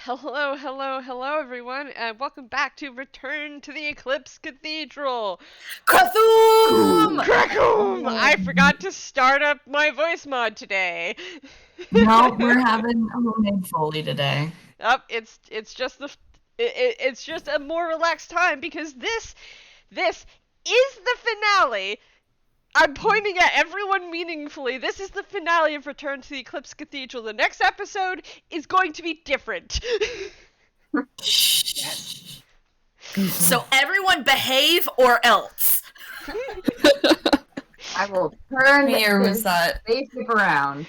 Hello, hello, hello, everyone, and welcome back to Return to the Eclipse Cathedral. Krathum! Crackum! I forgot to start up my voice mod today. No, we're having a homemade Foley today. It's just it's just a more relaxed time because this is the finale. I'm pointing at everyone meaningfully. This is the finale of Return to the Eclipse Cathedral. The next episode is going to be different. So everyone behave or else. I will turn was this spaceship around.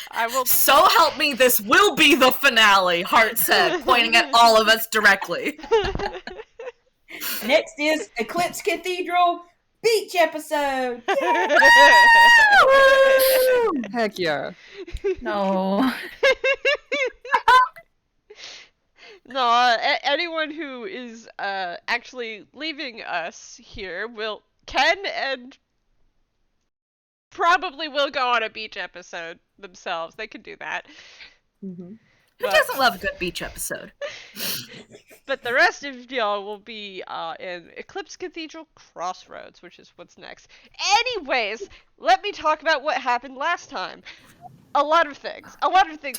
I will. So help me, this will be the finale, Hart said, pointing at all of us directly. Next is Eclipse Cathedral Beach episode. Heck yeah. No. No, anyone who is actually leaving us here can and probably will go on a beach episode themselves. They can do that. Mm-hmm. Who doesn't love a good beach episode? But the rest of y'all will be in Eclipse Cathedral Crossroads, which is what's next. Anyways, let me talk about what happened last time. A lot of things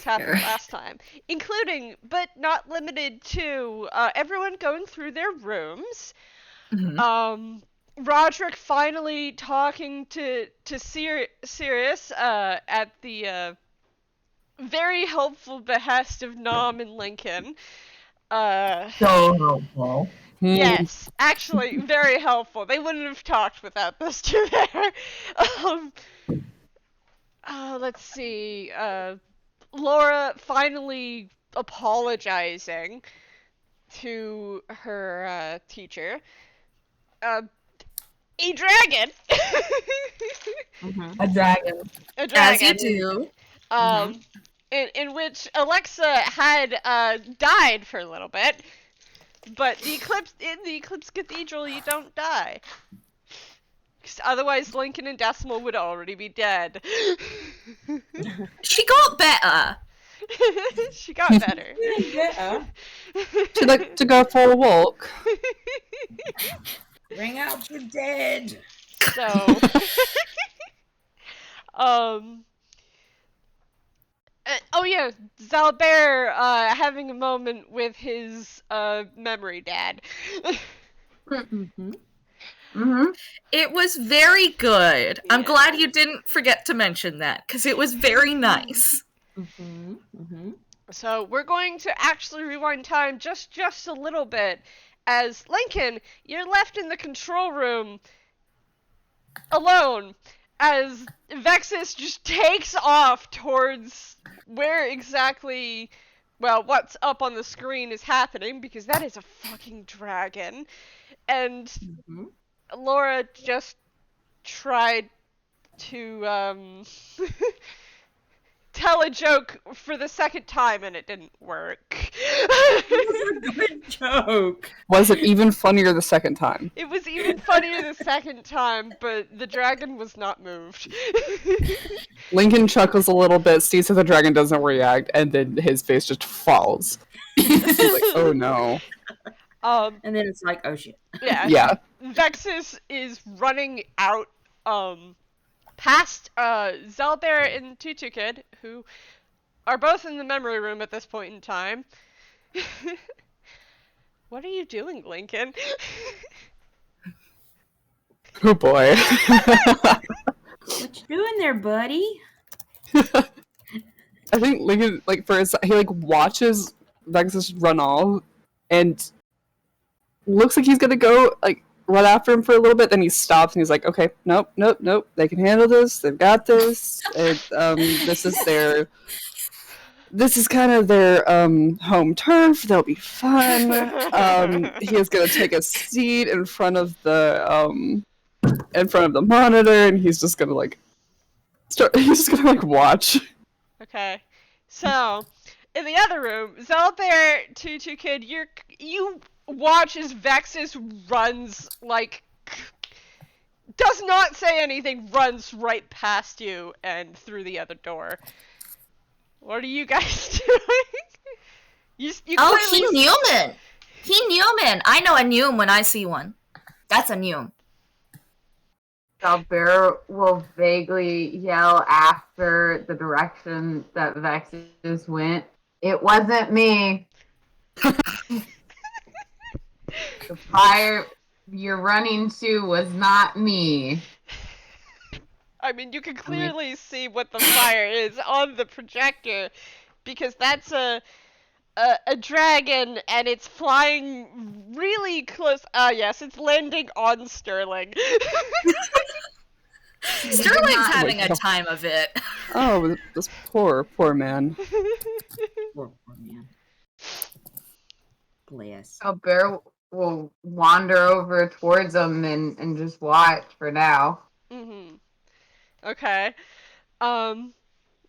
happened last time, including, but not limited to, everyone going through their rooms. Mm-hmm. Roderick finally talking to Sirius at the very helpful behest of Nom and Lincoln. So helpful. Yes, actually, very helpful. They wouldn't have talked without those two there. Let's see. Laura finally apologizing to her teacher. A dragon. A dragon. A dragon. As you do. In which Alexa had died for a little bit, but in the Eclipse Cathedral you don't die. 'Cause otherwise Lincoln and Decimal would already be dead. She got better. She got better. Yeah. She'd like to go for a walk. Bring out your dead. So, oh yeah, Xalbaer having a moment with his memory dad. Mm-hmm. Mm-hmm. It was very good. Yeah. I'm glad you didn't forget to mention that, because it was very nice. Mm-hmm. Mm-hmm. So we're going to actually rewind time just a little bit, as Lincoln, you're left in the control room alone, as Vexis just takes off towards where exactly, well, what's up on the screen is happening, because that is a fucking dragon, and Laura just tried to, tell a joke for the second time and it didn't work. It was a good joke. Was it even funnier the second time? It was even funnier the second time, but the dragon was not moved. Lincoln chuckles a little bit, sees that the dragon doesn't react, and then his face just falls. He's like, oh no. And then it's like, oh shit. Yeah. Vexis is running out, past Xalbaer and Tutu Kid, who are both in the memory room at this point in time. What are you doing, Lincoln? Oh boy. What you doing there, buddy? I think Lincoln, he watches Vexis run off, and looks like he's gonna go, run after him for a little bit, then he stops and he's like, okay, nope, they can handle this, they've got this, and, this is kind of their, home turf, they'll be fun. He is gonna take a seat in front of the monitor, and he's just gonna, watch. Okay, so, in the other room, Xalbaer, Tutu Kid, you watch as Vexis runs, does not say anything, runs right past you and through the other door. What are you guys doing? You Oh, clearly he Newman. He Newman. I know a Newman when I see one. That's a Newman. Xalbaer will vaguely yell after the direction that Vexis went. It wasn't me. The fire you're running to was not me. I mean, you can clearly see what the fire is on the projector, because that's a dragon, and it's flying really close. Yes, it's landing on Sterling. Sterling's having a time of it. Oh, this poor man. Poor man. Bless. Xalbaer will wander over towards him and just watch for now. Mm-hmm. Okay.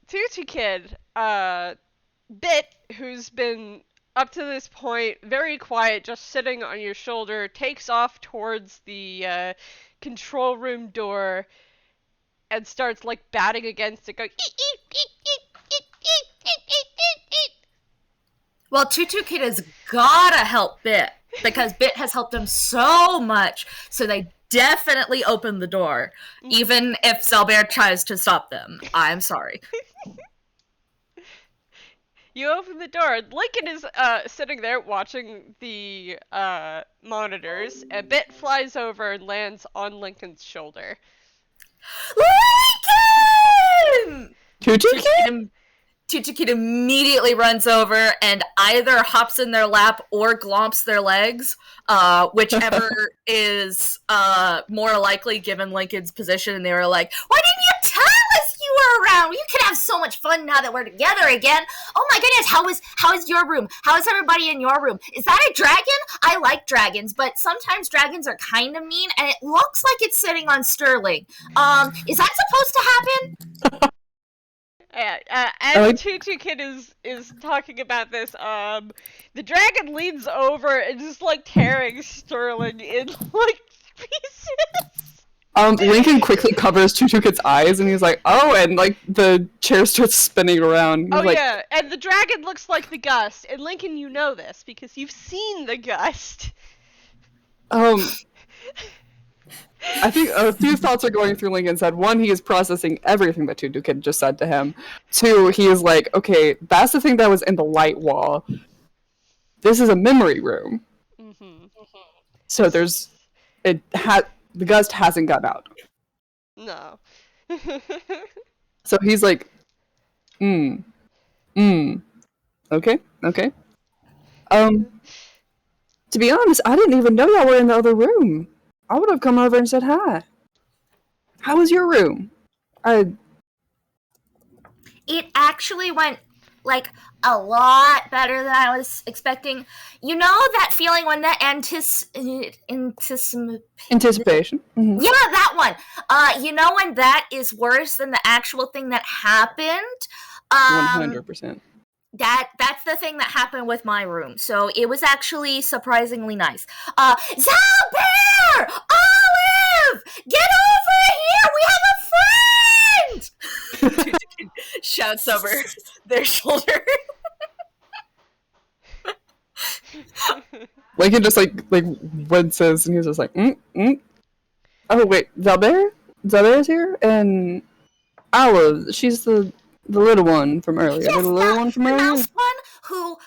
Tutu Kid, Bit, who's been up to this point very quiet, just sitting on your shoulder, takes off towards the control room door and starts like batting against it, going eek, eek, eek, eek, eek, eek, eek, eek, eek, eek. Well, Tutu Kid has gotta help Bit, because Bit has helped him so much, so they definitely open the door, even if Xalbaer tries to stop them. I'm sorry. You open the door. Lincoln is sitting there watching the monitors. A Bit flies over and lands on Lincoln's shoulder. Lincoln! Tutu Kid? Tutu Kid immediately runs over and either hops in their lap or glomps their legs, whichever is more likely given Lincoln's position. And they were like, "Why didn't you tell us you were around? We could have so much fun now that we're together again. Oh my goodness, how is your room? How is everybody in your room? Is that a dragon? I like dragons, but sometimes dragons are kind of mean, and it looks like it's sitting on Sterling. Is that supposed to happen?" As Tutu Kid is talking about this, the dragon leans over and just like tearing Sterling in like pieces. Lincoln quickly covers Tutu Kid's eyes, and he's like, "Oh," and like the chair starts spinning around. He's like, Yeah, and the dragon looks like the gust. And Lincoln, you know this because you've seen the gust. I think a few thoughts are going through Lincoln's head. One, he is processing everything that Tutu Kid just said to him. Two, he is like, okay, that's the thing that was in the light wall. This is a memory room. Mm-hmm. So the gust hasn't gotten out. No. So he's like, okay. To be honest, I didn't even know y'all were in the other room. I would have come over and said hi. How was your room? It actually went, like, a lot better than I was expecting. You know that feeling when that Anticipation. Mm-hmm. Yeah, that one. You know when that is worse than the actual thing that happened? 100%. That's the thing that happened with my room. So it was actually surprisingly nice. Xalbaer! Olive! Get over here! We have a friend! Shouts over their shoulder. Lincoln just like winces, and he's just like, Oh wait, Xalbaer? Xalbaer's here, and Olive, she's the little one from earlier. Yes, the little one from the earlier. mouse one who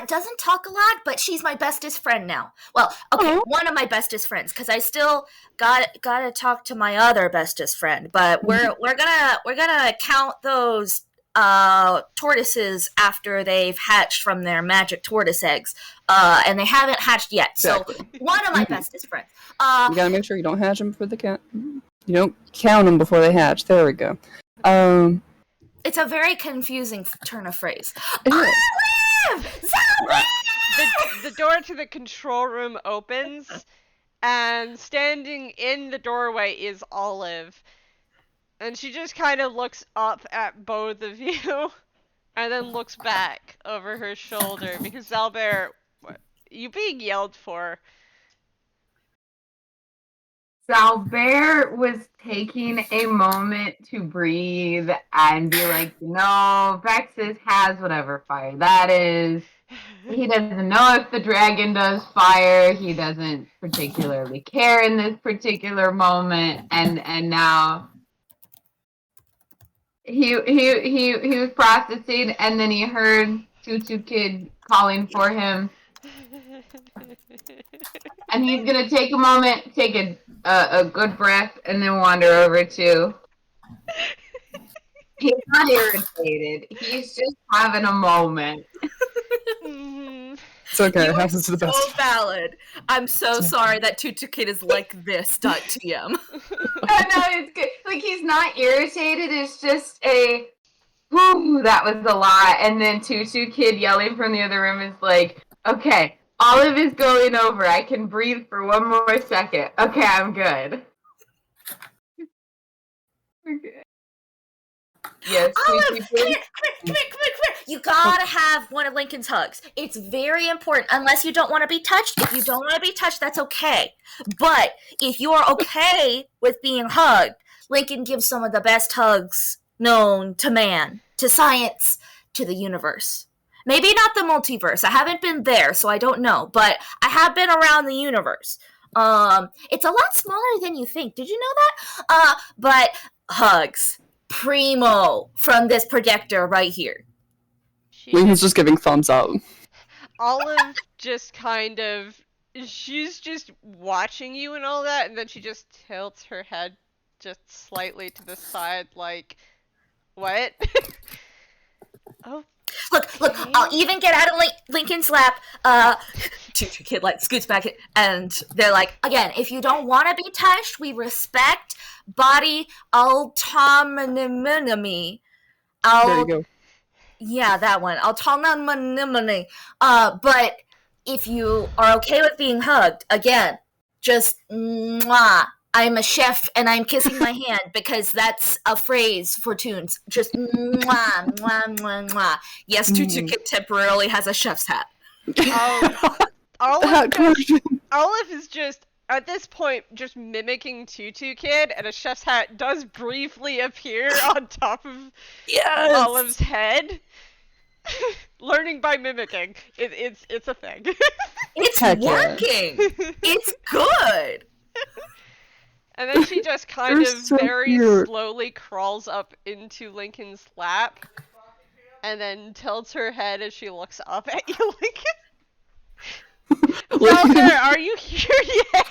doesn't talk a lot, but she's my bestest friend now. Well, okay, one of my bestest friends, because I still gotta talk to my other bestest friend. But we're gonna count those tortoises after they've hatched from their magic tortoise eggs, and they haven't hatched yet. Exactly. So one of my bestest friends. You gotta make sure you don't hatch them before they count. You don't count them before they hatch. There we go. It's a very confusing turn of phrase. It is. Xalbaer! The door to the control room opens, and standing in the doorway is Olive. And she just kind of looks up at both of you, and then looks back over her shoulder, because Xalbaer, you being yelled for. Xalbaer was taking a moment to breathe and be like, no, Vexis has whatever fire that is. he doesn't know if the dragon does fire. He doesn't particularly care in this particular moment, and now he was processing, and then he heard Tutu Kid calling for him, and he's gonna take a moment, take a good breath, and then wander over to. He's not irritated. He's just having a moment. It's okay. You It are happens to the best. so valid. I'm so sorry that Tutu Kid is like this. TM. No, it's good. Like, he's not irritated. It's just a, whew, that was a lot. And then Tutu Kid yelling from the other room is like, okay, Olive is going over. I can breathe for one more second. Okay, I'm good. We're good. Yes, Olive, Tutu come Kid. here. You gotta have one of Lincoln's hugs. It's very important, unless you don't want to be touched. If you don't want to be touched, that's okay. But if you are okay with being hugged, Lincoln gives some of the best hugs known to man, to science, to the universe. Maybe not the multiverse. I haven't been there, so I don't know. But I have been around the universe. It's a lot smaller than you think. Did you know that? But hugs. Primo from this projector right here. Lincoln's just giving thumbs up. Olive just kind of, she's just watching you and all that, and then she just tilts her head just slightly to the side, like, what? Oh. Look, I'll even get out of Lincoln's lap. Tutu Kid like scoots back, and they're like, again, if you don't want to be touched, we respect body autonomy. There you go. Yeah, that one. Autonomy. But if you are okay with being hugged, again, just mwah. I'm a chef and I'm kissing my hand because that's a phrase for tunes. Just mwah, mwah, mwah, mwah. Yes, Tutu Kid temporarily has a chef's hat. Olive is just, at this point, just mimicking Tutu Kid, and a chef's hat does briefly appear on top of Olive's head. Learning by mimicking. It's a thing. It's working. It's good. And then she just kind They're of so very cute. slowly crawls up into Lincoln's lap, and then tilts her head as she looks up at you, Lincoln. Xalbaer, are you here yet?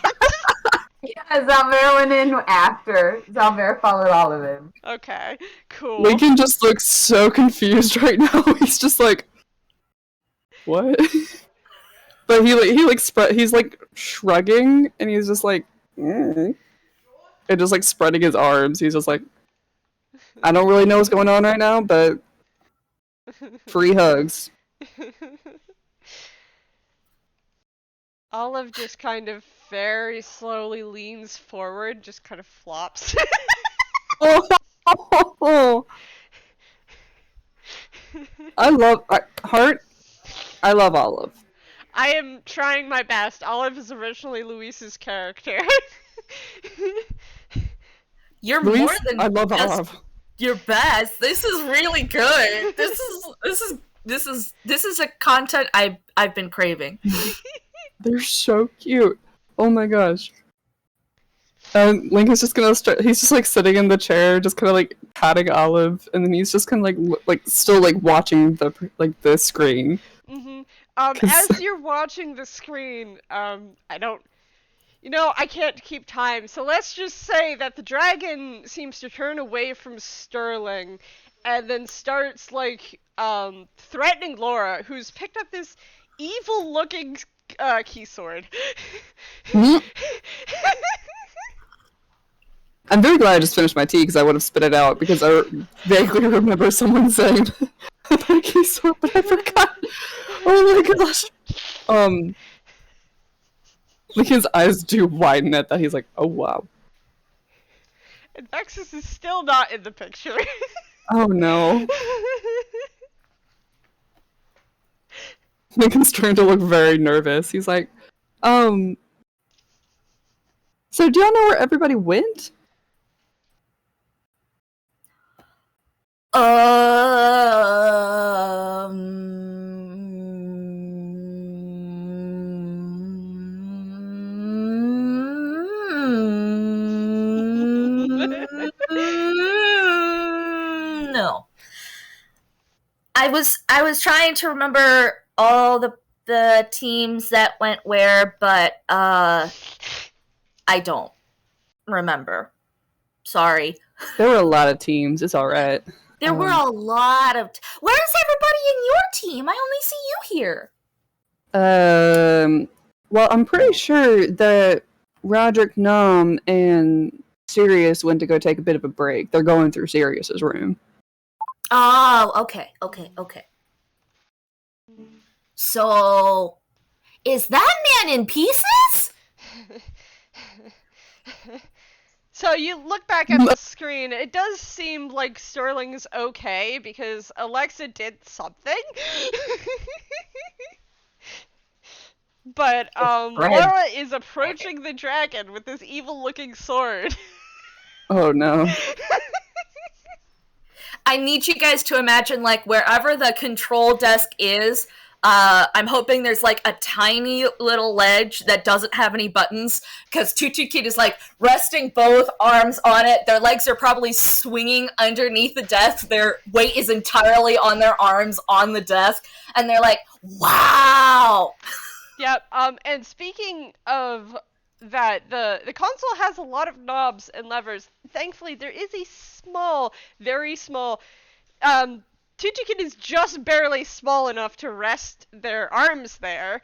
Yeah, Xalbaer went in after. Xalbaer followed all of him. Okay, cool. Lincoln just looks so confused right now. He's just like, what? But he's like shrugging, and he's just like, and just like spreading his arms. He's just like, I don't really know what's going on right now, but free hugs. Olive just kind of very slowly leans forward, just kind of flops. Oh, I love Olive. I am trying my best. Olive is originally Luis's character. You're Luis, more than I love just Olive. your best. This is really good. This is a content I've been craving. They're so cute. Oh my gosh. And Lincoln's just gonna start. He's just like sitting in the chair, just kind of like patting Olive, and then he's just kind of like still like watching the screen. Mm-hmm. As you're watching the screen, I can't keep time, so let's just say that the dragon seems to turn away from Sterling, and then starts like threatening Lara, who's picked up this evil-looking key sword. I'm very glad I just finished my tea because I would have spit it out because I vaguely remember someone saying about key sword, but I forgot. Oh my gosh. Like his eyes do widen at that. He's like, oh wow. And Vexis is still not in the picture. Oh no. Lincoln's starting to look very nervous. He's like, so do y'all know where everybody went? was trying to remember all the teams that went where, but I don't remember. Sorry. There were a lot of teams. It's all right. There were a lot of. Where's everybody in your team? I only see you here. Well, I'm pretty sure that Roderick, Nom, and Sirius went to go take a bit of a break. They're going through Sirius's room. Oh, okay. So, is that man in pieces? So you look back at the screen, it does seem like Sterling's okay, because Alexa did something. But, Lara is approaching the dragon with this evil-looking sword. Oh no. I need you guys to imagine, like, wherever the control desk is, I'm hoping there's, like, a tiny little ledge that doesn't have any buttons, because Tutu Kid is, like, resting both arms on it. Their legs are probably swinging underneath the desk. Their weight is entirely on their arms on the desk, and they're like, wow! Yep, and speaking of that, the console has a lot of knobs and levers. Thankfully, there is a small, very small, Tutu Kid is just barely small enough to rest their arms there.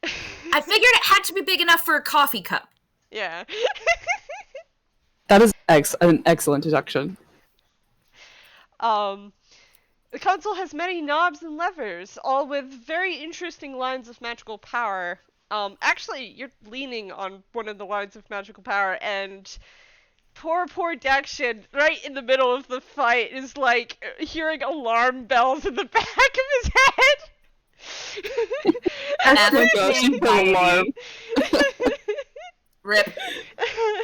I figured it had to be big enough for a coffee cup. Yeah. That is an excellent deduction. The console has many knobs and levers, all with very interesting lines of magical power. Actually, you're leaning on one of the lines of magical power, and poor Dexion, right in the middle of the fight, is like hearing alarm bells in the back of his head. Oh my gosh, you put alarm. Rip.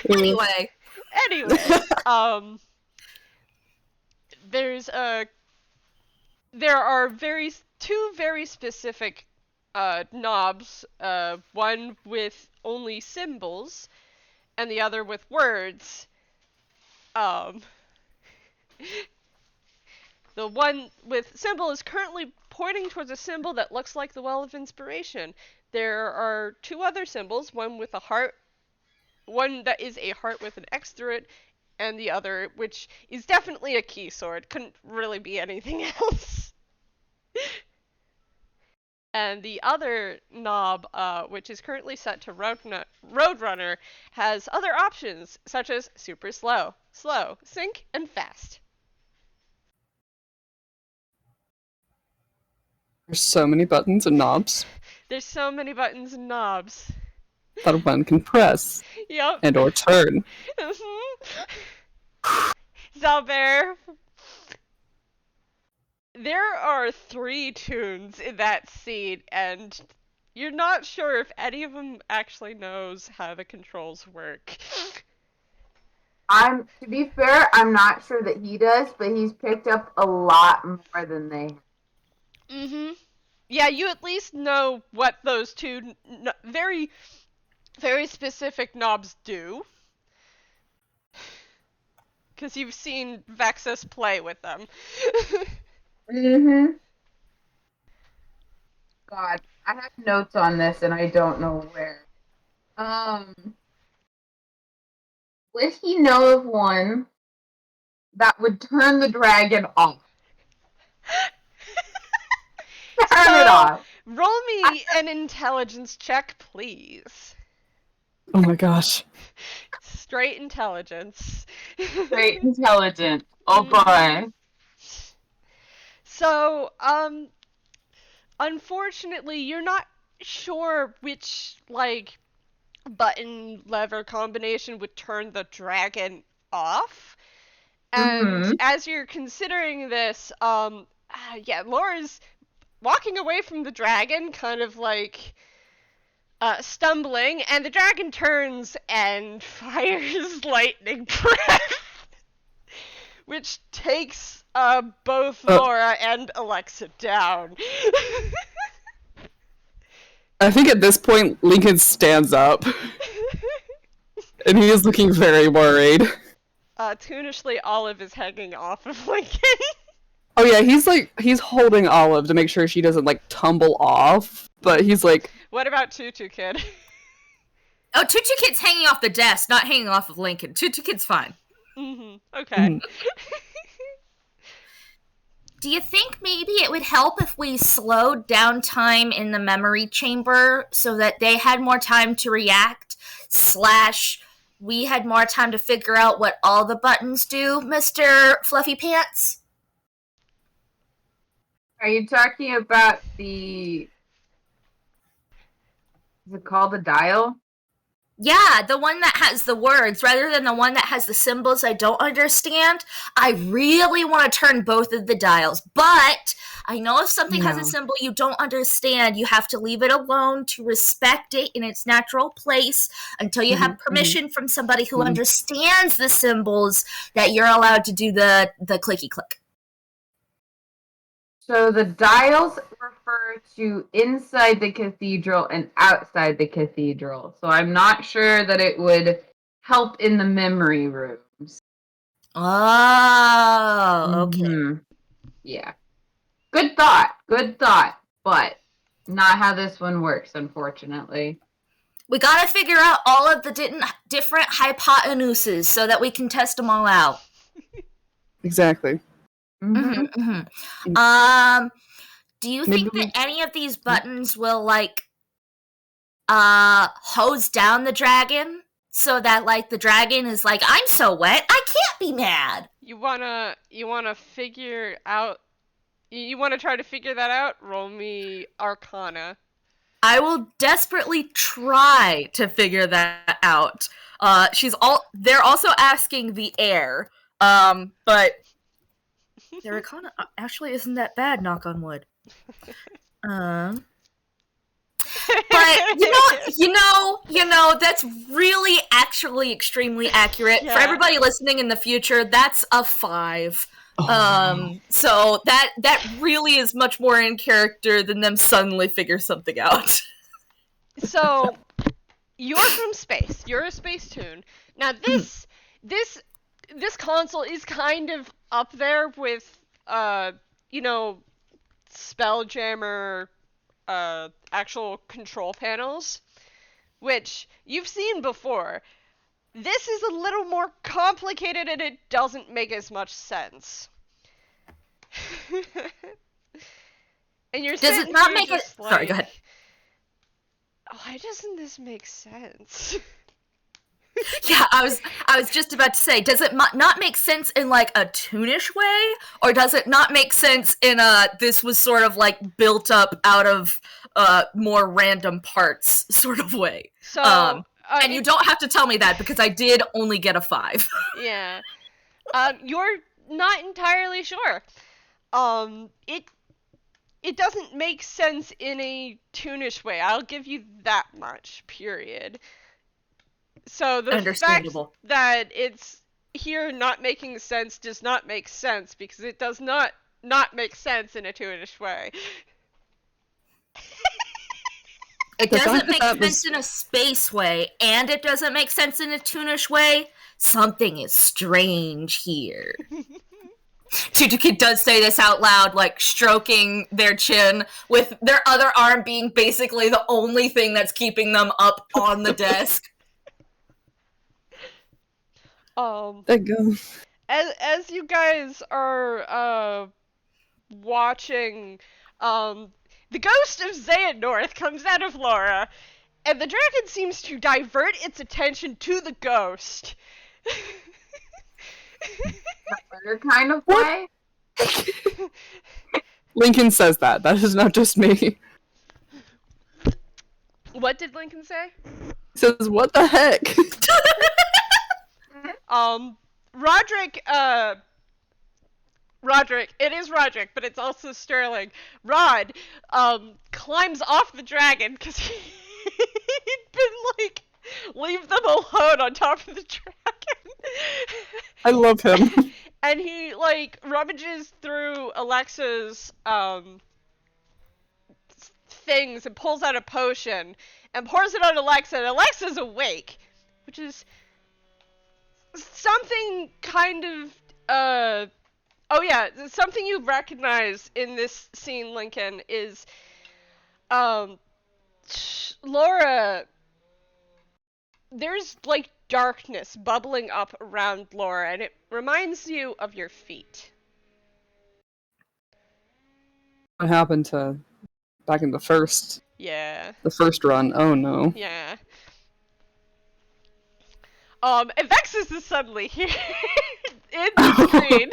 Anyway, there are two very specific knobs, one with only symbols and the other with words. The one with symbol is currently pointing towards a symbol that looks like the Well of Inspiration. There are two other symbols, one with a heart, one that is a heart with an X through it, and the other, which is definitely a key sword. Couldn't really be anything else. And the other knob, which is currently set to Roadrunner, has other options, such as super slow, sync, and fast. There's so many buttons and knobs There's so many buttons and knobs. that one can press Yep. and or turn. Xalbaer. There are 3 tunes in that scene, and you're not sure if any of them actually knows how the controls work. To be fair, I'm not sure that he does, but he's picked up a lot more than they have. Mm-hmm. Yeah, you at least know what those two very, very specific knobs do. Because you've seen Vexis play with them. Mm-hmm. God, I have notes on this and I don't know where. Would he know of one that would turn the dragon off? Turn it off. Roll me an intelligence check, please. Oh my gosh. Straight intelligence. Great intelligent. Oh boy. So, unfortunately, you're not sure which, like, button lever combination would turn the dragon off. And as you're considering this, Laura's walking away from the dragon, kind of like stumbling, and the dragon turns and fires lightning breath, which takes both Laura and Alexa down. I think at this point, Lincoln stands up. And he is looking very worried. Tunishly, Olive is hanging off of Lincoln. Oh yeah, he's holding Olive to make sure she doesn't like tumble off, but he's like, What about Tutu Kid? Oh, Tutu Kid's hanging off the desk, not hanging off of Lincoln. Tutu Kid's fine. Okay. Mhm. Do you think maybe it would help if we slowed down time in the memory chamber so that they had more time to react, / we had more time to figure out what all the buttons do, Mr. Fluffy Pants? Are you talking about is it called the dial? Yeah, the one that has the words rather than the one that has the symbols I don't understand. I really want to turn both of the dials, but I know if something has a symbol you don't understand, you have to leave it alone to respect it in its natural place until you have permission from somebody who understands the symbols that you're allowed to do the clicky click. So the dials refer to inside the cathedral and outside the cathedral. So I'm not sure that it would help in the memory rooms. Oh, okay. Mhm. Yeah. Good thought. But not how this one works, unfortunately. We gotta figure out all of the different hypotenuses so that we can test them all out. exactly. Do you Maybe think that any of these buttons will hose down the dragon so that the dragon is like, I'm so wet, I can't be mad? You wanna figure out? You wanna try to figure that out? Roll me Arcana. I will desperately try to figure that out. They're also asking the air, but their Arcana actually isn't that bad, knock on wood. But you know, that's really actually extremely accurate. Yeah. For everybody listening in the future, that's a 5. So that really is much more in character than them suddenly figure something out. So, you're from space. You're a space toon. Now this console is kind of up there with Spelljammer actual control panels, which you've seen before. This is a little more complicated and it doesn't make as much sense. And you're Does sitting it not here make it? just Sorry, go ahead. Why doesn't this make sense? Yeah, I was just about to say, does it not make sense in a toonish way, or does it not make sense in this was sort of built up out of more random parts sort of way? So, and you don't have to tell me that because I did only get a 5. Yeah. You're not entirely sure. It doesn't make sense in a toonish way. I'll give you that much, period. So the fact that it's here not making sense does not make sense because it does not make sense in a toonish way. It doesn't make sense in a space way, and it doesn't make sense in a toonish way. Something is strange here. Tutu Kid does say this out loud, stroking their chin, with their other arm being basically the only thing that's keeping them up on the desk. There you go. As you guys are watching, the ghost of Zaya North comes out of Lara, and the dragon seems to divert its attention to the ghost. Better kind of way. Lincoln says that. That is not just me. What did Lincoln say? He says, "What the heck?" Roderick, it is Roderick, but it's also Sterling. Rod, climbs off the dragon because he'd been leave them alone on top of the dragon. I love him. And he, rummages through Alexa's, things and pulls out a potion and pours it on Alexa, and Alexa's awake, which is something kind of, Oh yeah, something you recognize in this scene, Lincoln, is Laura. There's like darkness bubbling up around Laura, and it reminds you of your feet. What happened to back in the first Yeah. run? Oh no. Yeah. And Vexis is suddenly here in the screen.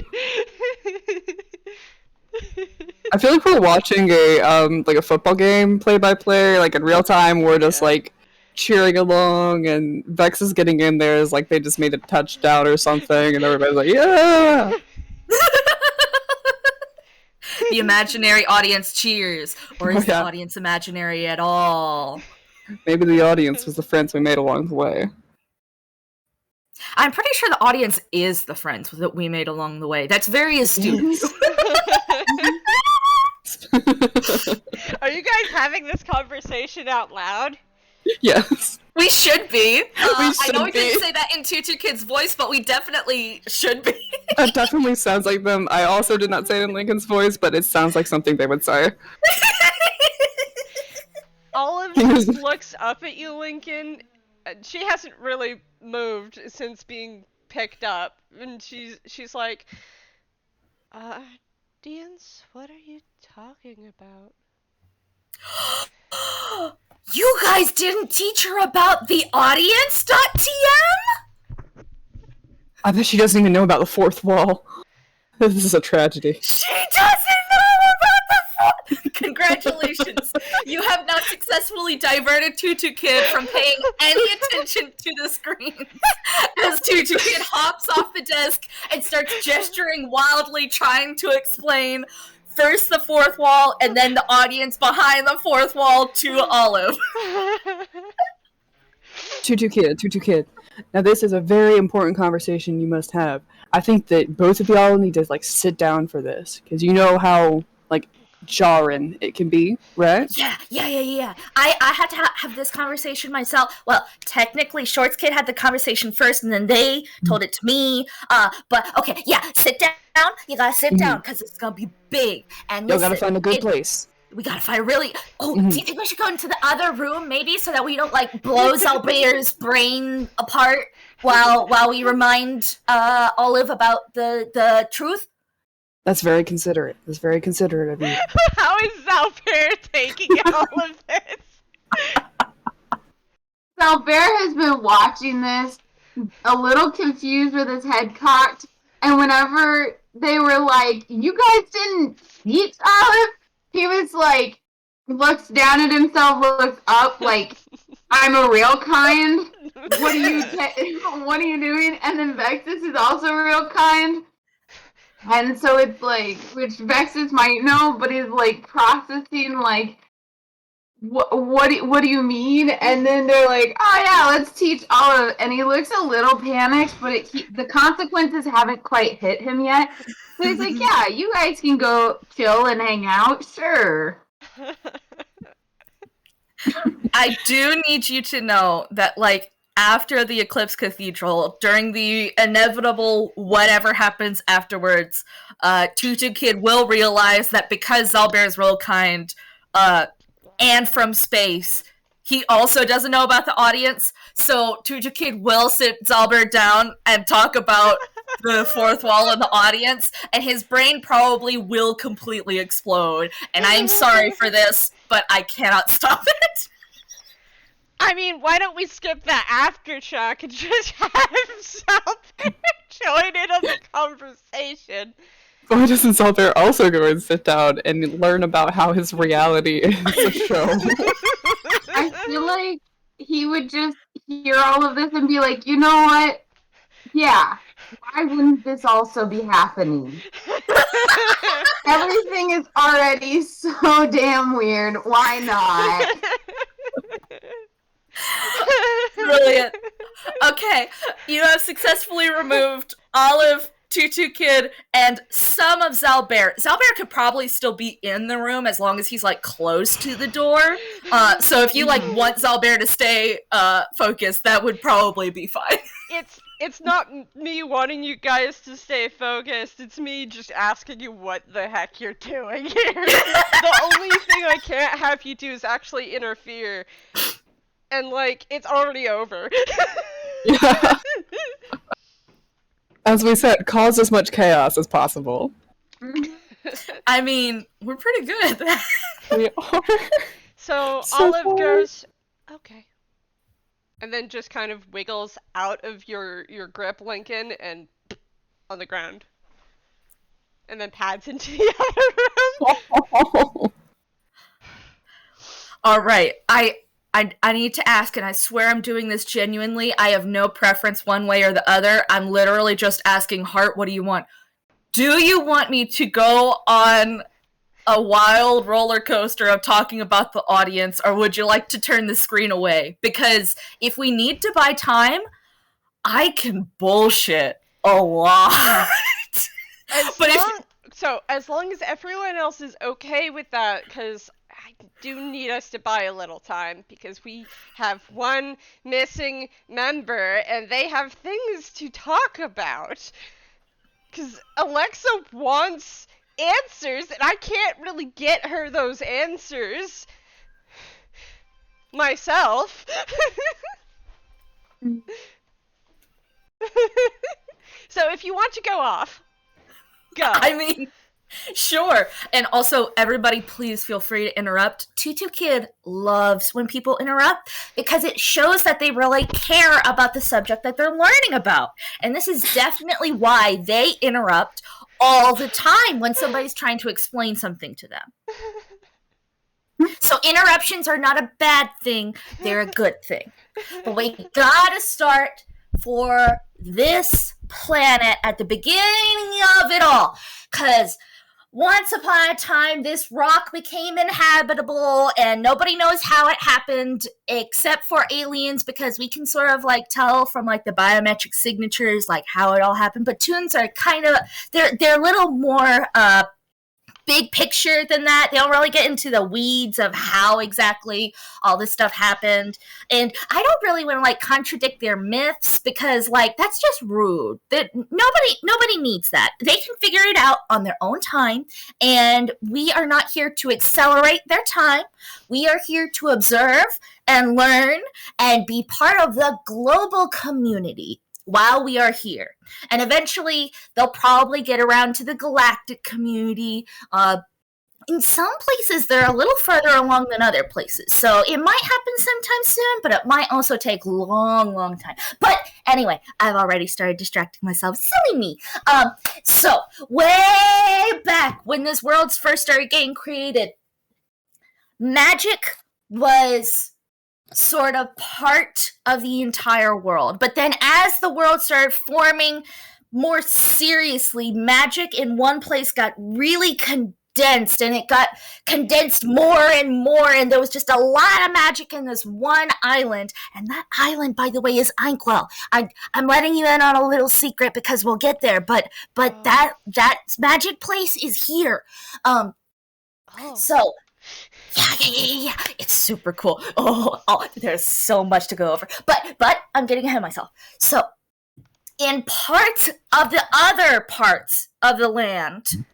I feel like we're watching a like a football game play by play, like in real time. We're just like cheering along, and Vex is getting in there as like they just made a touchdown or something, and everybody's like, yeah. The imaginary audience cheers, or is Oh, the yeah. audience imaginary at all? Maybe the audience was the friends we made along the way. I'm pretty sure the audience is the friends that we made along the way. That's very astute. Are you guys having this conversation out loud? Yes. We should be. I should know we didn't be. say that in Tutu Kid's voice, but we definitely should be. That definitely sounds like them. I also did not say it in Lincoln's voice, but it sounds like something they would say. Olive just looks up at you, Lincoln. She hasn't really moved since being picked up, and she's like, Audience, what are you talking about? You guys didn't teach her about the audience.tm? I bet she doesn't even know about the fourth wall. This is a tragedy. She doesn't know about the Congratulations! You have now successfully diverted Tutu Kid from paying any attention to the screen. As Tutu Kid hops off the desk and starts gesturing wildly, trying to explain first the fourth wall and then the audience behind the fourth wall to Olive. Tutu Kid. Now this is a very important conversation you must have. I think that both of y'all need to like sit down for this, because you know how like jarring it can be, right? Yeah. I had to have this conversation myself. Well, technically, Shorts Kid had the conversation first, and then they told it to me. But okay, yeah, sit down. You gotta sit down, because it's gonna be big. And Y'all listen, gotta find a good place. we gotta find really. Oh, do you think we should go into the other room, maybe, so that we don't like blow Xalbaer's brain apart while we remind Olive about the truth? That's very considerate. That's very considerate of you. How is Xalbaer taking all of this? Xalbaer has been watching this, a little confused with his head cocked, and whenever they were like, you guys didn't eat Olive, he was like, looks down at himself, looks up, like, I'm a real kind. What are you doing? And then Vexis is also real kind. And so it's like, which Vexis might know, but he's like processing like, what do you mean? And then they're like, oh yeah, let's teach Olive. And he looks a little panicked, but the consequences haven't quite hit him yet. So he's like, yeah, you guys can go chill and hang out, sure. I do need you to know that, like, after the Eclipse Cathedral, during the inevitable whatever happens afterwards, Tutu Kid will realize that because Xalbaer is real kind, and from space, he also doesn't know about the audience, so Tutu Kid will sit Xalbaer down and talk about the fourth wall and the audience, and his brain probably will completely explode. And I'm sorry for this, but I cannot stop it. I mean, why don't we skip that aftershock and just have Xalbaer join in on the conversation? Why doesn't Xalbaer also go and sit down and learn about how his reality is a show? I feel like he would just hear all of this and be like, you know what? Yeah, why wouldn't this also be happening? Everything is already so damn weird. Why not? Brilliant. Okay, you have successfully removed Olive, Tutu Kid, and some of Xalbaer. Xalbaer could probably still be in the room as long as he's, like, close to the door. So if you, like, want Xalbaer to stay focused, that would probably be fine. it's not me wanting you guys to stay focused. It's me just asking you what the heck you're doing here. The only thing I can't have you do is actually interfere. And, like, it's already over. Yeah. As we said, cause as much chaos as possible. I mean, we're pretty good at that. We are. So So Olive far. goes, okay. And then just kind of wiggles out of your grip, Lincoln, and on the ground. And then pads into the other room. All right, I need to ask, and I swear I'm doing this genuinely. I have no preference one way or the other. I'm literally just asking Heart, what do you want? Do you want me to go on a wild roller coaster of talking about the audience, or would you like to turn the screen away? Because if we need to buy time, I can bullshit a lot. As long as everyone else is okay with that, because I do need us to buy a little time, because we have one missing member, and they have things to talk about. Because Alexa wants answers, and I can't really get her those answers myself. So if you want to go off, go. I mean, sure. And also, everybody, please feel free to interrupt. Tutu Kid loves when people interrupt because it shows that they really care about the subject that they're learning about. And this is definitely why they interrupt all the time when somebody's trying to explain something to them. So interruptions are not a bad thing. They're a good thing. But we gotta start for this planet at the beginning of it all. Because once upon a time, this rock became inhabitable, and nobody knows how it happened except for aliens, because we can sort of like tell from like the biometric signatures like how it all happened. But toons are kind of they're a little more big picture than that. They don't really get into the weeds of how exactly all this stuff happened. And I don't really want to like contradict their myths, because like that's just rude. That nobody needs that. They can figure it out on their own time, and we are not here to accelerate their time. We are here to observe and learn and be part of the global community while we are here. And eventually they'll probably get around to the galactic community. In some places they're a little further along than other places, so it might happen sometime soon, but it might also take long time. But anyway, I've already started distracting myself. Silly me. So way back when this world's first started getting created, magic was sort of part of the entire world. But then as the world started forming more seriously, magic in one place got really condensed, and it got condensed more and more, and there was just a lot of magic in this one island. And that island, by the way, is Inkwell. I'm letting you in on a little secret because we'll get there, but that magic place is here. So yeah. It's super cool. Oh, there's so much to go over. But I'm getting ahead of myself. So, in parts of the other parts of the land,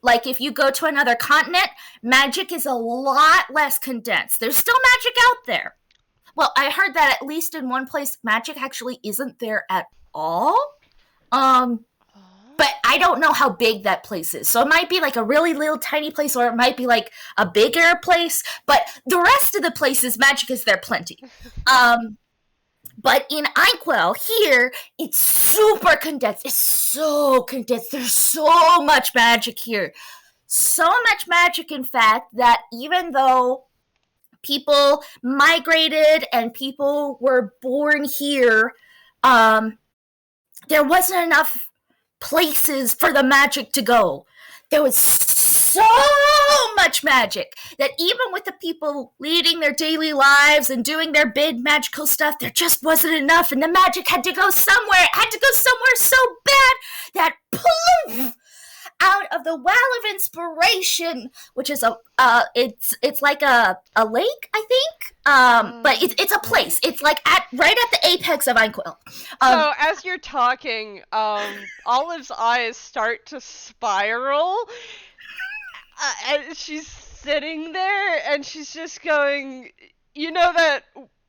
like if you go to another continent, magic is a lot less condensed. There's still magic out there. Well, I heard that at least in one place, magic actually isn't there at all. But I don't know how big that place is. So it might be like a really little tiny place, or it might be like a bigger place. But the rest of the places, magic is there plenty. But in Inkwell, here, it's super condensed. It's so condensed. There's so much magic here. So much magic, in fact, that even though people migrated and people were born here, there wasn't enough places for the magic to go. There was so much magic that even with the people leading their daily lives and doing their big magical stuff, there just wasn't enough, and the magic had to go somewhere. It had to go somewhere so bad that poof, out of the Well of Inspiration, which is it's like a lake, I think. But it's a place. It's like right at the apex of Einquill. So as you're talking, Olive's eyes start to spiral, and she's sitting there, and she's just going, you know that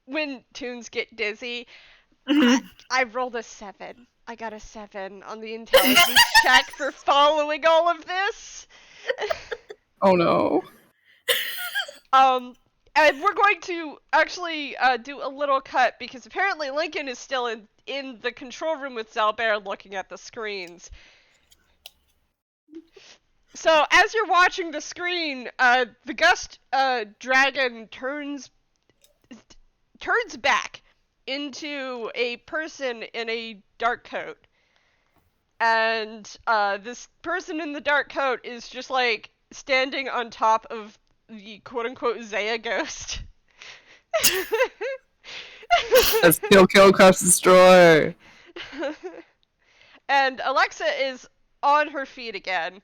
when tunes get dizzy, I rolled a 7. I got a 7 on the intelligence check for following all of this. Oh no. And we're going to actually do a little cut because apparently Lincoln is still in the control room with Xalbaer looking at the screens. So as you're watching the screen, the gust dragon turns back into a person in a dark coat. And this person in the dark coat is just like standing on top of the quote-unquote Zaya ghost. Let's kill, crush, destroy. And Alexa is on her feet again.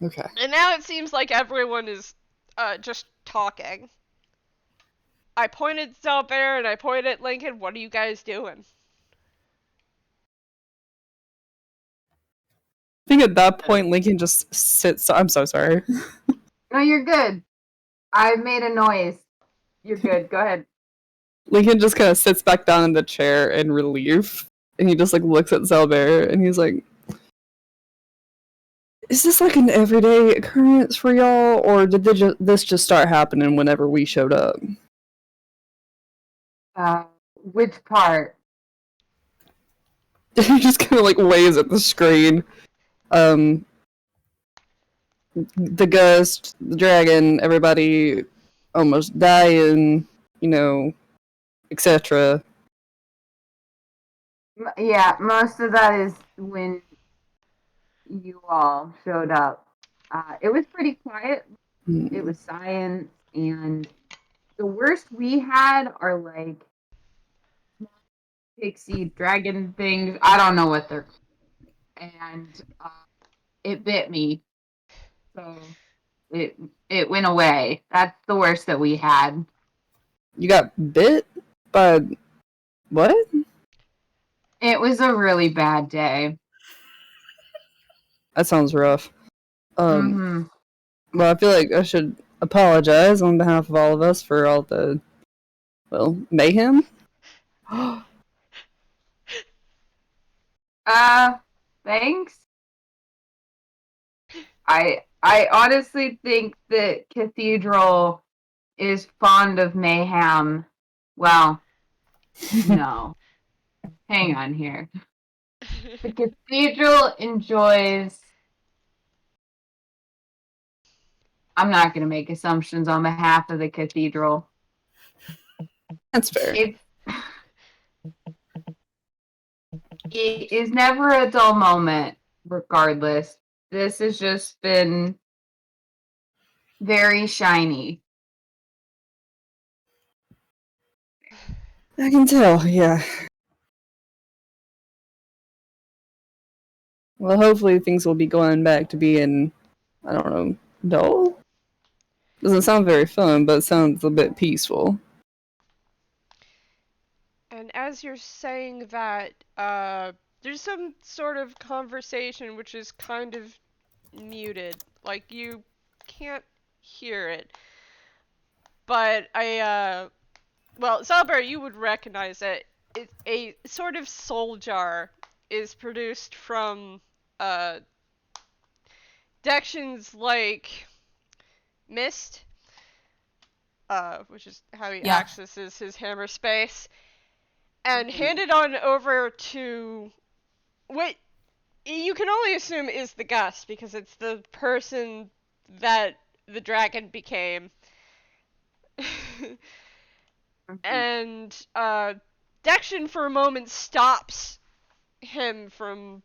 Okay. And now it seems like everyone is just talking. I pointed at Xalbaer and I pointed at Lincoln. What are you guys doing? I think at that point Lincoln just sits. I'm so sorry. No, you're good. I made a noise. You're good. Go ahead. Lincoln just kind of sits back down in the chair in relief, and he just like looks at Xalbaer, and he's like, "Is this like an everyday occurrence for y'all, or did this just start happening whenever we showed up?" Which part? He just kind of like waves at the screen. The ghost, the dragon, everybody almost dying, you know, etc. Yeah, most of that is when you all showed up. It was pretty quiet. It was science, and the worst we had are like pixie dragon things. I don't know what they're called. And it bit me. So it went away. That's the worst that we had. You got bit by what? It was a really bad day. That sounds rough. Mm-hmm. Well, I feel like I should apologize on behalf of all of us for all the, well, mayhem. Thanks. I honestly think that Cathedral is fond of mayhem. Well, no. Hang on here. The Cathedral enjoys... I'm not going to make assumptions on behalf of the Cathedral. That's fair. It is never a dull moment, regardless. This has just been very shiny. I can tell, yeah. Well, hopefully things will be going back to being, I don't know, dull? Doesn't sound very fun, but it sounds a bit peaceful. And as you're saying that, there's some sort of conversation which is kind of muted. Like, you can't hear it. But well, Xalbaer, you would recognize it. A sort of soul jar is produced from, Dexion's, like, mist, which is how he accesses his hammer space, and handed on over to what you can only assume is the Gust, because it's the person that the dragon became. And Dexion for a moment stops him from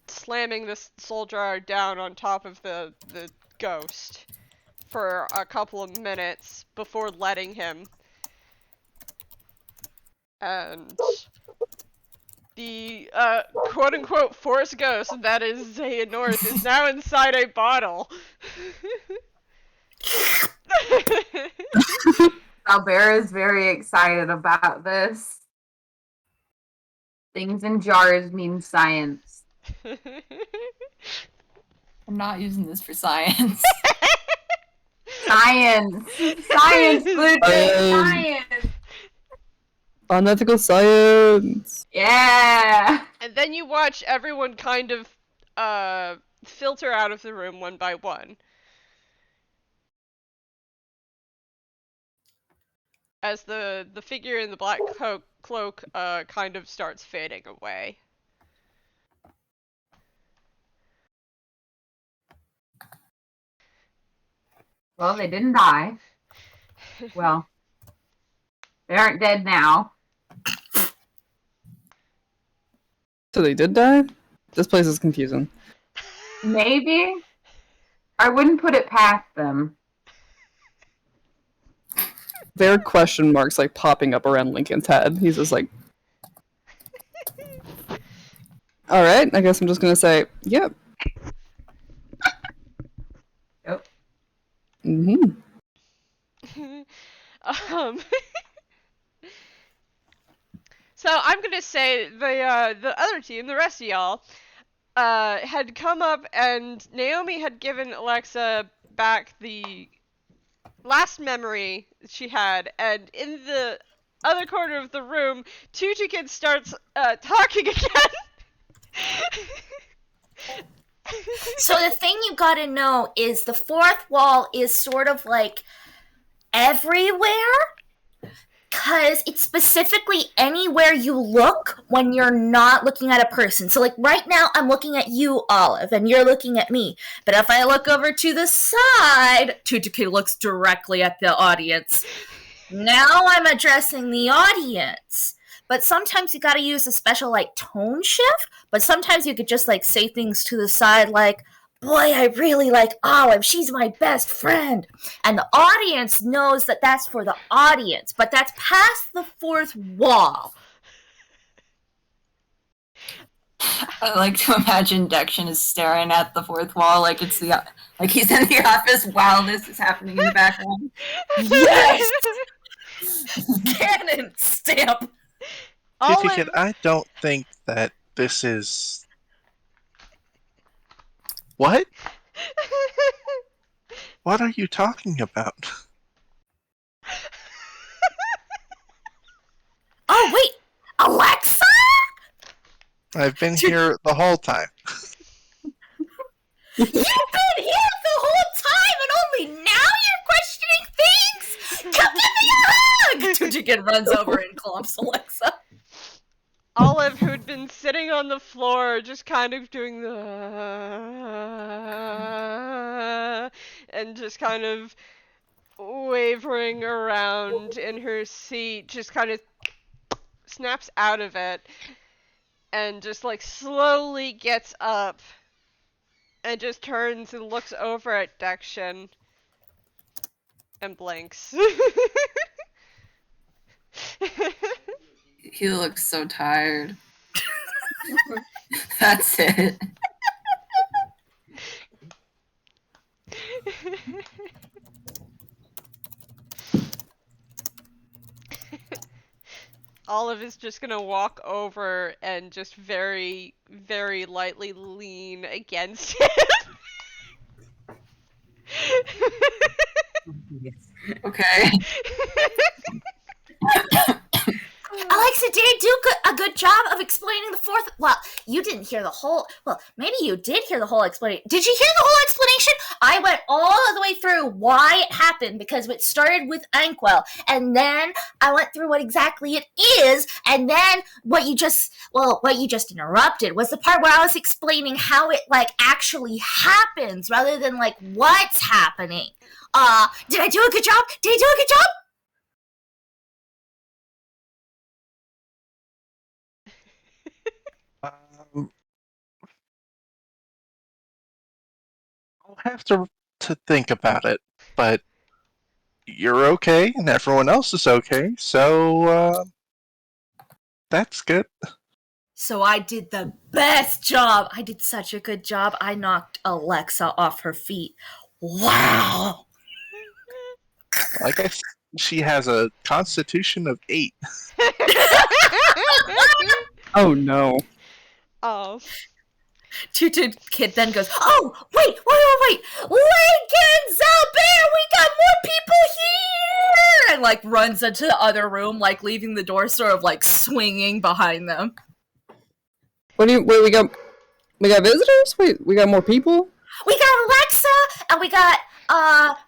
slamming this soul jar down on top of the ghost for a couple of minutes before letting him. And the quote-unquote force ghost that is Xehanort is now inside a bottle. Xalbaer is very excited about this. Things in jars mean science. I'm not using this for science. Science! Science, Bluejay! Science! Unethical science. Yeah! And then you watch everyone kind of filter out of the room one by one. As the figure in the black cloak kind of starts fading away. Well, they didn't die. Well, they aren't dead now. So they did die? This place is confusing. Maybe? I wouldn't put it past them. There are question marks like popping up around Lincoln's head. He's just like, alright, I guess I'm just gonna say, yep. Yep. Mm-hmm. So I'm gonna say the other team, the rest of y'all, had come up and Naomi had given Alexa back the last memory she had, and in the other corner of the room, Tutu Kid starts talking again. So the thing you gotta know is the fourth wall is sort of like everywhere, because it's specifically anywhere you look when you're not looking at a person. So like right now I'm looking at you, Olive, and you're looking at me. But if I look over to the side, Tutu Kid looks directly at the audience. Now I'm addressing the audience. But sometimes you gotta use a special like tone shift, but sometimes you could just like say things to the side like, boy, I really like Olive. She's my best friend. And the audience knows that that's for the audience, but that's past the fourth wall. I like to imagine Dexion is staring at the fourth wall like it's the like he's in the office while this is happening in the background. Yes! Cannon stamp. Tutu Kid, I don't think that this is... What? What are you talking about? Oh, wait! Alexa? I've been here the whole time. You've been here the whole time and only now you're questioning things? Come give me a hug! Tutu Kid runs over and clomps Alexa. Olive, who'd been sitting on the floor, just kind of doing the... and just kind of wavering around in her seat, just kind of snaps out of it, and just like slowly gets up, and just turns and looks over at Dexion, and blinks. He looks so tired. That's it. Olive is just gonna walk over and just very, very lightly lean against him. Okay. Alexa, did I do a good job of explaining the fourth? Well, you didn't hear the whole... Well, maybe you did hear the whole explanation. Did you hear the whole explanation? I went all the way through why it happened, because it started with Ankwell, and then I went through what exactly it is, and then what you just interrupted was the part where I was explaining how it, like, actually happens, rather than, like, what's happening. Did I do a good job? Did I do a good job? I'll have to think about it, but you're okay, and everyone else is okay, so, that's good. So I did the best job. I did such a good job. I knocked Alexa off her feet. Wow. I guess she has a constitution of 8. Oh no. Oh. Tutu Kid then goes, oh, wait. Lincoln, Xalbaer, we got more people here! And, like, runs into the other room, like, leaving the door sort of, like, swinging behind them. Wait, we got visitors? Wait, we got more people? We got Alexa, and we got,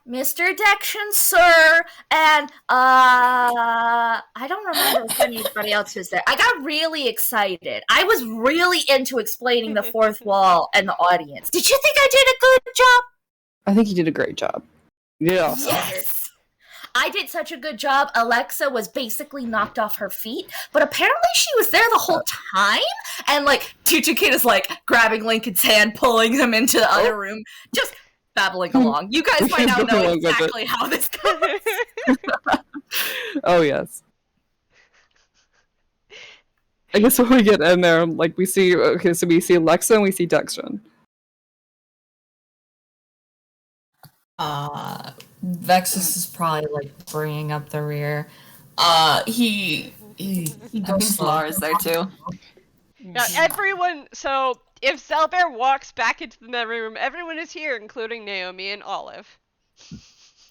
Mr. Dexion, sir, and, I don't remember if anybody else was there. I got really excited. I was really into explaining the fourth wall and the audience. Did you think I did a good job? I think you did a great job. Yeah. Yes! I did such a good job. Alexa was basically knocked off her feet, but apparently she was there the whole time, and, like, Tutu Kid is, like, grabbing Lincoln's hand, pulling him into the other room, just babbling along. You guys might now know exactly how this goes. Oh, yes. I guess when we get in there, like, we see Alexa and we see Dexion. Vexis is probably like bringing up the rear. He knows Lara's there too. Now, everyone. So, if Xalbaer walks back into the memory room, everyone is here, including Naomi and Olive.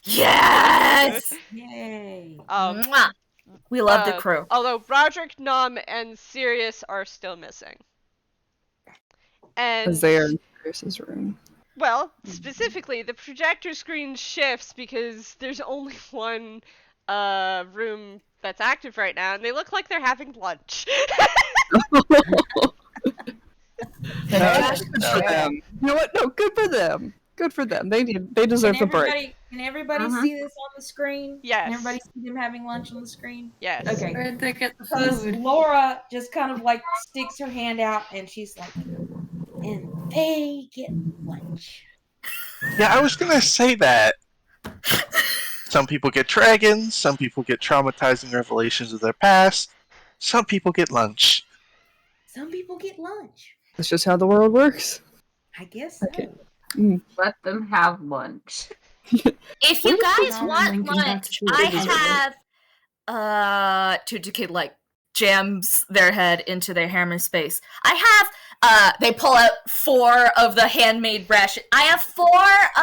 Yes! Yay. Mwah. We love the crew. Although Roderick, Nom, and Sirius are still missing. And Because they are in Sirius's room. well, specifically, the projector screen shifts because there's only one room that's active right now, and they look like they're having lunch. Good for them. You know what? No, good for them. Good for them. They deserve the break. Can everybody see this on the screen? Yes. Can everybody see them having lunch on the screen? Yes. Okay. Where'd they get the Because food? Laura just kind of like sticks her hand out and she's like, and they get lunch. Yeah, I was gonna say that. Some people get dragons, some people get traumatizing revelations of their past, some people get lunch. Some people get lunch. That's just how the world works. I guess so. Okay. Let them have lunch. If you guys Oh, want Lincoln, lunch, that's I have Tutu Kid like jams their head into their hammer space. I have they pull out 4 of the handmade ration. I have 4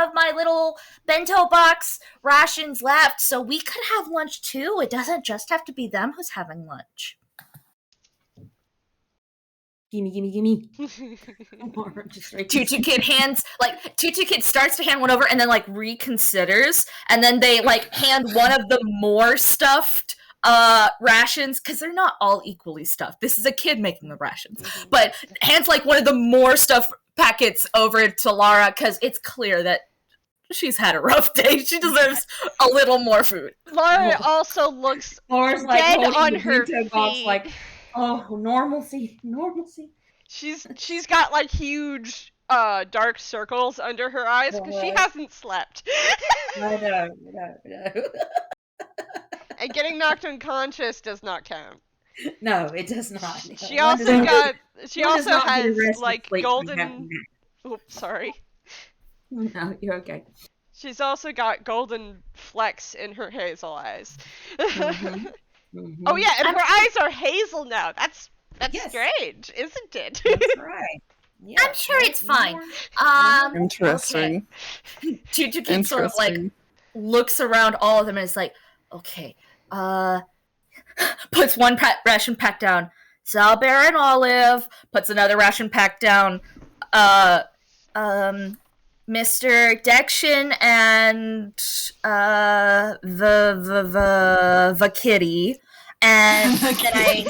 of my little bento box rations left, so we could have lunch too. It doesn't just have to be them who's having lunch. Gimme. Tutu Kid starts to hand one over and then like reconsiders, and then they like hand one of the more stuffed rations, because they're not all equally stuffed. This is a kid making the rations, but hands like one of the more stuffed packets over to Lara, because it's clear that she's had a rough day. She deserves a little more food. Lara also looks Laura's like dead holding on the her bento box feet. like, oh, normalcy. She's got like huge dark circles under her eyes because she hasn't slept. No. And getting knocked unconscious does not count. No, it does not. She One also does not- got she one does also not get has arrested like late for having golden oops, sorry. that. No, you're okay. She's also got golden flecks in her hazel eyes. Mhm. Oh yeah, and her eyes are hazel now. That's Yes. strange, isn't it? That's right. Yeah. I'm sure it's fine. Interesting. Tutu Kid sort of like looks around all of them and is like, okay, puts one ration pack down. Xalbaer and Olive puts another ration pack down. Mr. Dexion and the kitty, and then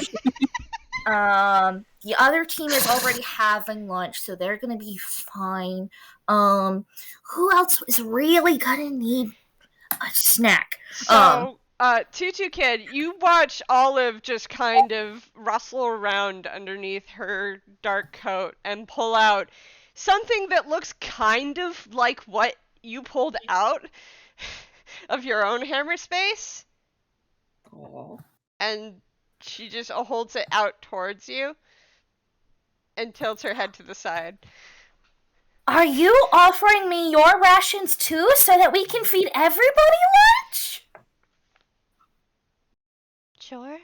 the other team is already having lunch, so they're gonna be fine. Who else is really gonna need a snack? So, Tutu Kid, you watch Olive just kind of rustle around underneath her dark coat and pull out something that looks kind of like what you pulled out of your own hammer space. Aw. And she just holds it out towards you. and tilts her head to the side. Are you offering me your rations too so that we can feed everybody lunch? Sure.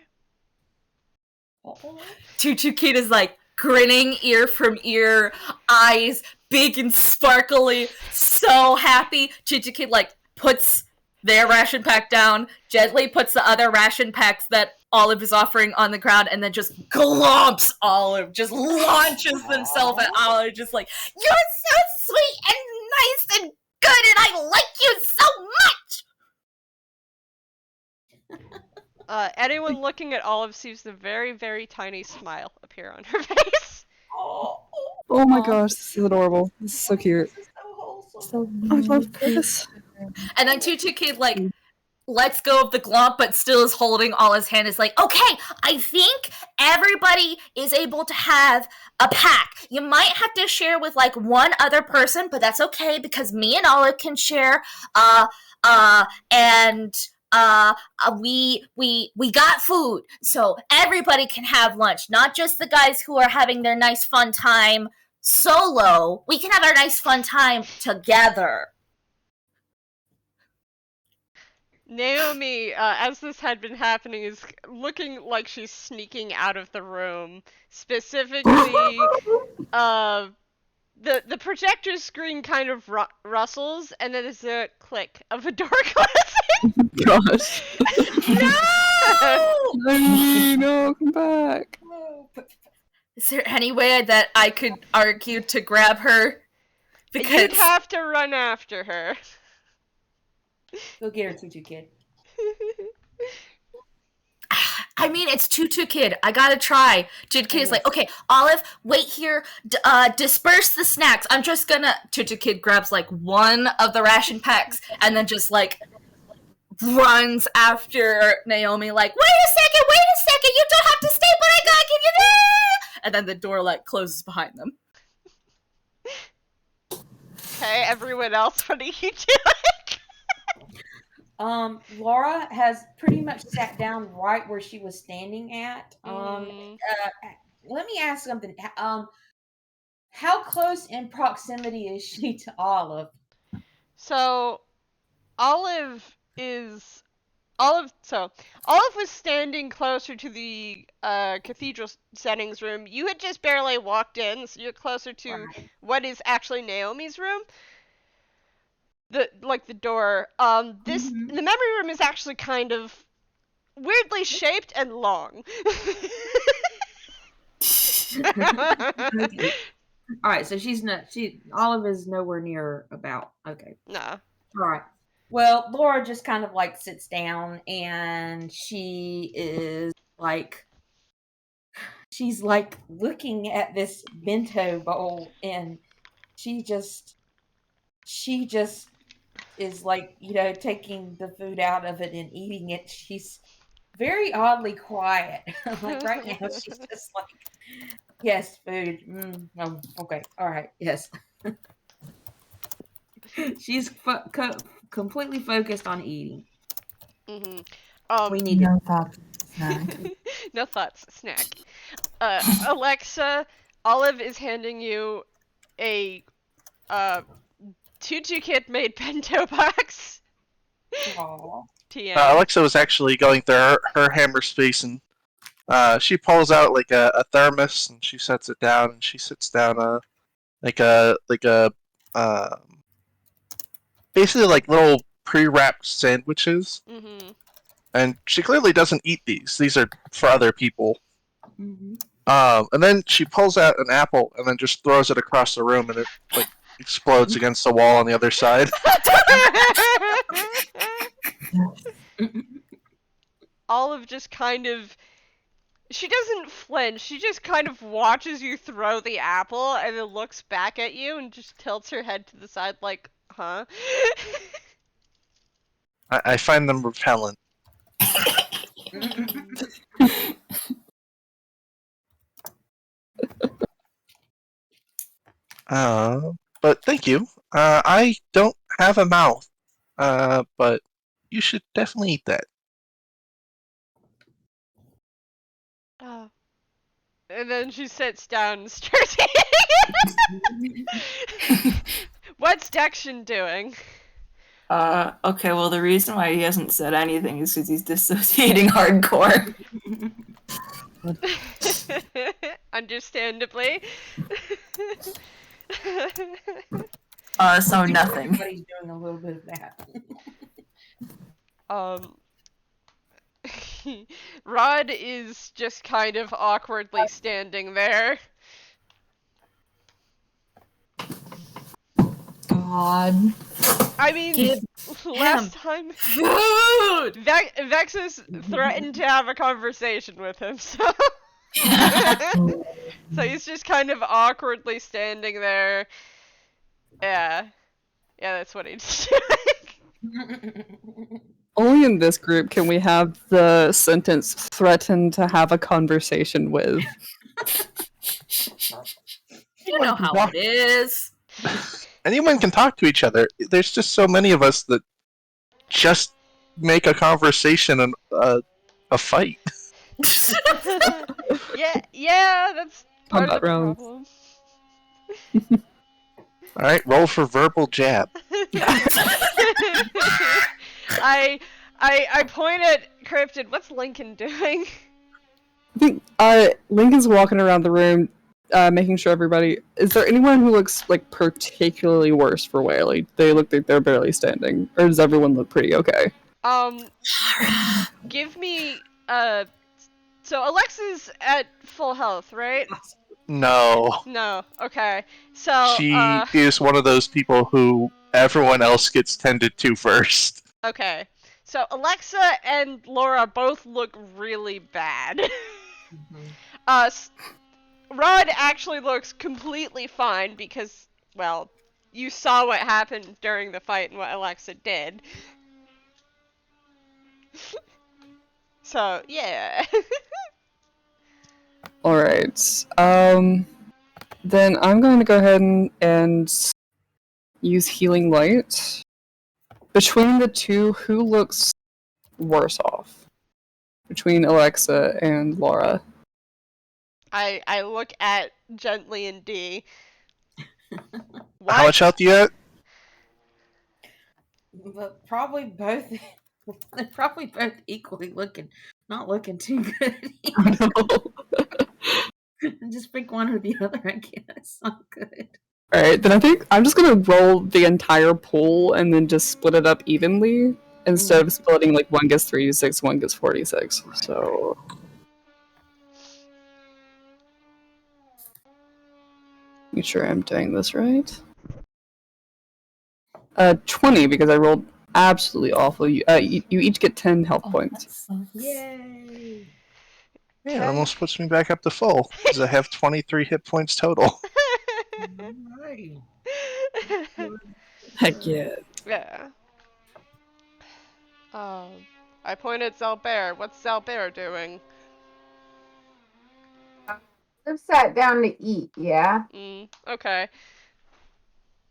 Tutu Kid is like grinning ear from ear, eyes big and sparkly, so happy. Tutu Kid like puts their ration pack down, gently puts the other ration packs that Olive is offering on the ground, and then just glomps Olive, just launches himself at Olive, just like, you're so sweet and nice and good, and I like you so much! Anyone looking at Olive sees a very, very tiny smile appear on her face. Oh my gosh, this is adorable. This is so cute. So I love this. And then Tutu Kid, like, lets go of the glomp, but still is holding Olive's hand. Is like, okay, I think everybody is able to have a pack. You might have to share with, like, one other person, but that's okay, because me and Olive can share, we got food, so everybody can have lunch, not just the guys who are having their nice fun time solo. We can have our nice fun time together. Naomi, as this had been happening, is looking like she's sneaking out of the room. Specifically, the projector screen kind of rustles, and then there's a click of a door closing. Gosh. No! No, come back. Is there any way that I could argue to grab her? Because You'd have to run after her. Go get her, Tutu Kid. I mean, it's Tutu Kid. I gotta try. Tutu Kid is like, okay, Olive, wait here. Disperse the snacks. I'm just gonna. Tutu Kid grabs like one of the ration packs and then just like runs after Naomi. Like, wait a second. You don't have to stay, but I gotta give you that. And then the door like closes behind them. Okay, everyone else, what are you doing? Lara has pretty much sat down right where she was standing at. Let me ask something. How close in proximity is she to Olive? So, Olive was standing closer to the cathedral settings room. You had just barely walked in, so you're closer to what is actually Naomi's room. The door. The memory room is actually kind of weirdly shaped and long. All right, so Olive is nowhere near about. Okay. Nah. All right. Well, Laura just kind of like sits down and she's like looking at this bento bowl, and she just is like, taking the food out of it and eating it. She's very oddly quiet. Like right now, she's just like, yes, food. Okay, all right, yes. She's completely focused on eating. Mm-hmm. We need no thoughts. Snack. No thoughts. Snack. Alexa, Olive is handing you a Tutu Kid made bento box. Aww. TM. Alexa was actually going through her hammer space, and she pulls out like a thermos, and she sets it down, and she sits down basically like little pre-wrapped sandwiches. Mm-hmm. And she clearly doesn't eat these. These are for other people. Mm-hmm. And then she pulls out an apple and then just throws it across the room, and it like explodes against the wall on the other side. Olive just kind of... She doesn't flinch. She just kind of watches you throw the apple and then looks back at you and just tilts her head to the side like, huh? I find them repellent. But thank you. I don't have a mouth. But you should definitely eat that. And then she sits down and starts eating. What's Dexion doing? Okay, well, the reason why he hasn't said anything is because he's dissociating hardcore. Understandably. So nothing. Everybody's doing a little bit of that. Rod is just kind of awkwardly standing there. God. I mean, Give last time Food! Vexis threatened to have a conversation with him, so so he's just kind of awkwardly standing there. Yeah, that's what he's doing. Only in this group can we have the sentence "threaten to have a conversation with." You know how it is. Anyone can talk to each other. There's just so many of us that just make a conversation and a fight. yeah, that's part of Combat the rounds. problem. All right, roll for verbal jab. I point at Cryptid. What's Lincoln doing? I think Lincoln's walking around the room, making sure everybody. Is there anyone who looks like particularly worse for wear? Like they look like they're barely standing, or does everyone look pretty okay? Give me so Alexa's at full health, right? No. No. Okay. So She is one of those people who everyone else gets tended to first. okay. So Alexa and Laura both look really bad. Rod actually looks completely fine because, well, you saw what happened during the fight and what Alexa did. So, yeah. Alright. Then I'm going to go ahead and use Healing Light. Between the two, who looks worse off? Between Alexa and Laura. I look at Gently and D. How much health do you have? But probably both. They're probably both equally not looking too good. Just pick one or the other, I guess. Not good. Alright, then I think I'm just gonna roll the entire pool and then just split it up evenly instead of splitting like one gets 3d6, one gets 46. So make sure I'm doing this right. 20 because I rolled absolutely awful. You each get 10 health points. Yay! Yeah, it almost puts me back up to full because I have 23 hit points total. Alright. Heck yeah. Yeah. I point at Xalbaer. What's Xalbaer doing? I've sat down to eat, yeah? Okay.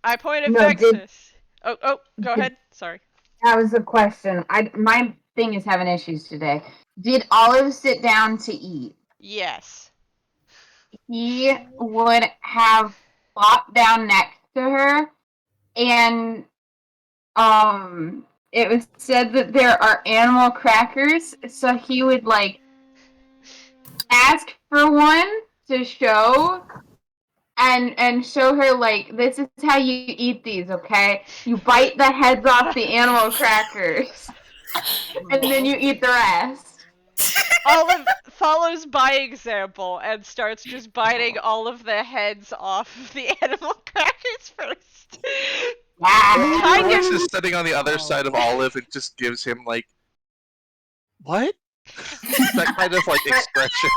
I point at No, Vexis. Oh, go ahead. Sorry. That was the question. My thing is having issues today. Did Olive sit down to eat? Yes. He would have plopped down next to her, and it was said that there are animal crackers, so he would like ask for one to show and show her like, this is how you eat these, okay? You bite the heads off the animal crackers and then you eat the rest. Olive follows by example and starts just biting all of the heads off of the animal crackers first. Yeah. Kind Alex of. is sitting on the other side of Olive and just gives him like, what? That kind of like expression.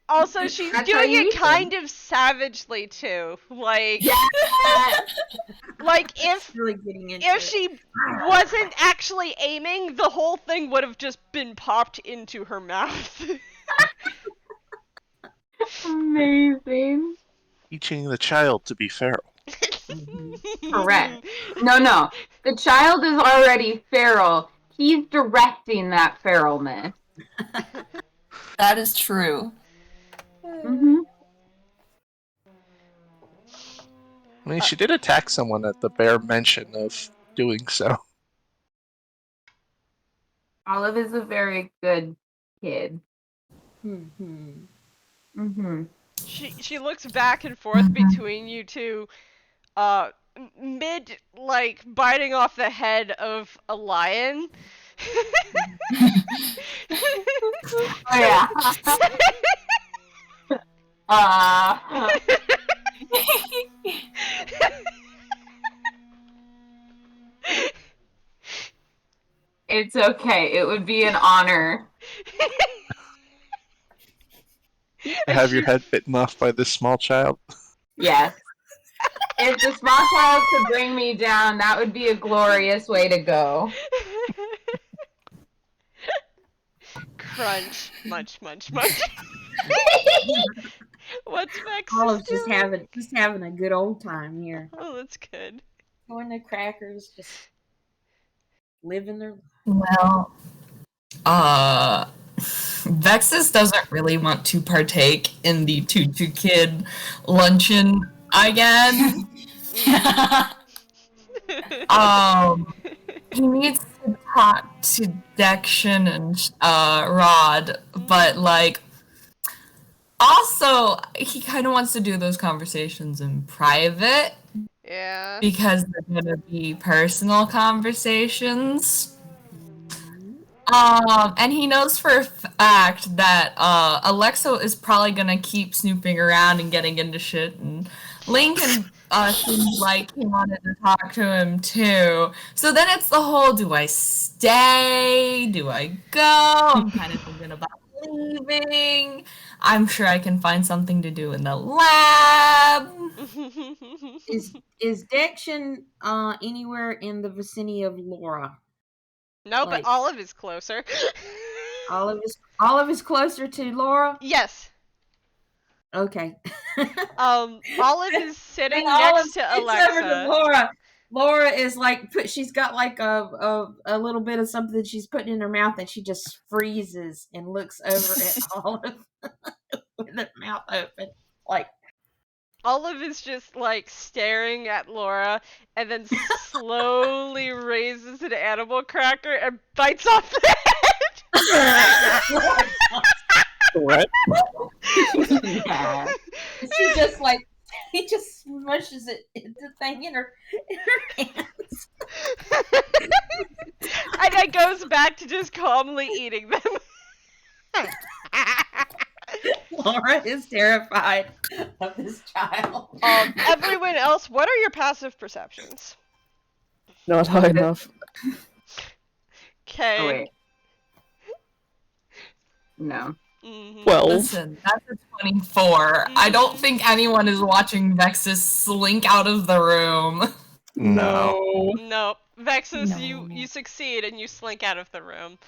Also, she's That's how doing you it eat kind of savagely too. Like, Yeah. like if Really getting into if she wasn't actually aiming, the whole thing would have just been popped into her mouth. Amazing. Teaching the child to be feral. Correct. No. The child is already feral. He's directing that feralness. That is true. Mm-hmm. I mean, she did attack someone at the bare mention of doing so. Olive is a very good kid. Mm-hmm. Mm-hmm. She looks back and forth between you two, mid like biting off the head of a lion. Oh yeah. It's okay. It would be an honor. Have your head bitten off by this small child? Yes. If the small child could bring me down, that would be a glorious way to go. Crunch, munch, munch, munch. What's Vexis Olive's just doing? having a good old time here. Oh, that's good. Going to crackers, just living their life. Well, Vexis doesn't really want to partake in the Tutu Kid luncheon again. He needs to talk to Dexion and Rod, but like also he kind of wants to do those conversations in private Yeah. because they're gonna be personal conversations. And he knows for a fact that Alexa is probably gonna keep snooping around and getting into shit, and Lincoln seems like he wanted to talk to him too. So then it's the whole, do I stay? Do I go? I'm kind of thinking about leaving. I'm sure I can find something to do in the lab. Is Dexion anywhere in the vicinity of Lara? No, Like- but Olive is closer. Olive is closer to Lara? Yes. Okay. Olive is sitting And Olive next to sits over to Alexa. Lara. Lara is like she's got like a little bit of something she's putting in her mouth, and she just freezes and looks over at Olive with her mouth open, like. Olive is just like staring at Laura and then slowly raises an animal cracker and bites off the head. What? Yeah. She just like he just smushes it the thing in her hands. And then goes back to just calmly eating them. Lara is terrified of this child. Everyone else, what are your passive perceptions? Not high enough. Okay. Oh wait. No. Mhm. 12. Listen, that's a 24. I don't think anyone is watching Vexis slink out of the room. No. Nope. Vexis, No. you succeed and you slink out of the room.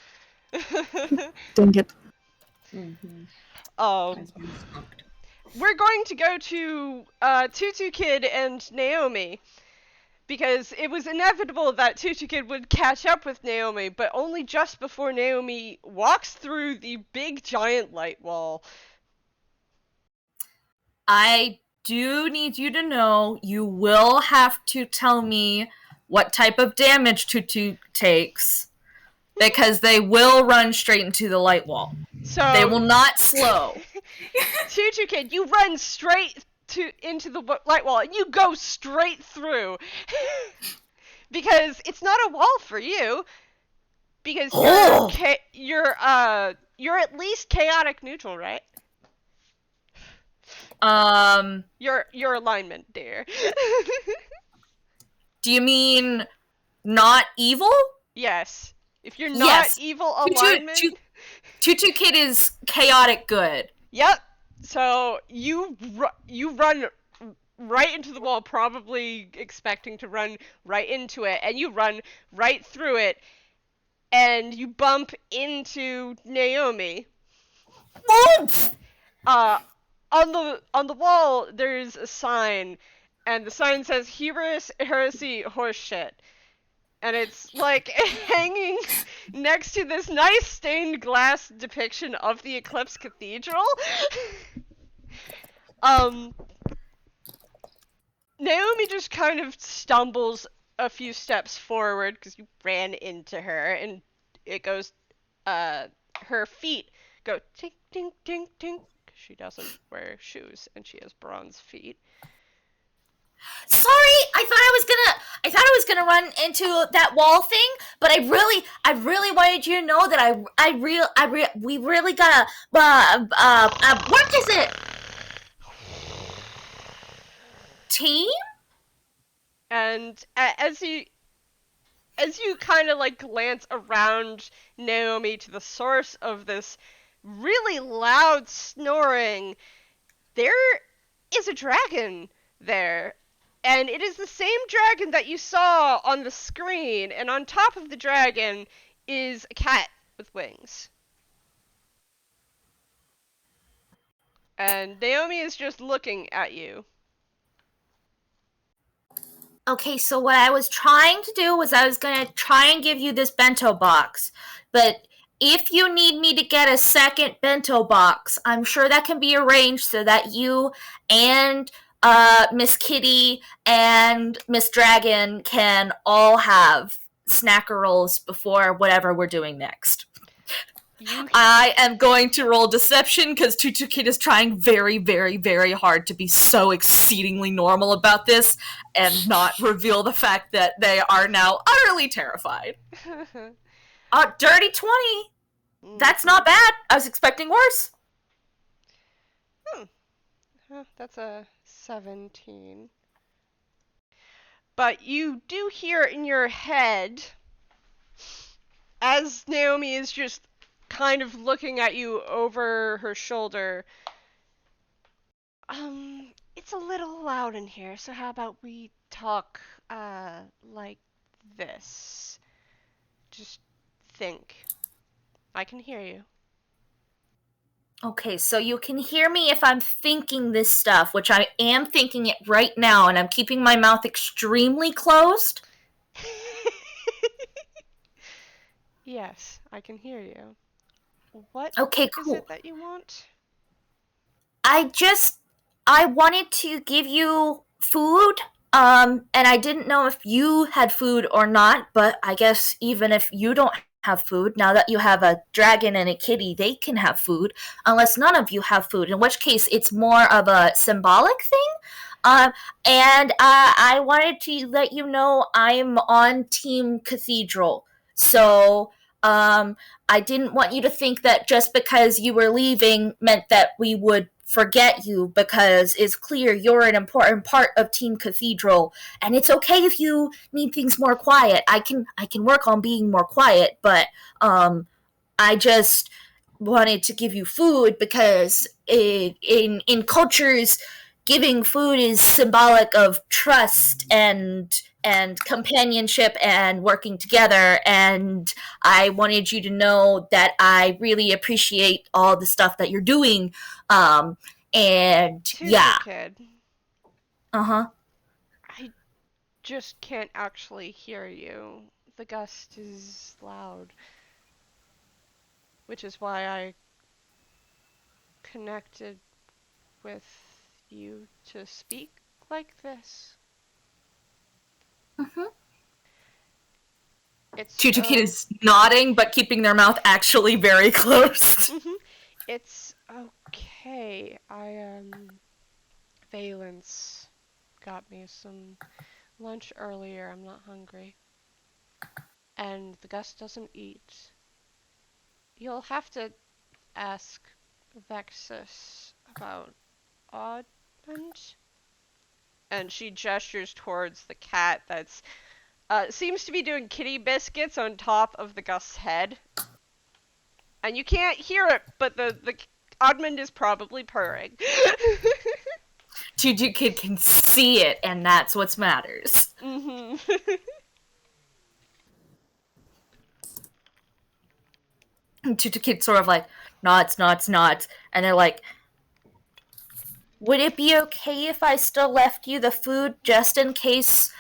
Dang it. Mm-hmm. We're going to go to Tutu Kid and Naomi, because it was inevitable that Tutu Kid would catch up with Naomi, but only just before Naomi walks through the big giant light wall. I do need you to know you will have to tell me what type of damage Tutu takes, because they will run straight into the light wall. So They will not slow. Tutu Kid, you run straight into the light wall and you go straight through. Because it's not a wall for you. Because you're at least chaotic neutral, right? Your alignment, dear. Do you mean not evil? Yes. If you're not Yes. evil alignment. Tutu Kid is chaotic good. Yep. So you run right into the wall, probably expecting to run right into it, and you run right through it, and you bump into Naomi. On the wall, there's a sign, and the sign says heresy horseshit. And it's like hanging next to this nice stained glass depiction of the Eclipse Cathedral. Naomi just kind of stumbles a few steps forward because you ran into her, and it goes, her feet go tink, tink, tink, tink. She doesn't wear shoes, and she has bronze feet. Sorry, I thought I was gonna run into that wall thing, but I really wanted you to know that we really gotta, what is it? Team? And as you kind of like glance around Naomi to the source of this really loud snoring, there is a dragon there. And it is the same dragon that you saw on the screen, and on top of the dragon is a cat with wings. And Naomi is just looking at you. Okay, so what I was trying to do was I was gonna try and give you this bento box, but if you need me to get a second bento box, I'm sure that can be arranged so that you and Miss Kitty and Miss Dragon can all have snacker rolls before whatever we're doing next. I am going to roll deception because Tutu Kid is trying very, very, very hard to be so exceedingly normal about this and not reveal the fact that they are now utterly terrified. Dirty 20. That's not bad. I was expecting worse. That's a 17. But you do hear in your head, as Naomi is just kind of looking at you over her shoulder, it's a little loud in here, so how about we talk, like this? Just think. I can hear you. Okay, so you can hear me if I'm thinking this stuff, which I am thinking it right now, and I'm keeping my mouth extremely closed. Yes, I can hear you. What Okay, is cool. it that you want? I wanted to give you food, and I didn't know if you had food or not, but I guess even if you don't have food, now that you have a dragon and a kitty, they can have food, unless none of you have food, in which case it's more of a symbolic thing. And I wanted to let you know I'm on Team Cathedral, so I didn't want you to think that just because you were leaving meant that we would forget you, because it's clear you're an important part of Team Cathedral, and it's okay if you need things more quiet. I can work on being more quiet, but I just wanted to give you food because in cultures, giving food is symbolic of trust and companionship and working together, and I wanted you to know that I really appreciate all the stuff that you're doing, and Tutu yeah. Kid, I just can't actually hear you. The gust is loud. Which is why I connected with you to speak like this. It's Tutu Kid is nodding but keeping their mouth actually very close. It's okay. Valence got me some lunch earlier. I'm not hungry. And the Gus doesn't eat. You'll have to ask Vexis about Oddmund. And she gestures towards the cat that's seems to be doing kitty biscuits on top of the Gus's head. And you can't hear it, but the Oddmund is probably purring. Tutu Kid can see it, and that's what matters. Tutu Kid sort of like nods, and they're like, would it be okay if I still left you the food just in case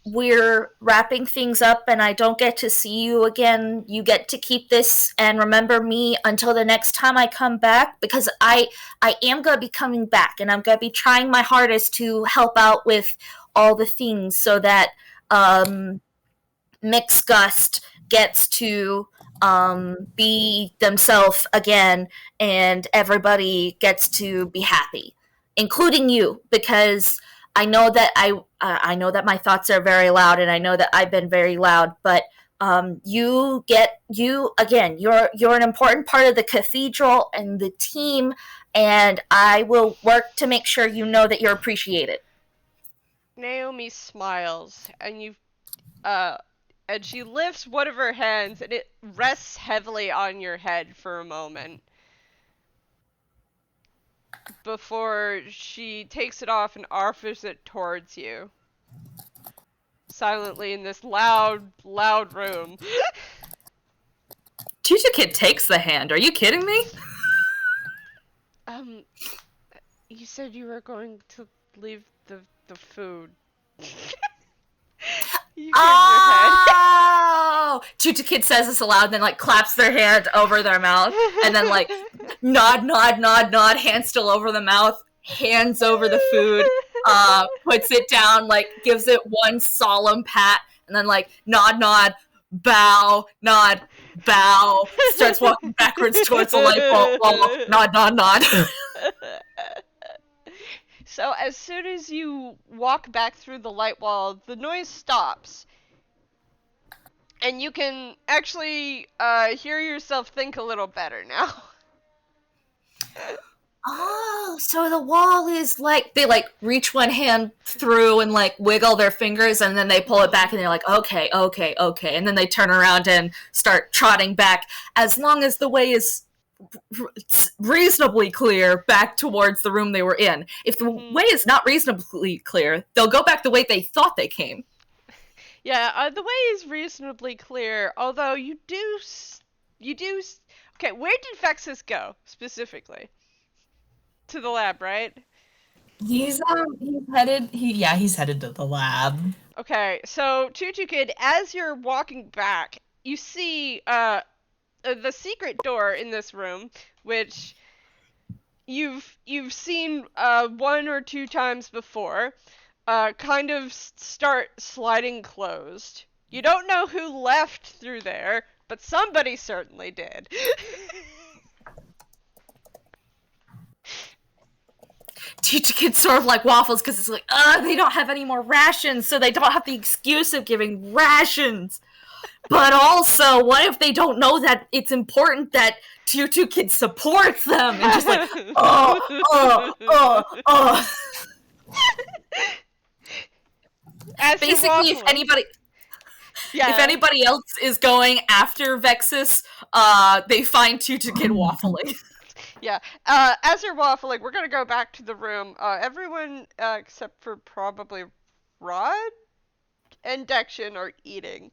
we're wrapping things up and I don't get to see you again, you get to keep this and remember me until the next time I come back, because I am going to be coming back and I'm going to be trying my hardest to help out with all the things so that Mixed Gust gets to be themselves again and everybody gets to be happy, including you, because I know that I know that my thoughts are very loud, and I know that I've been very loud. But you're an important part of the cathedral and the team, and I will work to make sure you know that you're appreciated. Naomi smiles, and she lifts one of her hands, and it rests heavily on your head for a moment, before she takes it off and offers it towards you. Silently in this loud room. Tutu Kid takes the hand. Are you kidding me? You said you were going to leave the food. You Oh! Tutu Kid says this aloud, and then like claps their hand over their mouth, and then like nod, hand still over the mouth, hands over the food, puts it down, like gives it one solemn pat, and then like nod, bow, nod, bow, starts walking backwards towards the light bulb, nod. So as soon as you walk back through the light wall, the noise stops. And you can actually hear yourself think a little better now. Oh, so the wall is like, they like reach one hand through and like wiggle their fingers, and then they pull it back and they're like, okay. And then they turn around and start trotting back, as long as the way is reasonably clear back towards the room they were in. If the way is not reasonably clear, they'll go back the way they thought they came. Yeah, the way is reasonably clear, although you do. Okay, where did Vexis go specifically? To the lab, right? He's headed to the lab. Okay, so Tutu Kid, as you're walking back, you see the secret door in this room, which you've seen one or two times before, kind of start sliding closed. You don't know who left through there, but somebody certainly did. Tutu Kid sort of like waffles, because it's like, they don't have any more rations, so they don't have the excuse of giving rations. But also, what if they don't know that it's important that Tutu Kid supports them? And just like, Basically, if anybody else is going after Vexis, they find Tutu Kid waffling. Yeah, as you're waffling, we're gonna go back to the room. Everyone except for probably Rod and Dexion are eating.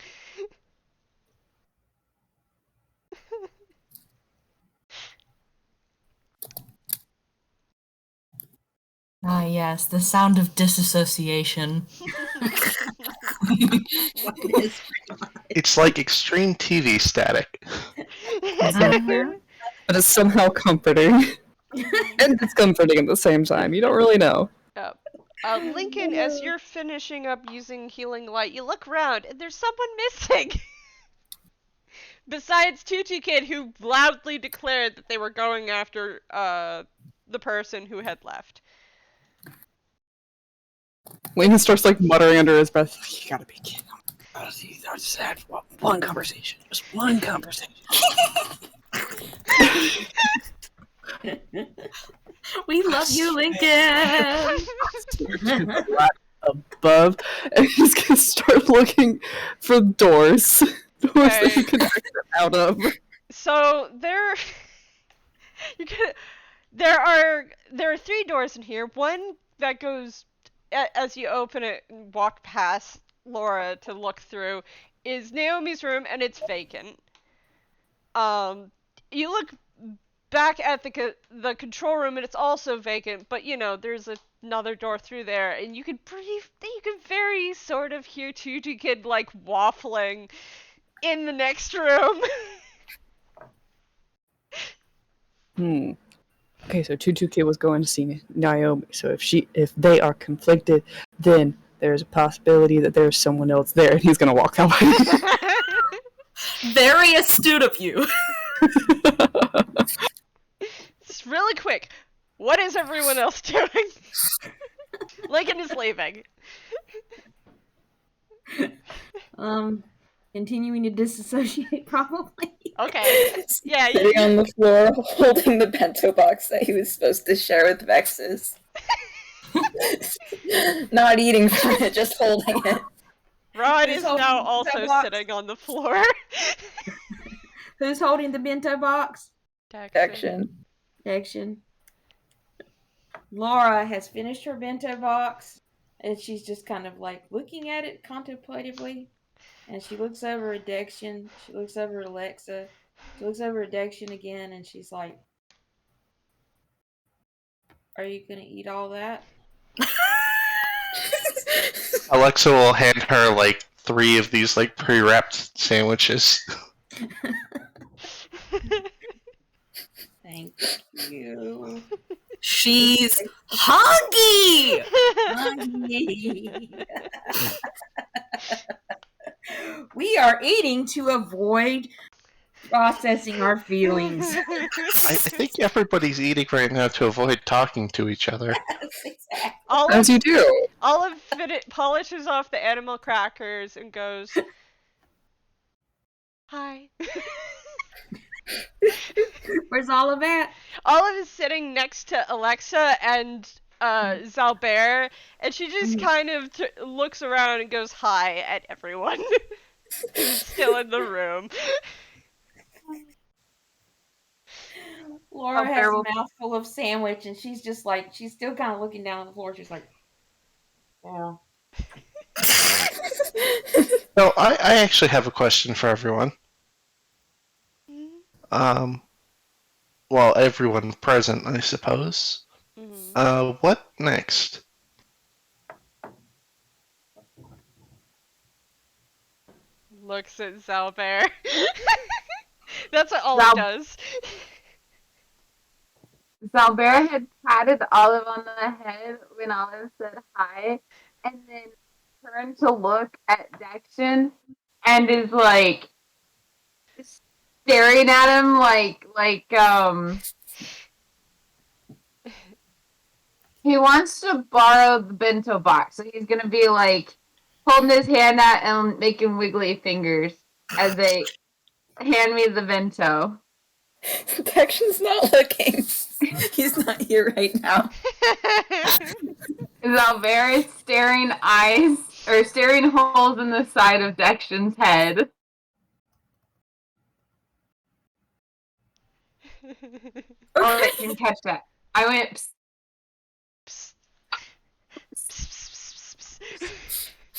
Ah, yes, the sound of disassociation. It's like extreme TV static. But it's somehow comforting. And discomforting at the same time. You don't really know. Lincoln, as you're finishing up using Healing Light, you look around and there's someone missing. Besides Tutu Kid, who loudly declared that they were going after the person who had left. Lincoln starts like muttering under his breath, you gotta be kidding. I just had one conversation. Just one conversation. We love you, Lincoln. Above, and he's gonna start looking for doors that you can exit out of. So there are 3 doors in here. One that goes, as you open it and walk past Laura to look through, is Naomi's room, and it's vacant. You look back at the control room, and it's also vacant, but you know, there's a another door through there, and you can very sort of hear Tutu Kid like waffling in the next room. Okay, so Tutu Kid was going to see Naomi. So if they are conflicted, then there's a possibility that there's someone else there, and he's gonna walk that way. Very astute of you. Just really quick, what is everyone else doing? Lincoln is leaving. Continuing to disassociate, probably. Okay. Yeah. Sitting on the floor, holding the bento box that he was supposed to share with Vexis. Not eating from it, just holding it. Rod Who's is holding now the also bento box? sitting on the floor. Who's holding the bento box? Dexion. Dexion. Lara has finished her bento box, and she's just kind of like looking at it contemplatively. And she looks over at Dexion. She looks over at Alexa. She looks over at Dexion again, and she's like, "Are you gonna eat all that?" Alexa will hand her like 3 of these like pre-wrapped sandwiches. Thank you. She's hungry. We are eating to avoid processing our feelings. I think everybody's eating right now to avoid talking to each other. Olive, As you do. Olive polishes off the animal crackers and goes, "Hi." Where's Olive at? Olive is sitting next to Alexa and Xalbaer, and she just kind of looks around and goes hi at everyone. Who's still in the room. Laura Oh, has terrible. a mouthful of sandwich, and she's just like, she's still kind of looking down on the floor. She's like, yeah. No, I actually have a question for everyone. Well, everyone present, I suppose. What next? Looks at Xalbaer. That's what Olive does. Xalbaer had patted Olive on the head when Olive said hi, and then turned to look at Dexion and is like staring at him like he wants to borrow the bento box, so he's gonna be like holding his hand out and making wiggly fingers as they hand me the bento. Dexion's not looking. He's not here right now. Xalbaer is staring holes in the side of Dexion's head. Oh, I didn't catch that. I went, psst.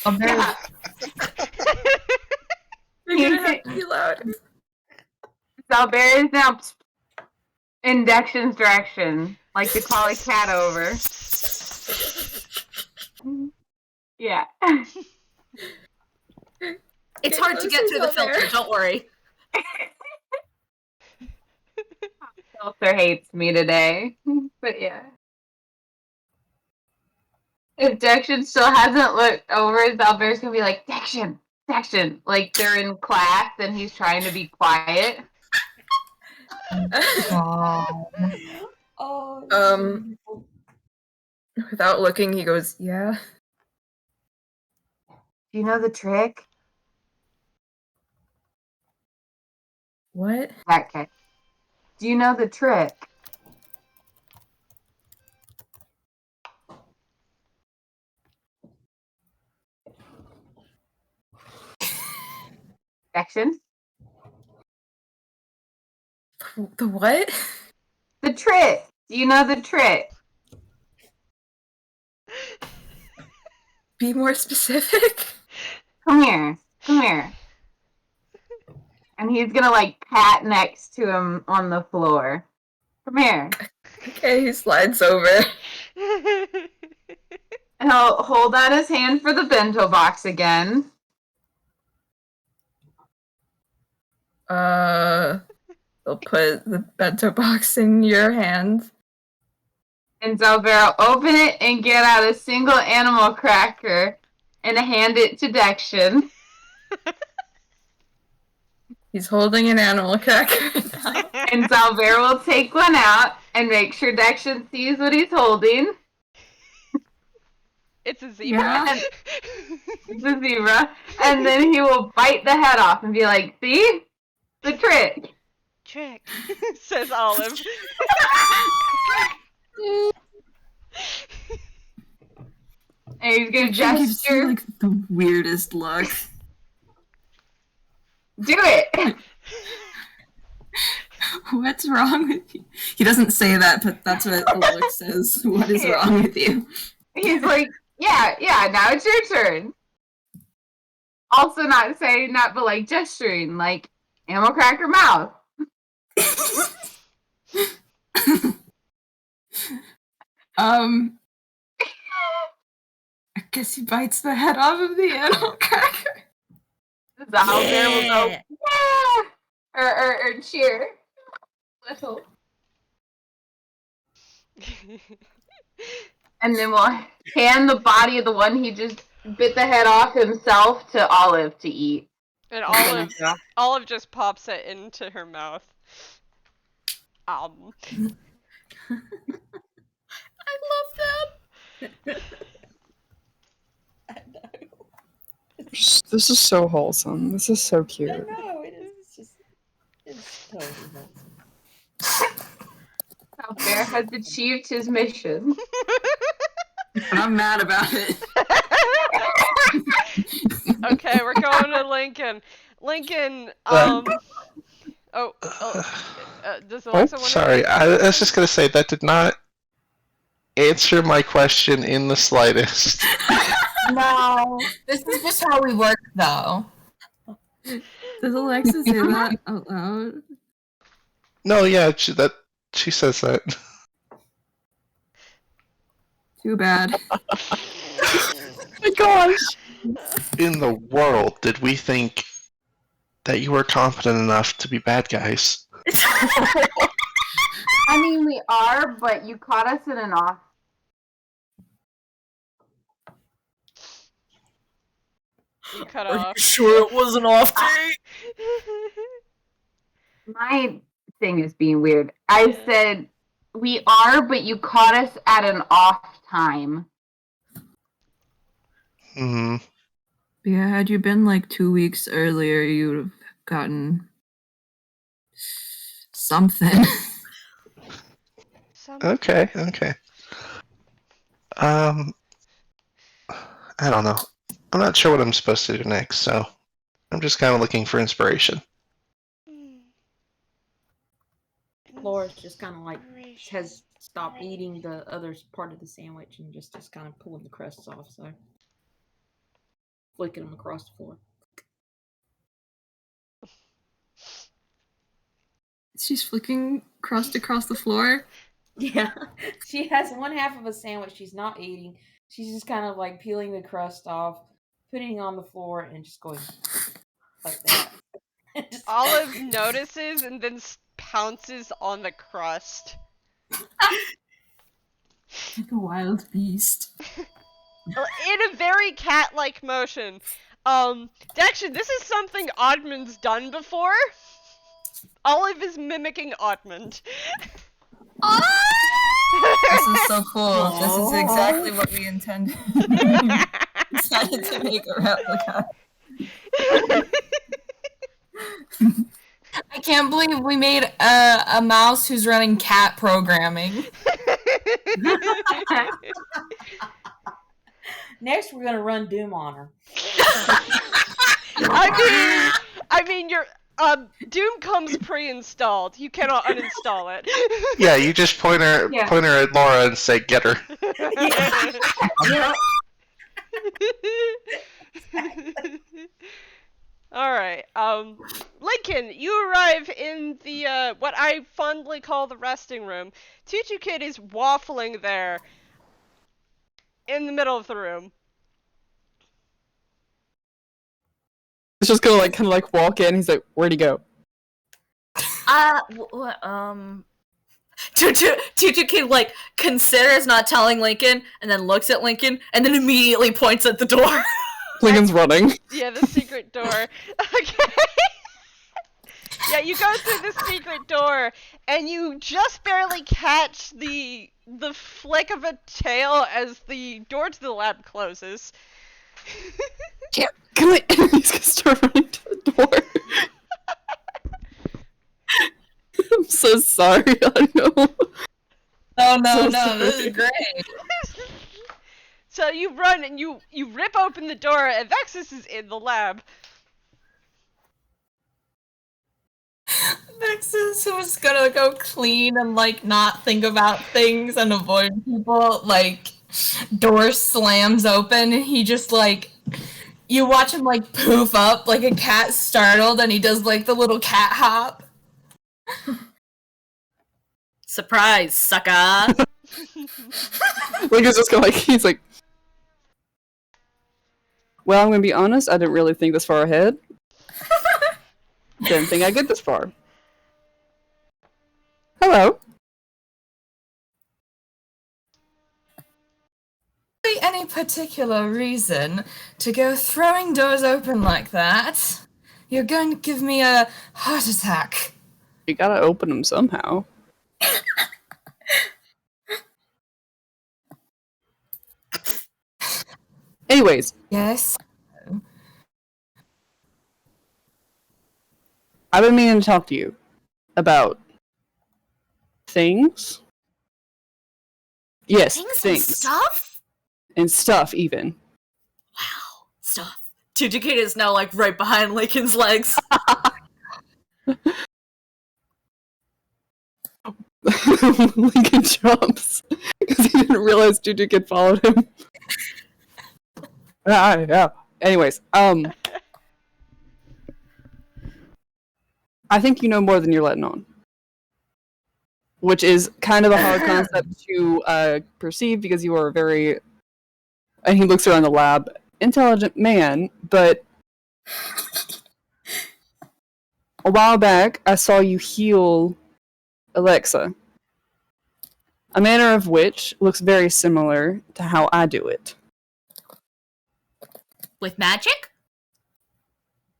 Yeah. You're gonna have to be loud. Xalbaer is now in Dexion's direction, like to call a cat over. Yeah. It's hard to get through the filter, don't worry. Filter hates me today. But yeah. If Dexion still hasn't looked over, Xalbaer's gonna be like, Dexion! Like they're in class and he's trying to be quiet. Without looking, he goes, yeah. Do you know the trick? What? Okay. Do you know the trick? Dexion? The what? The trick! Do you know the trick? Be more specific? Come here. And he's gonna like pat next to him on the floor. Come here. Okay, he slides over. He'll hold out his hand for the bento box again. They'll put the bento box in your hand. And Xalbaer will open it and get out a single animal cracker and hand it to Dexion. He's holding an animal cracker. And Xalbaer will take one out and make sure Dexion sees what he's holding. It's a zebra. Yeah. It's a zebra. And then he will bite the head off and be like, see? The trick. Trick, says Olive. And he's gonna gesture. Like the weirdest look. Do it! What's wrong with you? He doesn't say that, but that's what the look says. What is wrong with you? He's like, yeah, now it's your turn. Also not saying that, but like gesturing, like, animal cracker mouth. I guess he bites the head off of the animal cracker. Xalbaer will go, yeah! Or cheer. Little. And then we'll hand the body of the one he just bit the head off himself to Olive to eat. And Olive just pops it into her mouth. I love that. This is so wholesome. This is so cute. I know, it is. It's totally wholesome. Xalbaer has achieved his mission. I'm mad about it. Okay, we're going to Lincoln. Lincoln, does Alexa want sorry. I was just gonna say that did not answer my question in the slightest. No. This is just how we work, though. Does Alexa say that out loud? No, yeah, she says that. Too bad. Oh my gosh! In the world did we think that you were confident enough to be bad guys? I mean, we are, but you caught us in an off. You cut off. Sure it was an off day? My thing is being weird. I said, we are, but you caught us at an off time. Hmm. Yeah, had you been like 2 weeks earlier, you would have gotten something. Okay. I don't know. I'm not sure what I'm supposed to do next, so I'm just kind of looking for inspiration. Laura's just kind of like has stopped eating the other part of the sandwich and just kind of pulling the crusts off, so flicking them across the floor. She's flicking crust across the floor. Yeah, she has one half of a sandwich she's not eating. She's just kind of like peeling the crust off, putting it on the floor, and just going like that. Olive notices and then pounces on the crust. Like a wild beast. In a very cat-like motion. Dexion, this is something Oddmund's done before. Olive is mimicking Oddmund. This is so cool. This is exactly what we intended. Decided to make a replica. I can't believe we made a mouse who's running cat programming. Next, we're gonna run Doom on her. I mean, your Doom comes pre-installed. You cannot uninstall it. Yeah, you just point her at Laura and say, "Get her." Yeah. Alright, Lincoln, you arrive in the, what I fondly call the resting room. Tutu Kid is waffling there. in the middle of the room. It's just gonna kind of walk in. He's like, "Where'd he go?" Tutu Kid considers not telling Lincoln, and then looks at Lincoln, and then immediately points at the door. Lincoln's running. Yeah, the secret door. Okay. Yeah, you go through the secret door, and you just barely catch the flick of a tail as the door to the lab closes. Can I? He's gonna start running to the door. I'm so sorry. I know. No, this is great. So you run and you rip open the door, and Vexis is in the lab. Vexis was gonna go clean and not think about things and avoid people. Door slams open, and he just you watch him poof up like a cat startled, and he does the little cat hop. Surprise, sucker! Lincoln's just gonna he's like, well, I'm gonna be honest, I didn't really think this far ahead. Didn't think I'd get this far. Hello. Any particular reason to go throwing doors open like that? You're going to give me a heart attack. You gotta open them somehow. Anyways. Yes? I've been meaning to talk to you about things. Yes, things. And stuff? And stuff, even. Wow, stuff. Tutu Kid is now right behind Lincoln's legs. Lincoln jumps because he didn't realize Tutu Kid followed him. Yeah. Anyways, I think you know more than you're letting on, which is kind of a hard concept to perceive because you are a very, and he looks around the lab, intelligent man, but a while back I saw you heal Elexa, a manner of which looks very similar to how I do it. With magic?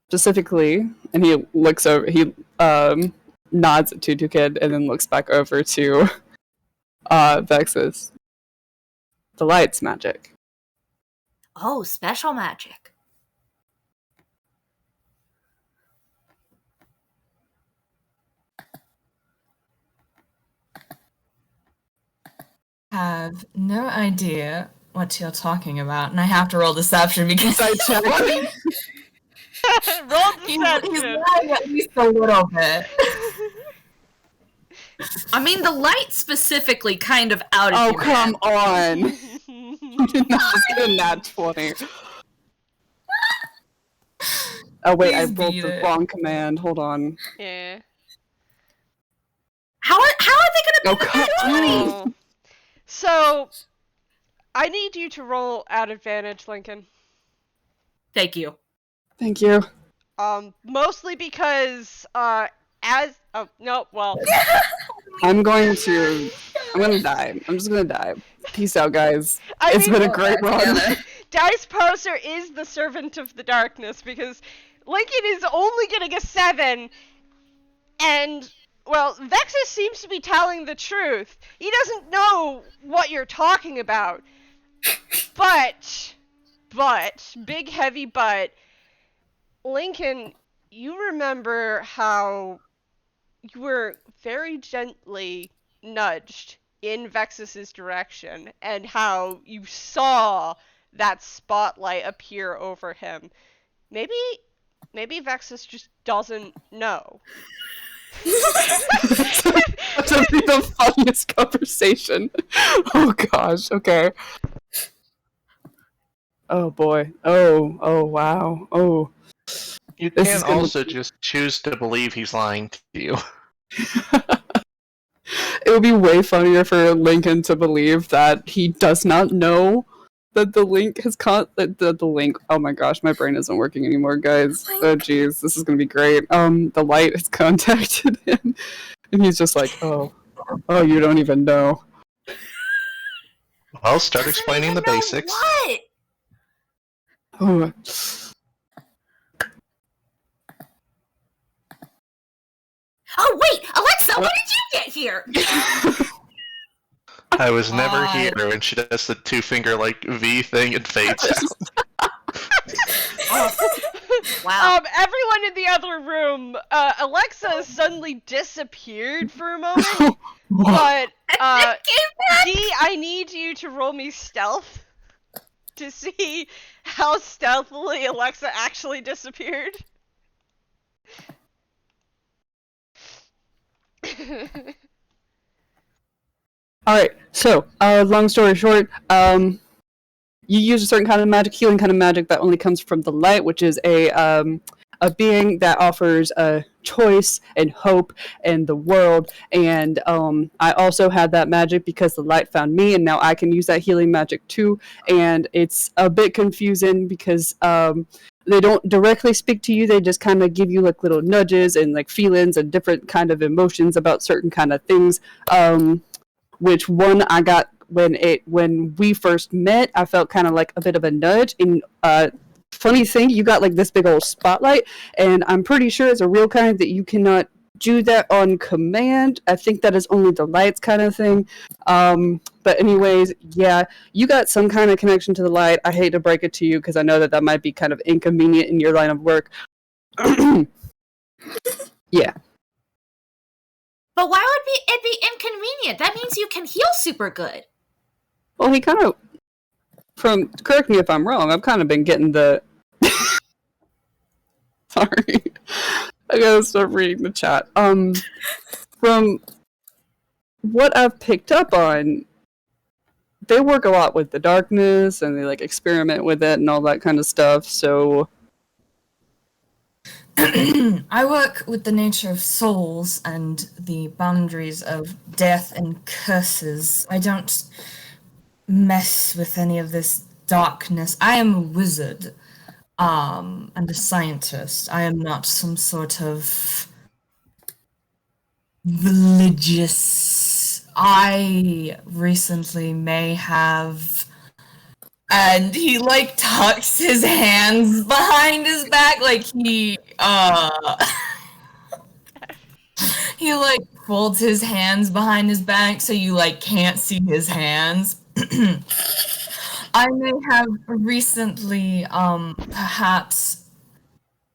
Specifically, and he looks over, he nods at Tutu Kid and then looks back over to Vexis. The light's magic. Oh, special magic. Have no idea what you're talking about, and I have to roll deception because I check. Roll he's deception. lying at least a little bit. I mean, the light specifically kind of outed Oh, you. come on. You did not just get a nat 20. Oh, wait, I Please rolled beat the it. wrong command. Hold on. Yeah. How are they Oh, gonna come on. Oh. So, I need you to roll at advantage, Lincoln. Thank you. Thank you. Mostly because, well, I'm gonna die. I'm just gonna die. Peace out, guys. I It's mean, been a great run. Dice Poser is the servant of the darkness because Lincoln is only getting a 7, and, well, Vexis seems to be telling the truth. He doesn't know what you're talking about. But, big heavy but, Lincoln, you remember how you were very gently nudged in Vexis's direction, and how you saw that spotlight appear over him. Maybe Vexis just doesn't know. That's gonna be the funniest conversation. Oh gosh, okay. Oh boy. Oh wow. Oh. You This is can gonna also be- just choose to believe he's lying to you. It would be way funnier for Lincoln to believe that he does not know that the link has the link. Oh my gosh, my brain isn't working anymore, guys. Oh jeez, this is gonna be great. The light has contacted him, and he's just like, oh, you don't even know. I'll start explaining the basics. What? Oh. Oh wait, Alexa, when did you get here? I was never here when she does the 2-finger like V thing and fades out. Wow. Everyone in the other room, Alexa suddenly disappeared for a moment, but Dee, I need you to roll me stealth to see how stealthily Alexa actually disappeared. Alright, so, long story short, you use a certain kind of magic, healing kind of magic that only comes from the light, which is a being that offers a choice and hope in the world, and I also had that magic because the light found me, and now I can use that healing magic too, and it's a bit confusing because they don't directly speak to you, they just kind of give you like little nudges and like feelings and different kind of emotions about certain kind of things, which one I got when we first met. I felt kind of like a bit of a nudge. And funny thing, you got like this big old spotlight, and I'm pretty sure it's a real kind that you cannot do that on command. I think that is only the lights kind of thing. But anyways, yeah, you got some kind of connection to the light. I hate to break it to you because I know that might be kind of inconvenient in your line of work. Yeah. But why would it be inconvenient? That means you can heal super good. Well, he kind of, correct me if I'm wrong, I've kind of been getting the, sorry, I gotta start reading the chat. From what I've picked up on, they work a lot with the darkness, and they, like, experiment with it and all that kind of stuff, so... I work with the nature of souls and the boundaries of death and curses. I don't mess with any of this darkness. I am a wizard, and a scientist. I am not some sort of religious. I recently may have... And he, like, tucks his hands behind his back, like he, he, like, folds his hands behind his back so you, like, can't see his hands. I may have recently, perhaps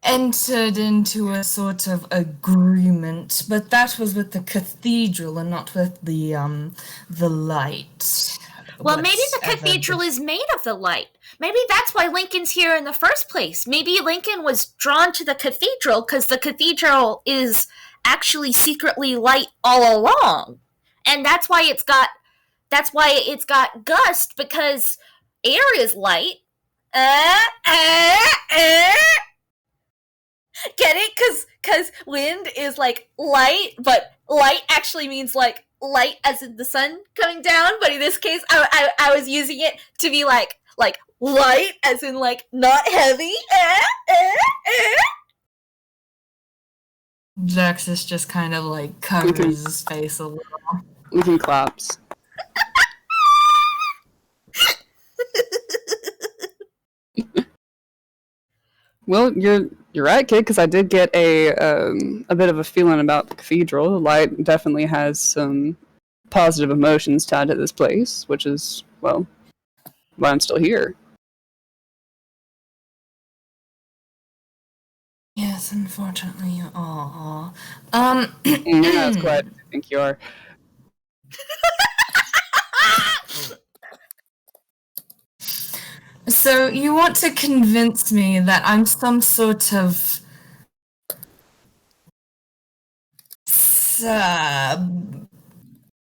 entered into a sort of agreement, but that was with the cathedral and not with the light. Well, maybe the cathedral is made of the light. Maybe that's why Lincoln's here in the first place. Maybe Lincoln was drawn to the cathedral because the cathedral is actually secretly light all along. And that's why it's got gust, because air is light. Get it? Because wind is like light, but light actually means like light as in the sun coming down, but in this case I was using it to be like light as in like not heavy. Vexis just kind of like covers his face a little. Lincoln claps. Well, you're right, kid, because I did get a bit of a feeling about the cathedral. The light definitely has some positive emotions tied to this place, which is, well, why I'm still here. Yes, unfortunately you are. You're not as quiet as I think you are. So you want to convince me that I'm some sort of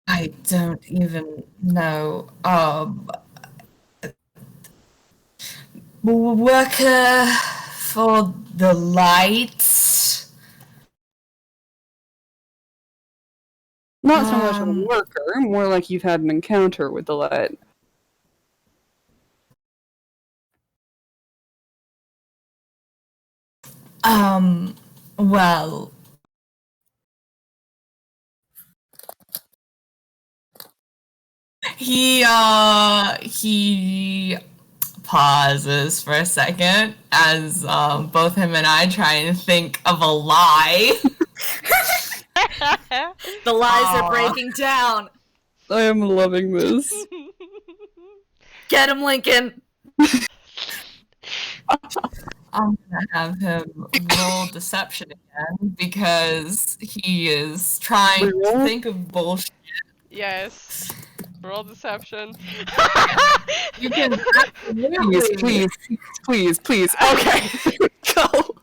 I don't even know, worker for the light? Not so much a worker, more like you've had an encounter with the light. Well, he pauses for a second as both him and I try and think of a lie. The lies are breaking down. I am loving this. Get him, Lincoln. I'm gonna have him roll deception again because he is trying to think of bullshit. Yes. Roll deception. You can Please. Okay. Go.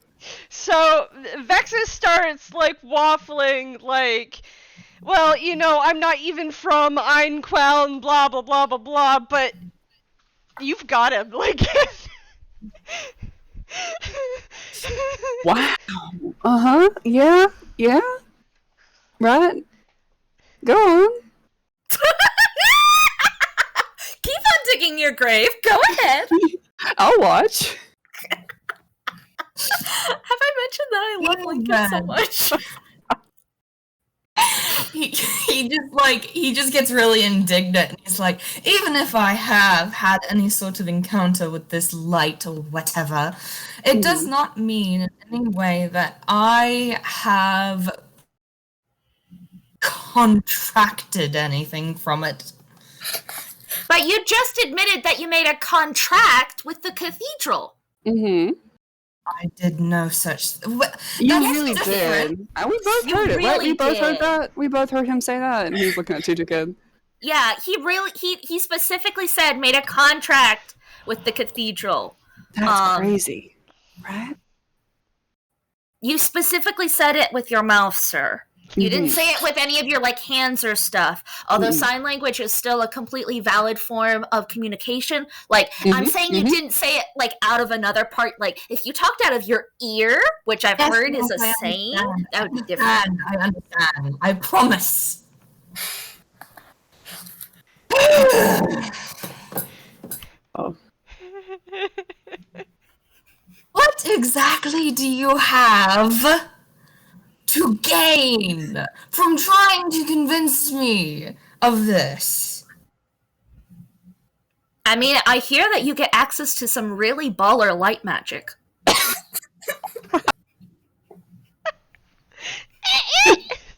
So Vexis starts like waffling, like, well, you know, I'm not even from Einquell and blah blah blah blah blah, but you've got him, like. Wow. Yeah. Right. Go on. Keep on digging your grave. Go ahead. I'll watch. Have I mentioned that I love Lincoln so much? he just gets really indignant and he's like, even if I have had any sort of encounter with this light or whatever, it does not mean in any way that I have contracted anything from it. But you just admitted that you made a contract with the Cathedral. Mm-hmm. I did no such. You really did. We both heard it, right? We both heard that. We both heard him say that, and he's looking at Tutu Kid. Yeah, he specifically said made a contract with the Cathedral. That's crazy, right? You specifically said it with your mouth, sir. You didn't say it with any of your hands or stuff. Although sign language is still a completely valid form of communication. I'm saying you didn't say it out of another part. If you talked out of your ear, which I've heard is a saying, that would be different. I understand. I promise. Oh. What exactly do you have to gain from trying to convince me of this? I mean, I hear that you get access to some really baller light magic.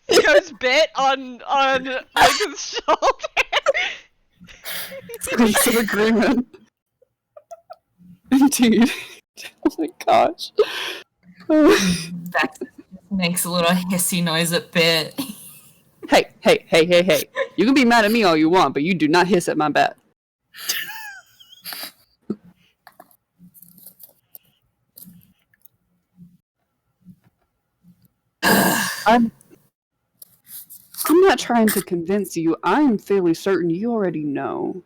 Goes bit on Lincoln's shoulder. It's an agreement. Indeed. Oh my gosh. That makes a little hissy noise at Bit. Hey. You can be mad at me all you want, but you do not hiss at my bat. I'm not trying to convince you. I'm fairly certain you already know.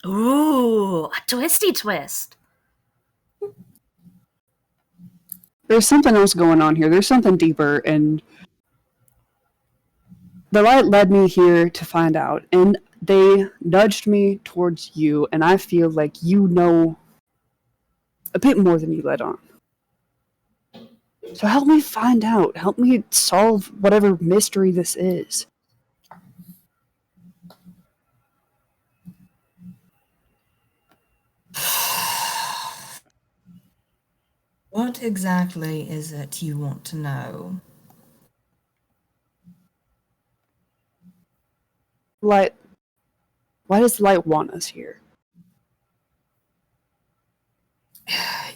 Ooh, a twisty twist. There's something else going on here. There's something deeper, and the light led me here to find out, and they nudged me towards you, and I feel like you know a bit more than you let on. So help me find out. Help me solve whatever mystery this is. What exactly is it you want to know? Light. Why does the light want us here?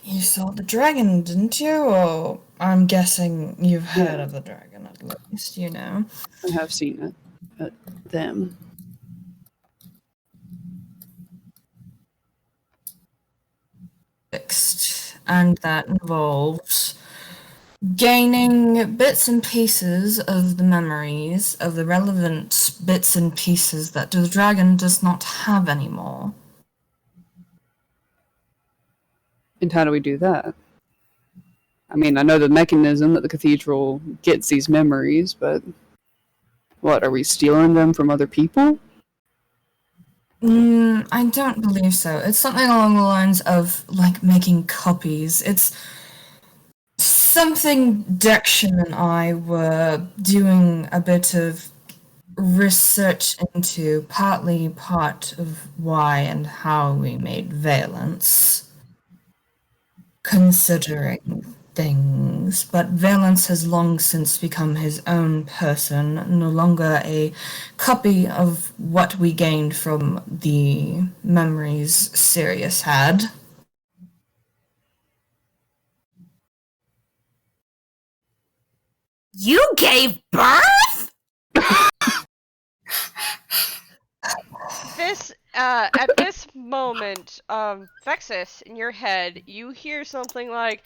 You saw the dragon, didn't you? Or I'm guessing you've heard of the dragon at least, you know. I have seen it. Them. Fixed, and that involves gaining bits and pieces of the memories of the relevant bits and pieces that the dragon does not have anymore. And how do we do that? I mean, I know the mechanism that the cathedral gets these memories, but what, are we stealing them from other people? I don't believe so. It's something along the lines of, making copies. It's something Dexion and I were doing a bit of research into, partly part of why and how we made Valence, considering things, but Valence has long since become his own person, no longer a copy of what we gained from the memories Sirius had. You gave birth? This at this moment, Vexis, in your head, you hear something like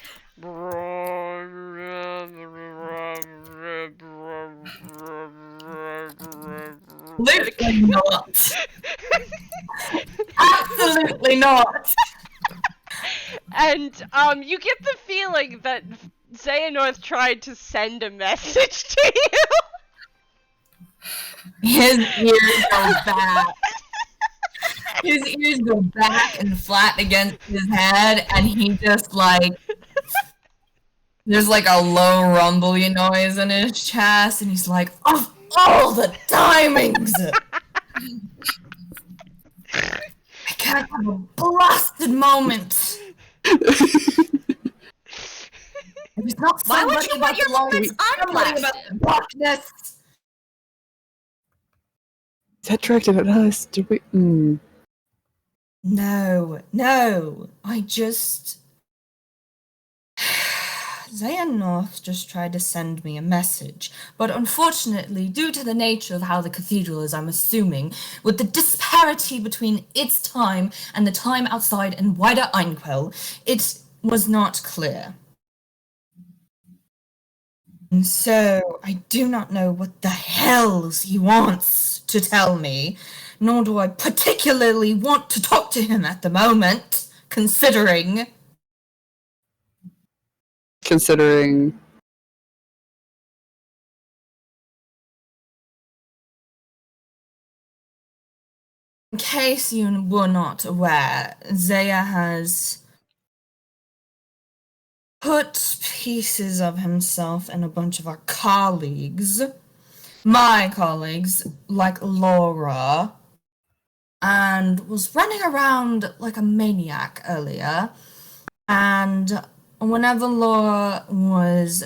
Absolutely not. Absolutely not. and you get the feeling that Xehanort tried to send a message to you. His ears go back. His ears go back and flat against his head, and he just like there's like a low rumbly noise in his chest, and he's like, "Of all the timings, I can't have a blasted moment." It's not Why would somebody you about want your the long- moments somebody about unblasted? the darkness. Is that directed at us? Did we? No, I just... Xehanort just tried to send me a message, but unfortunately, due to the nature of how the cathedral is, I'm assuming, with the disparity between its time and the time outside in wider Einquell, it was not clear. And so, I do not know what the hells he wants to tell me, nor do I particularly want to talk to him at the moment, considering... In case you were not aware, Zaya has put pieces of himself in a bunch of our colleagues, my colleagues, like Lara, and was running around like a maniac earlier. And whenever Lara was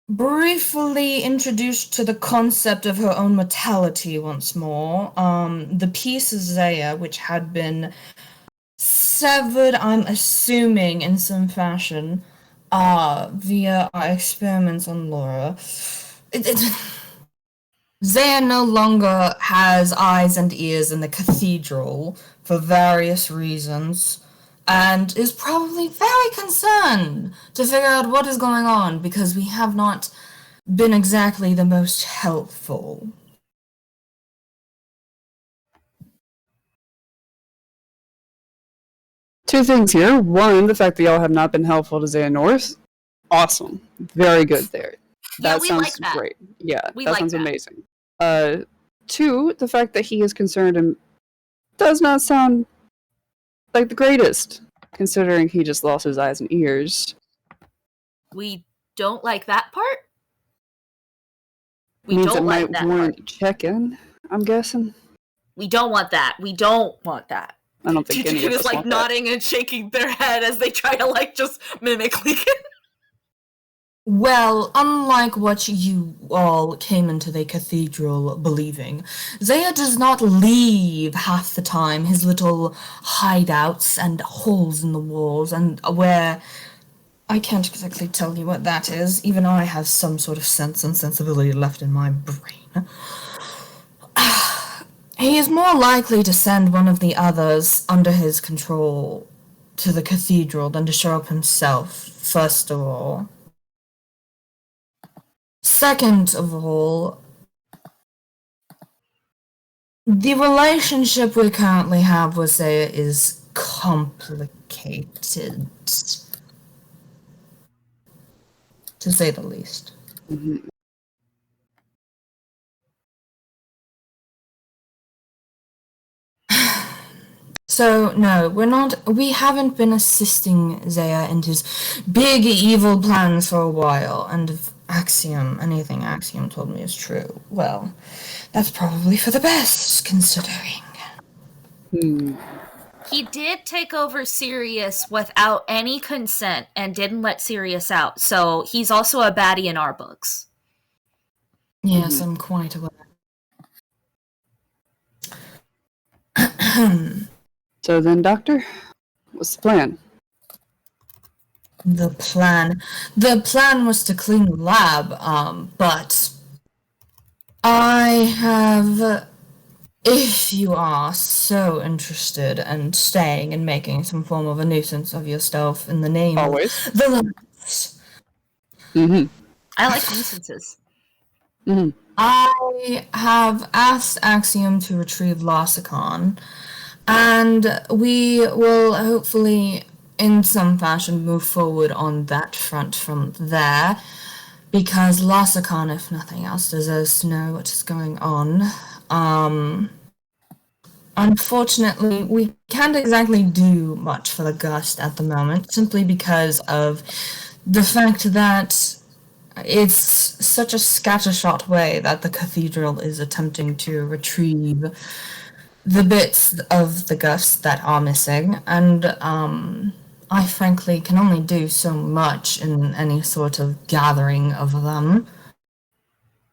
briefly introduced to the concept of her own mortality once more, the piece of Zaya, which had been severed, I'm assuming, in some fashion, via our experiments on Lara. Zaya no longer has eyes and ears in the cathedral for various reasons, and is probably very concerned to figure out what is going on, because we have not been exactly the most helpful. Two things here. One, the fact that y'all have not been helpful to Xehanort. Awesome. Very good there. Yeah, That we sounds like that. great. Yeah, We that like sounds that. amazing. Two, the fact that he is concerned and does not sound like the greatest, considering he just lost his eyes and ears. We don't like that part? We Means don't it like might that warrant part. check-in, I'm guessing. We don't want that. We don't want that. I don't think Tutu any Kid of is us like want nodding and shaking their head as they try to like just mimic Lincoln. Well, unlike what you all came into the cathedral believing, Zaya does not leave half the time his little hideouts and holes in the walls, and where I can't exactly tell you what that is. Even I have some sort of sense and sensibility left in my brain. He is more likely to send one of the others under his control to the cathedral than to show up himself, first of all. Second of all, the relationship we currently have with Zaya is complicated, to say the least. that. So no, we haven't been assisting Zaya in his big evil plans for a while, and if anything Axiom told me is true, well, that's probably for the best, considering. He did take over Sirius without any consent and didn't let Sirius out, so he's also a baddie in our books. Yes, I'm quite aware. So then, Doctor, what's the plan? The plan was to clean the lab, but I have, if you are so interested in staying and making some form of a nuisance of yourself in the name Always. of the Lions, I like nuisances. I have asked Axiom to retrieve Lassicon, and we will hopefully, in some fashion, move forward on that front from there, because Lassicon, if nothing else, deserves to know what is going on. Unfortunately, we can't exactly do much for the Gust at the moment, simply because of the fact that it's such a scattershot way that the Cathedral is attempting to retrieve the bits of the Gust that are missing, and I frankly can only do so much in any sort of gathering of them.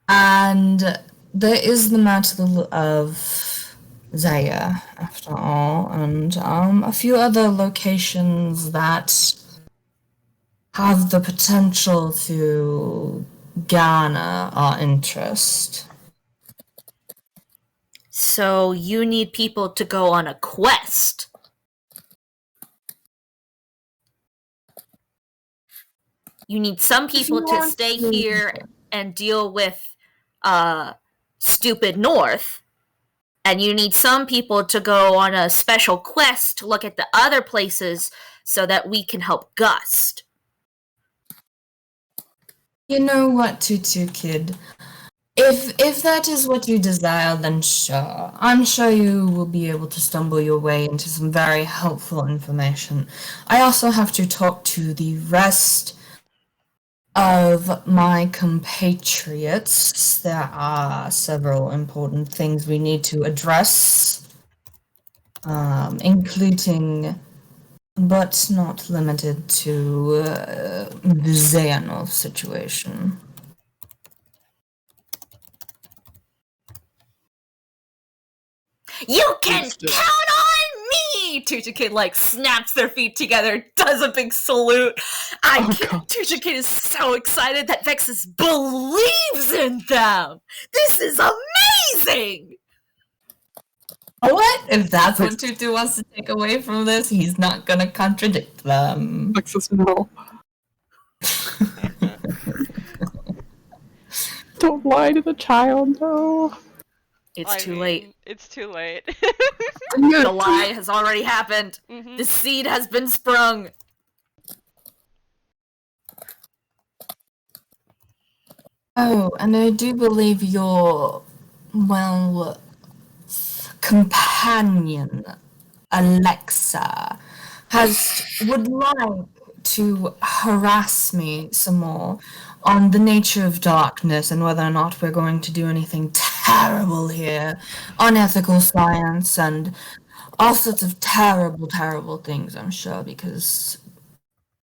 And there is the matter of Zaya, after all, and a few other locations that have the potential to garner our interest. So you need people to go on a quest. You need some people to stay here and deal with stupid North. And you need some people to go on a special quest to look at the other places so that we can help Gust. You know what, Tutu Kid? If that is what you desire, then sure. I'm sure you will be able to stumble your way into some very helpful information. I also have to talk to the rest of my compatriots. There are several important things we need to address, including, but not limited to, the Xehanort situation. You can count on me! Tutu Kid, snaps their feet together, does a big salute. Tutu Kid is so excited that Vexis believes in them! This is amazing! What? If that's what Tutu wants to take away from this, he's not gonna contradict them. Vexis, no. Don't lie to the child, no. It's too late. It's too late. The lie has already happened. Mm-hmm. The seed has been sprung. Oh, and I do believe your, companion, Alexa, would like to harass me some more on the nature of darkness and whether or not we're going to do anything terrible here, unethical science, and all sorts of terrible, terrible things, I'm sure, because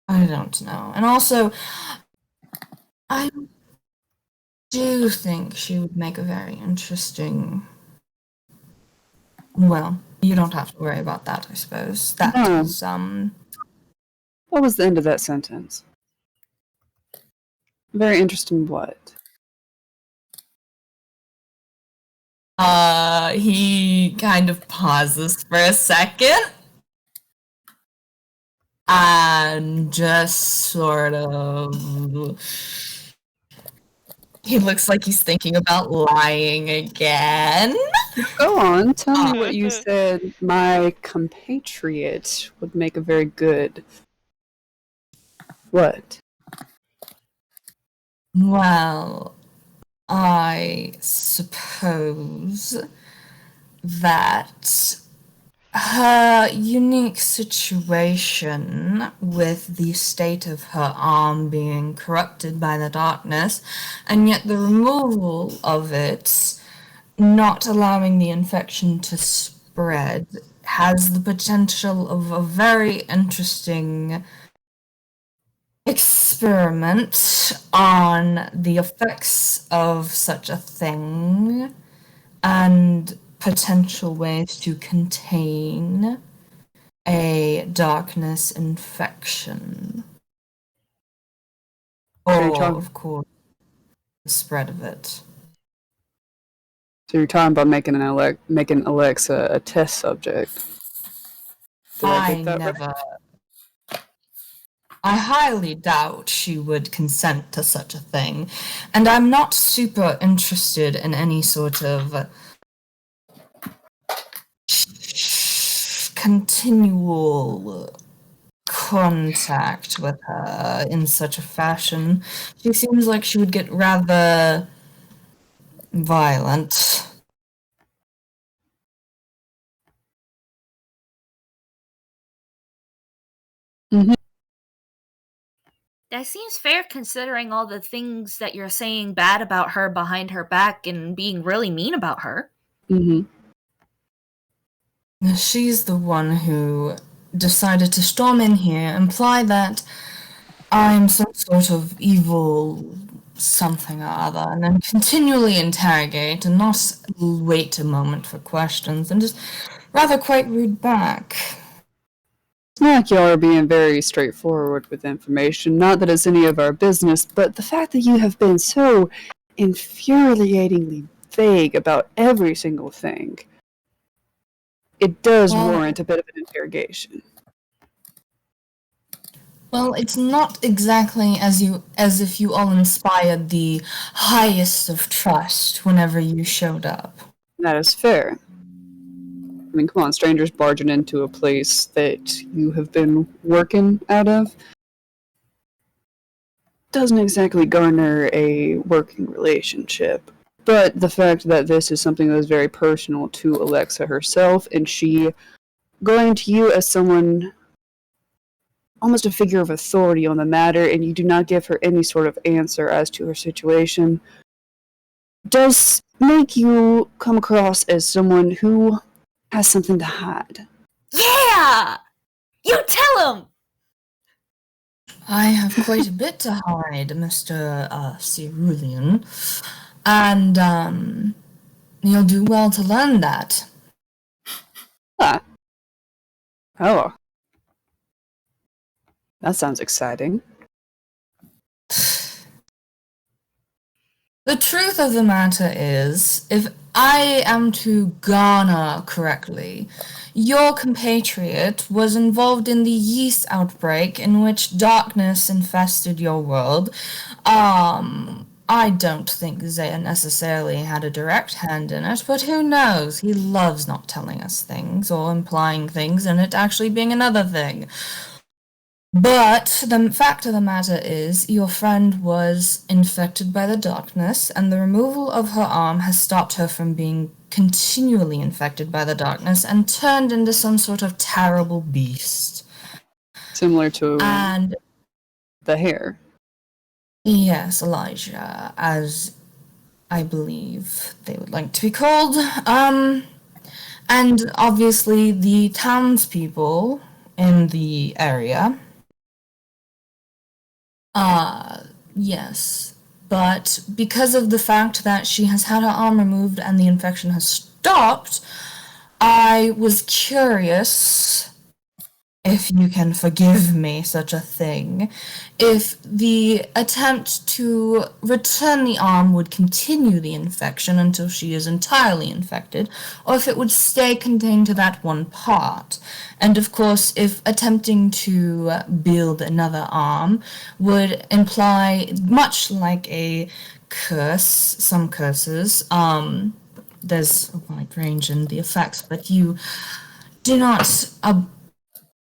I don't know. And also, I do think she would make a very interesting... Well, you don't have to worry about that, I suppose. That is, What was the end of that sentence? Very interesting what? He kind of pauses for a second. And just sort of... He looks like he's thinking about lying again. Go on, tell me what you said my compatriot would make a very good... What? Well, I suppose that her unique situation with the state of her arm being corrupted by the darkness, and yet the removal of it not allowing the infection to spread has the potential of a very interesting experiment on the effects of such a thing and potential ways to contain a darkness infection. Or, of course, the spread of it. So you're talking about making Alexa a test subject. Did I get that right? I highly doubt she would consent to such a thing, and I'm not super interested in any sort of continual contact with her in such a fashion. She seems like she would get rather violent. Mm-hmm. That seems fair considering all the things that you're saying bad about her behind her back and being really mean about her. Mm-hmm. She's the one who decided to storm in here, imply that I'm some sort of evil something or other, and then continually interrogate and not wait a moment for questions, and just rather quite rude back. It's not like y'all are being very straightforward with information. Not that it's any of our business, but the fact that you have been so infuriatingly vague about every single thing, it does warrant a bit of an interrogation. Well, it's not exactly as if you all inspired the highest of trust whenever you showed up. That is fair. I mean, come on, strangers barging into a place that you have been working out of doesn't exactly garner a working relationship. But the fact that this is something that is very personal to Alexa herself, and she going to you as someone, almost a figure of authority on the matter, and you do not give her any sort of answer as to her situation, does make you come across as someone who has something to hide. Yeah! You tell him! I have quite a bit to hide, Mr. Rulean, and you'll do well to learn that. Oh. That sounds exciting. The truth of the matter is, if I am to garner correctly, your compatriot was involved in the yeast outbreak in which darkness infested your world. I don't think Zaya necessarily had a direct hand in it, but who knows? He loves not telling us things or implying things and it actually being another thing. But the fact of the matter is, your friend was infected by the darkness, and the removal of her arm has stopped her from being continually infected by the darkness and turned into some sort of terrible beast. Similar to and the hair. Yes, Elijah, as I believe they would like to be called. And obviously the townspeople in the area. Yes. But because of the fact that she has had her arm removed and the infection has stopped, I was curious, if you can forgive me such a thing, if the attempt to return the arm would continue the infection until she is entirely infected, or if it would stay contained to that one part. And of course, if attempting to build another arm would imply, much like a curse, some curses, there's a wide range in the effects, but you do not...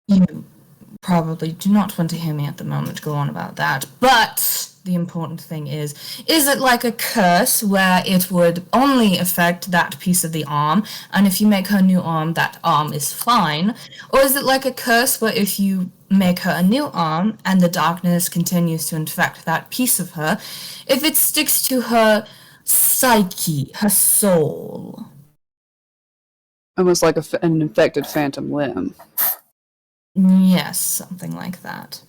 You probably do not want to hear me at the moment go on about that, but the important thing is it like a curse where it would only affect that piece of the arm, and if you make her a new arm, that arm is fine? Or is it like a curse where if you make her a new arm and the darkness continues to infect that piece of her, if it sticks to her psyche, her soul? Almost like an infected phantom limb. Yes, something like that.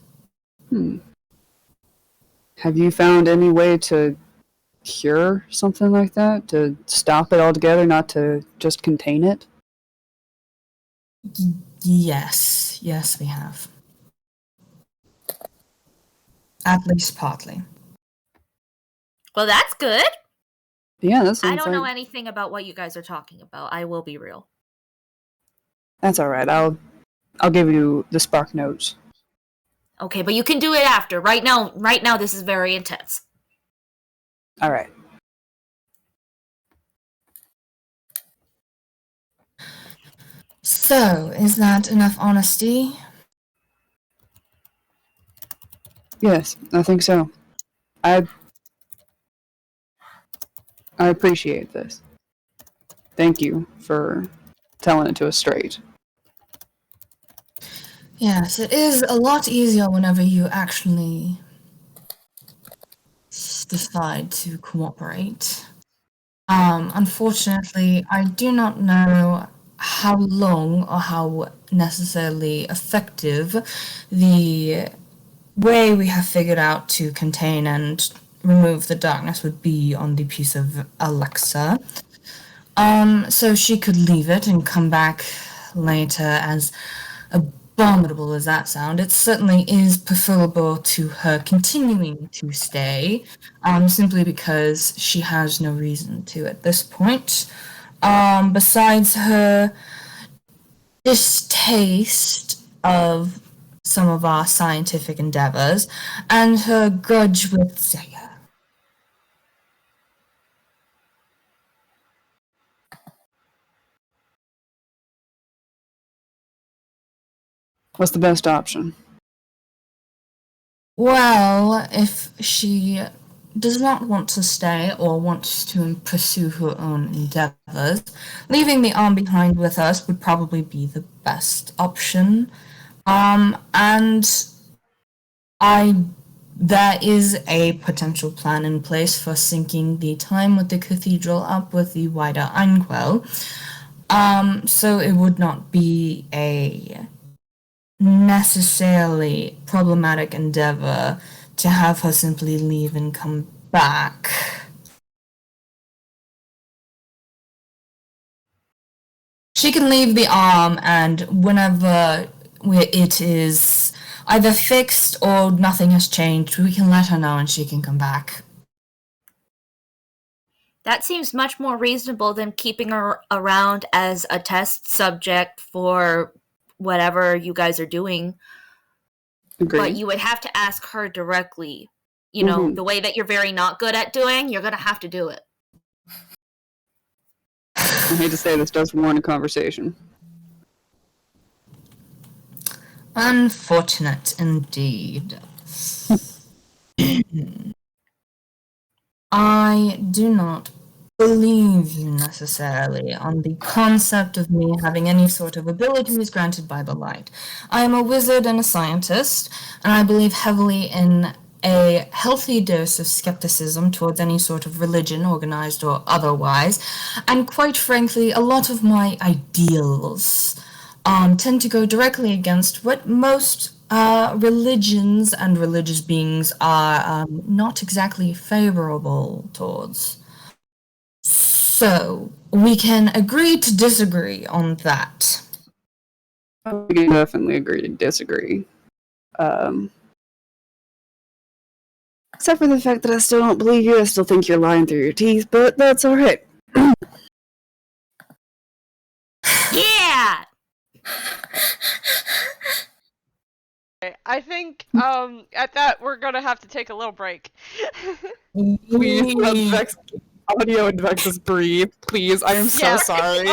Have you found any way to cure something like that? To stop it altogether, not to just contain it? Yes, we have. At least partly. Well, that's good. Yeah, that sounds I don't know like... anything about what you guys are talking about. I will be real. That's alright, I'll give you the spark notes. Okay, but you can do it after. Right now, this is very intense. Alright. So, is that enough honesty? Yes, I think so. I appreciate this. Thank you for telling it to us straight. Yes, it is a lot easier whenever you actually decide to cooperate. Unfortunately, I do not know how long or how necessarily effective the way we have figured out to contain and remove the darkness would be on the piece of Alexa. So she could leave it and come back later. As abominable as that sound, it certainly is preferable to her continuing to stay, simply because she has no reason to at this point. Besides her distaste of some of our scientific endeavors and her grudge with Zaya. What's the best option? Well, if she does not want to stay or wants to pursue her own endeavors, leaving the arm behind with us would probably be the best option. There is a potential plan in place for syncing the time with the Cathedral up with the wider Einquell. So it would not be a necessarily problematic endeavor to have her simply leave and come back. She can leave the arm, and whenever it is either fixed or nothing has changed, we can let her know and she can come back. That seems much more reasonable than keeping her around as a test subject for whatever you guys are doing. Agreed. But you would have to ask her directly. You know, the way that you're very not good at doing, you're going to have to do it. I hate to say this does warrant a conversation. Unfortunate indeed. I do not believe you necessarily on the concept of me having any sort of abilities granted by the light. I am a wizard and a scientist, and I believe heavily in a healthy dose of skepticism towards any sort of religion, organized or otherwise, and quite frankly, a lot of my ideals tend to go directly against what most religions and religious beings are not exactly favorable towards. So, we can agree to disagree on that. We can definitely agree to disagree. Except for the fact that I still don't believe you. I still think you're lying through your teeth, but that's alright. Yeah! I think at that we're gonna have to take a little break. Please let Vex audio and Vexis breathe. Please, I am so sorry.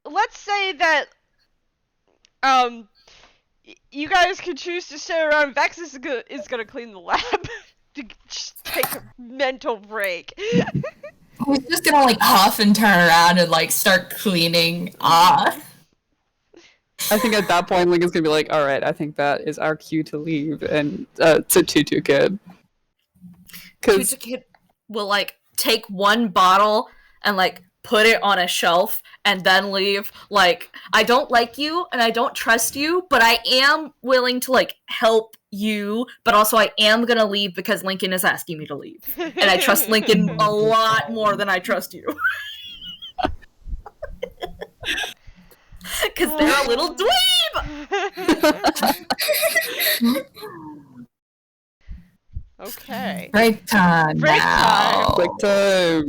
Let's say that you guys can choose to stay around. Vexis is gonna clean the lab to just take a mental break. He's just gonna like huff and turn around and like start cleaning. I think at that point, Lincoln's gonna be like, "All right, I think that is our cue to leave," and to Tutu Kid. Tutu Kid will like take one bottle and like put it on a shelf and then leave. Like, I don't like you and I don't trust you, but I am willing to like help you, but also I am gonna leave because Lincoln is asking me to leave. And I trust Lincoln a lot more than I trust you. Because they're a little dweeb! Okay. Break time. Break time. Break time.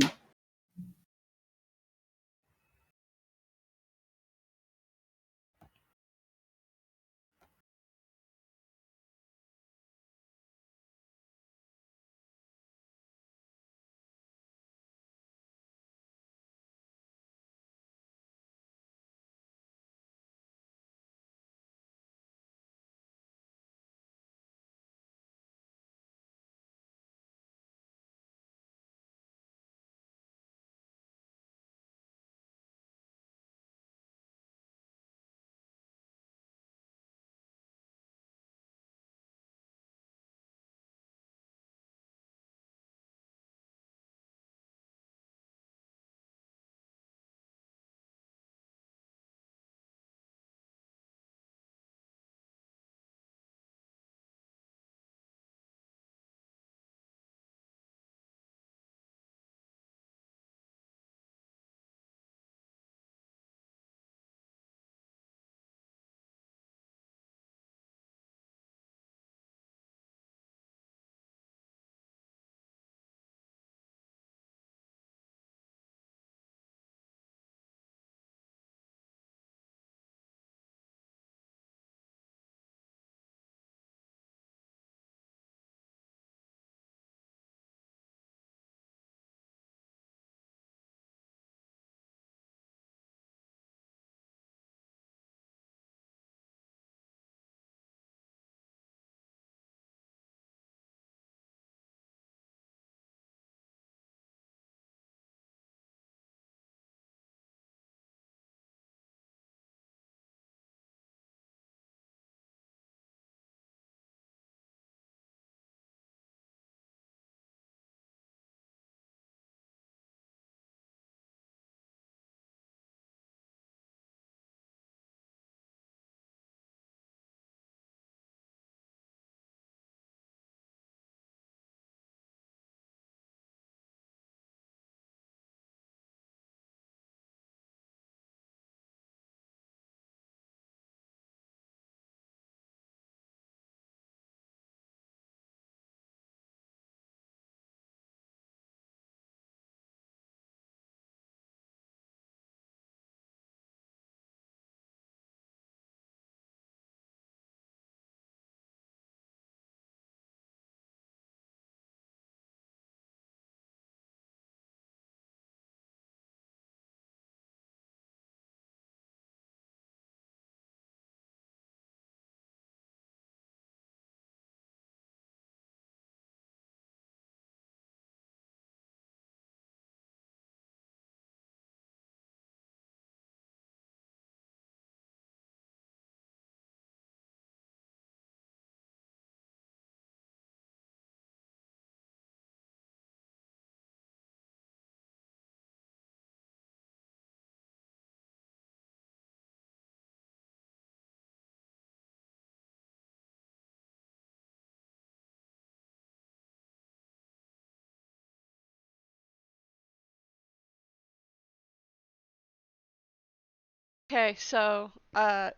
Okay, so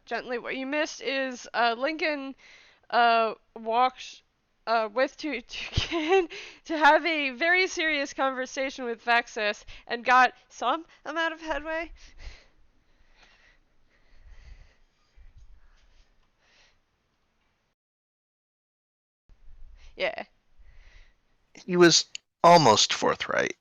gently, what you missed is Lincoln walked with Tutu Kid to have a very serious conversation with Vexis and got some amount of headway. Yeah. He was almost forthright.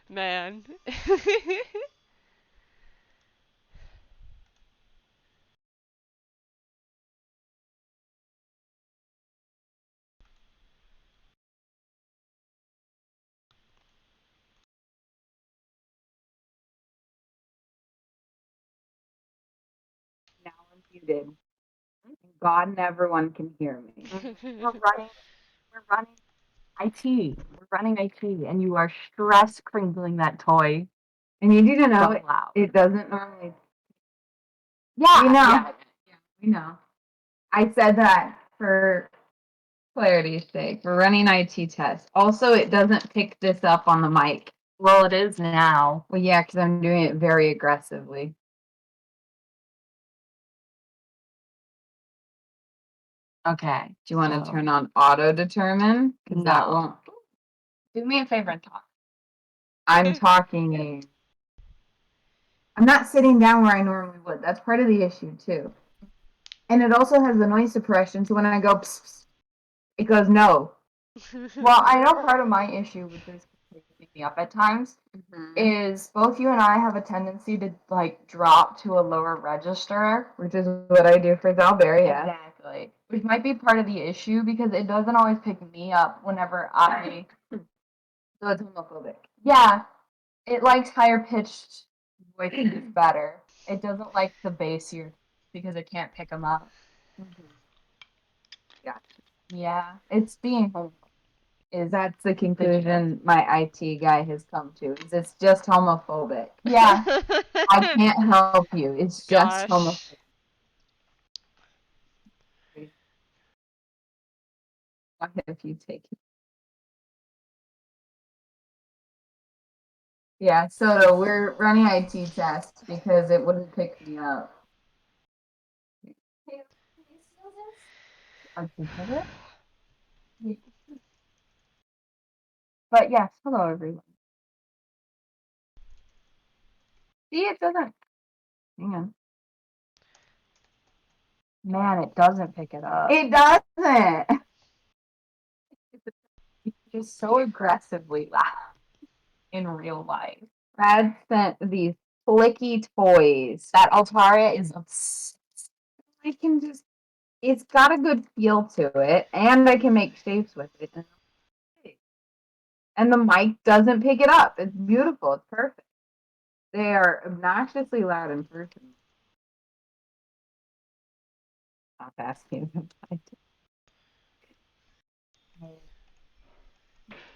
Man. Now I'm muted. God and everyone can hear me. We're running IT. We're running IT, and you are stress crinkling that toy. I need you to know it doesn't normally. Yeah, we know. Yeah, we know. I said that for clarity's sake. We're running IT tests. Also, it doesn't pick this up on the mic. Well, it is now. Well, yeah, because I'm doing it very aggressively. Okay. Do you want to turn on auto determine? Because that won't. Do me a favor and talk. I'm talking. I'm not sitting down where I normally would. That's part of the issue too. And it also has the noise suppression, so when I go, pss, pss, it goes no. Well, I know part of my issue with this keeping me up at times is both you and I have a tendency to like drop to a lower register, which is what I do for Xalbaer, yeah. Exactly. Which might be part of the issue because it doesn't always pick me up whenever I. So it's homophobic. Yeah, it likes higher pitched voices better. It doesn't like the bassier because it can't pick them up. Yeah. Yeah, it's being homophobic. That's the conclusion my IT guy has come to. Is it's just homophobic. Yeah, I can't help you. It's just Gosh. homophobic. What if you take it? Yeah, so we're running IT tests because it wouldn't pick me up. But yes, hello everyone. See, it doesn't. Hang on. Man, it doesn't pick it up. It doesn't. It's just so aggressively loud in real life. Brad sent these flicky toys. That Altaria is obsessed. I can just. It's got a good feel to it, and I can make shapes with it. And the mic doesn't pick it up. It's beautiful. It's perfect. They are obnoxiously loud in person. Stop asking them.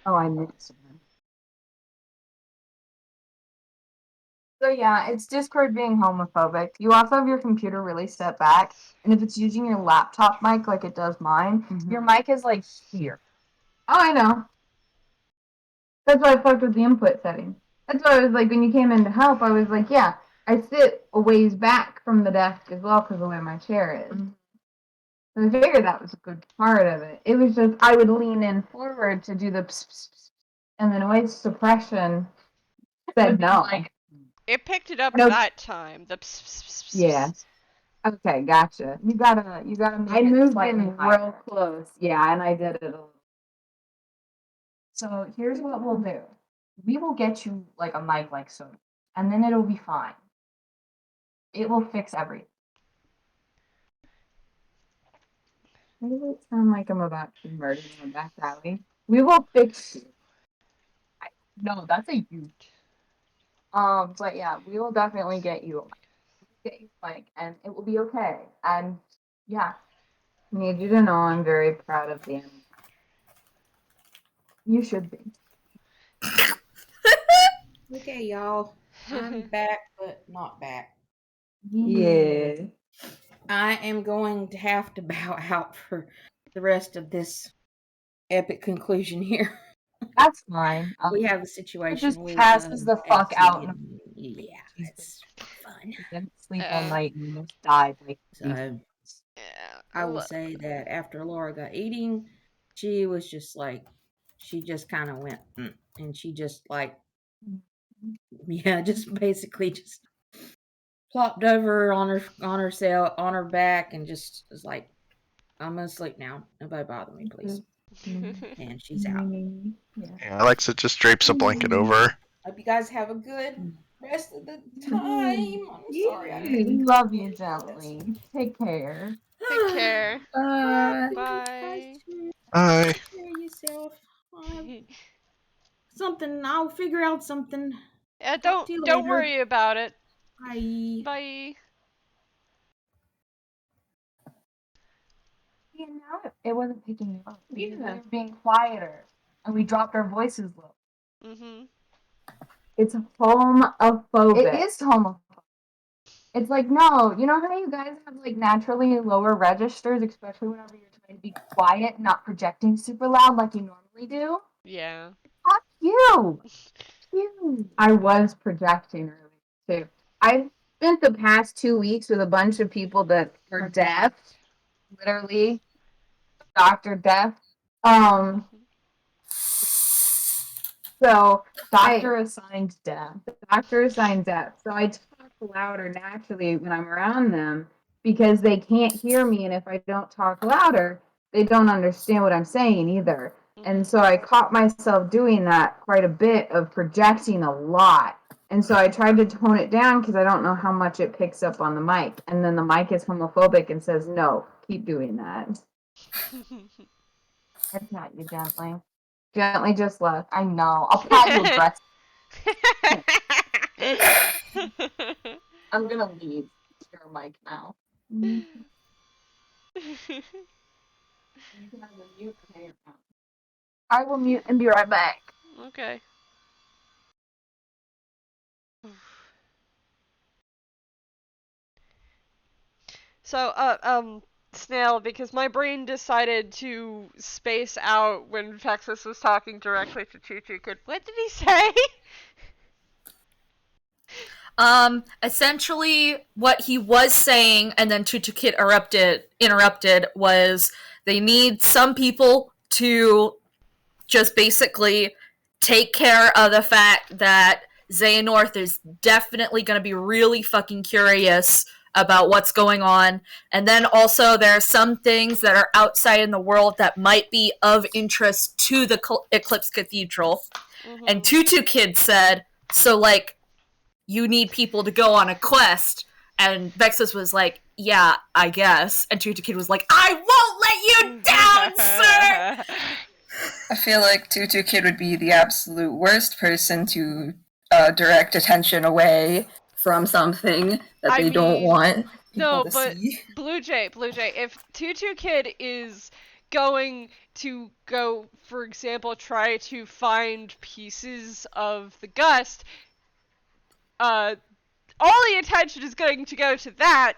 Oh, I missed one. So yeah, it's Discord being homophobic. You also have your computer really set back, and if it's using your laptop mic like it does mine, your mic is like here. Oh, I know. That's why I fucked with the input setting. That's why I was like, when you came in to help, I was like, yeah, I sit a ways back from the desk as well because of the way my chair is. So I figured that was a good part of it. It was just I would lean in forward to do the pss, pss, pss, and the noise suppression said no. Like, it picked it up No. that time. The pss, pss, pss, pss, Yeah. Okay, gotcha. You gotta make I moved in real close. Yeah, and I did it a little. So here's what we'll do. We will get you like a mic like so, and then it'll be fine. It will fix everything. Why does it sound like I'm about to be murdered in the back alley? We will fix you. No, that's a huge. But yeah, we will definitely get you a mic. days, and it will be okay. And yeah, I need you to know I'm very proud of the animal. You should be. Okay, y'all. I'm back, but not back. Yeah. I am going to have to bow out for the rest of this epic conclusion here. That's fine. We have a situation It just with passes the fuck Betsy out. and- yeah, it's fun. She didn't sleep all night and almost died. So Yeah. I will say that after Laura got eating, she was just like, she just kind of went, and she just like, yeah, just basically just plopped over on her back and just was like, I'm gonna sleep now. Nobody bother me, please. And she's out. Yeah, Alexa just drapes a blanket over her. Hope you guys have a good rest of the time. I'm sorry. We love you, Gently. Take care. Take care. Bye. Bye. Bye. Take care of yourself. Something. I'll figure out something. Yeah, Talk to you don't later. worry about it. Bye. Bye. You know, it wasn't picking you up. We were being quieter, and we dropped our voices low. It's homophobic. It is homophobic. It's like, no, you know how you guys have naturally lower registers, especially whenever you're trying to be quiet, not projecting super loud like you normally do? Yeah. Fuck you! I was projecting earlier too. I've spent the past 2 weeks with a bunch of people that are deaf, literally, Dr. Deaf. So Doctor assigned deaf. So I talk louder naturally when I'm around them because they can't hear me, and if I don't talk louder, they don't understand what I'm saying either. And so I caught myself doing that quite a bit of projecting a lot. And so I tried to tone it down because I don't know how much it picks up on the mic. And then the mic is homophobic and says, no, keep doing that. I pat you gently. Gently just left. I know. I'll pat you aggressively. I'm gonna leave your mic now. You can either mute or hang around. I will mute and be right back. Okay. So, Snail, because my brain decided to space out when Vexis was talking directly to Tutu Kid. What did he say? Essentially, what he was saying, and then Tutu Kid interrupted, was they need some people to just basically take care of the fact that Xehanorth is definitely going to be really fucking curious about what's going on. And then also there are some things that are outside in the world that might be of interest to the Eclipse Cathedral. And Tutu Kid said, so, you need people to go on a quest. And Vexis was like, yeah, I guess. And Tutu Kid was like, I won't let you down, sir! I feel like Tutu Kid would be the absolute worst person to direct attention away from something that they don't want people to see. Bluejay, if Tutu Kid is going to go, for example, try to find pieces of the Gust, all the attention is going to go to that,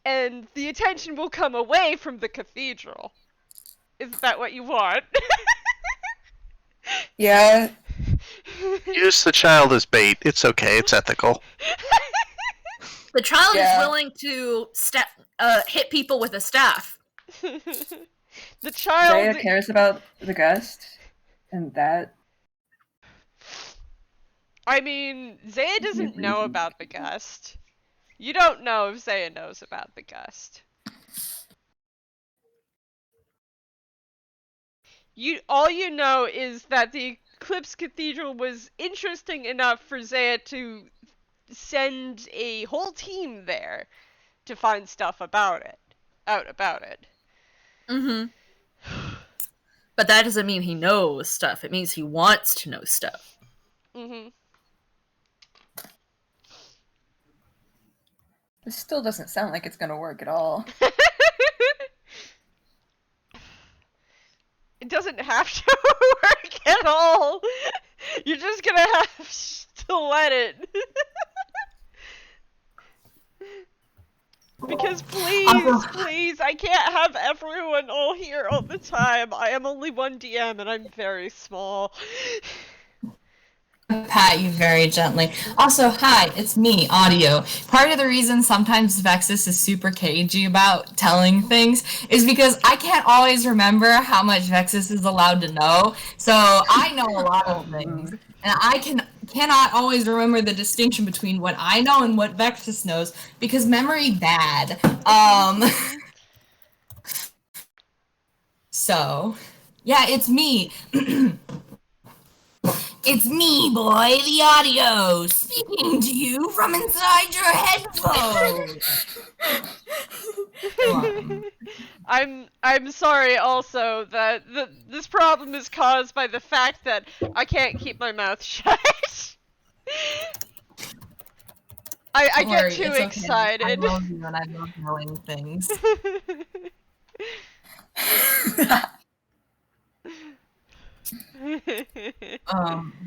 and the attention will come away from the cathedral. Isn't that what you want? Yeah. Use the child as bait. It's okay. It's ethical. The child is willing to hit people with a staff. The child... Zaya cares about the Gust, and that... I mean, Zaya doesn't know about the Gust. You don't know if Zaya knows about the Gust. All you know is that the Eclipse Cathedral was interesting enough for Zaya to send a whole team there to find stuff about it. Mm-hmm. But that doesn't mean he knows stuff. It means he wants to know stuff. Mm-hmm. This still doesn't sound like it's gonna work at all. It doesn't have to work at all. You're just gonna have to let it. Because please, I can't have everyone all here all the time. I am only one DM and I'm very small. Pat you very gently. Also, hi, it's me, Audio. Part of the reason sometimes Vexis is super cagey about telling things is because I can't always remember how much Vexis is allowed to know. So I know a lot of things, and I cannot always remember the distinction between what I know and what Vexis knows because memory bad. So, yeah, it's me. It's me, boy, the Audio, speaking to you from inside your headphones. I'm sorry also that this problem is caused by the fact that I can't keep my mouth shut. I get too excited. I love you and I love knowing things.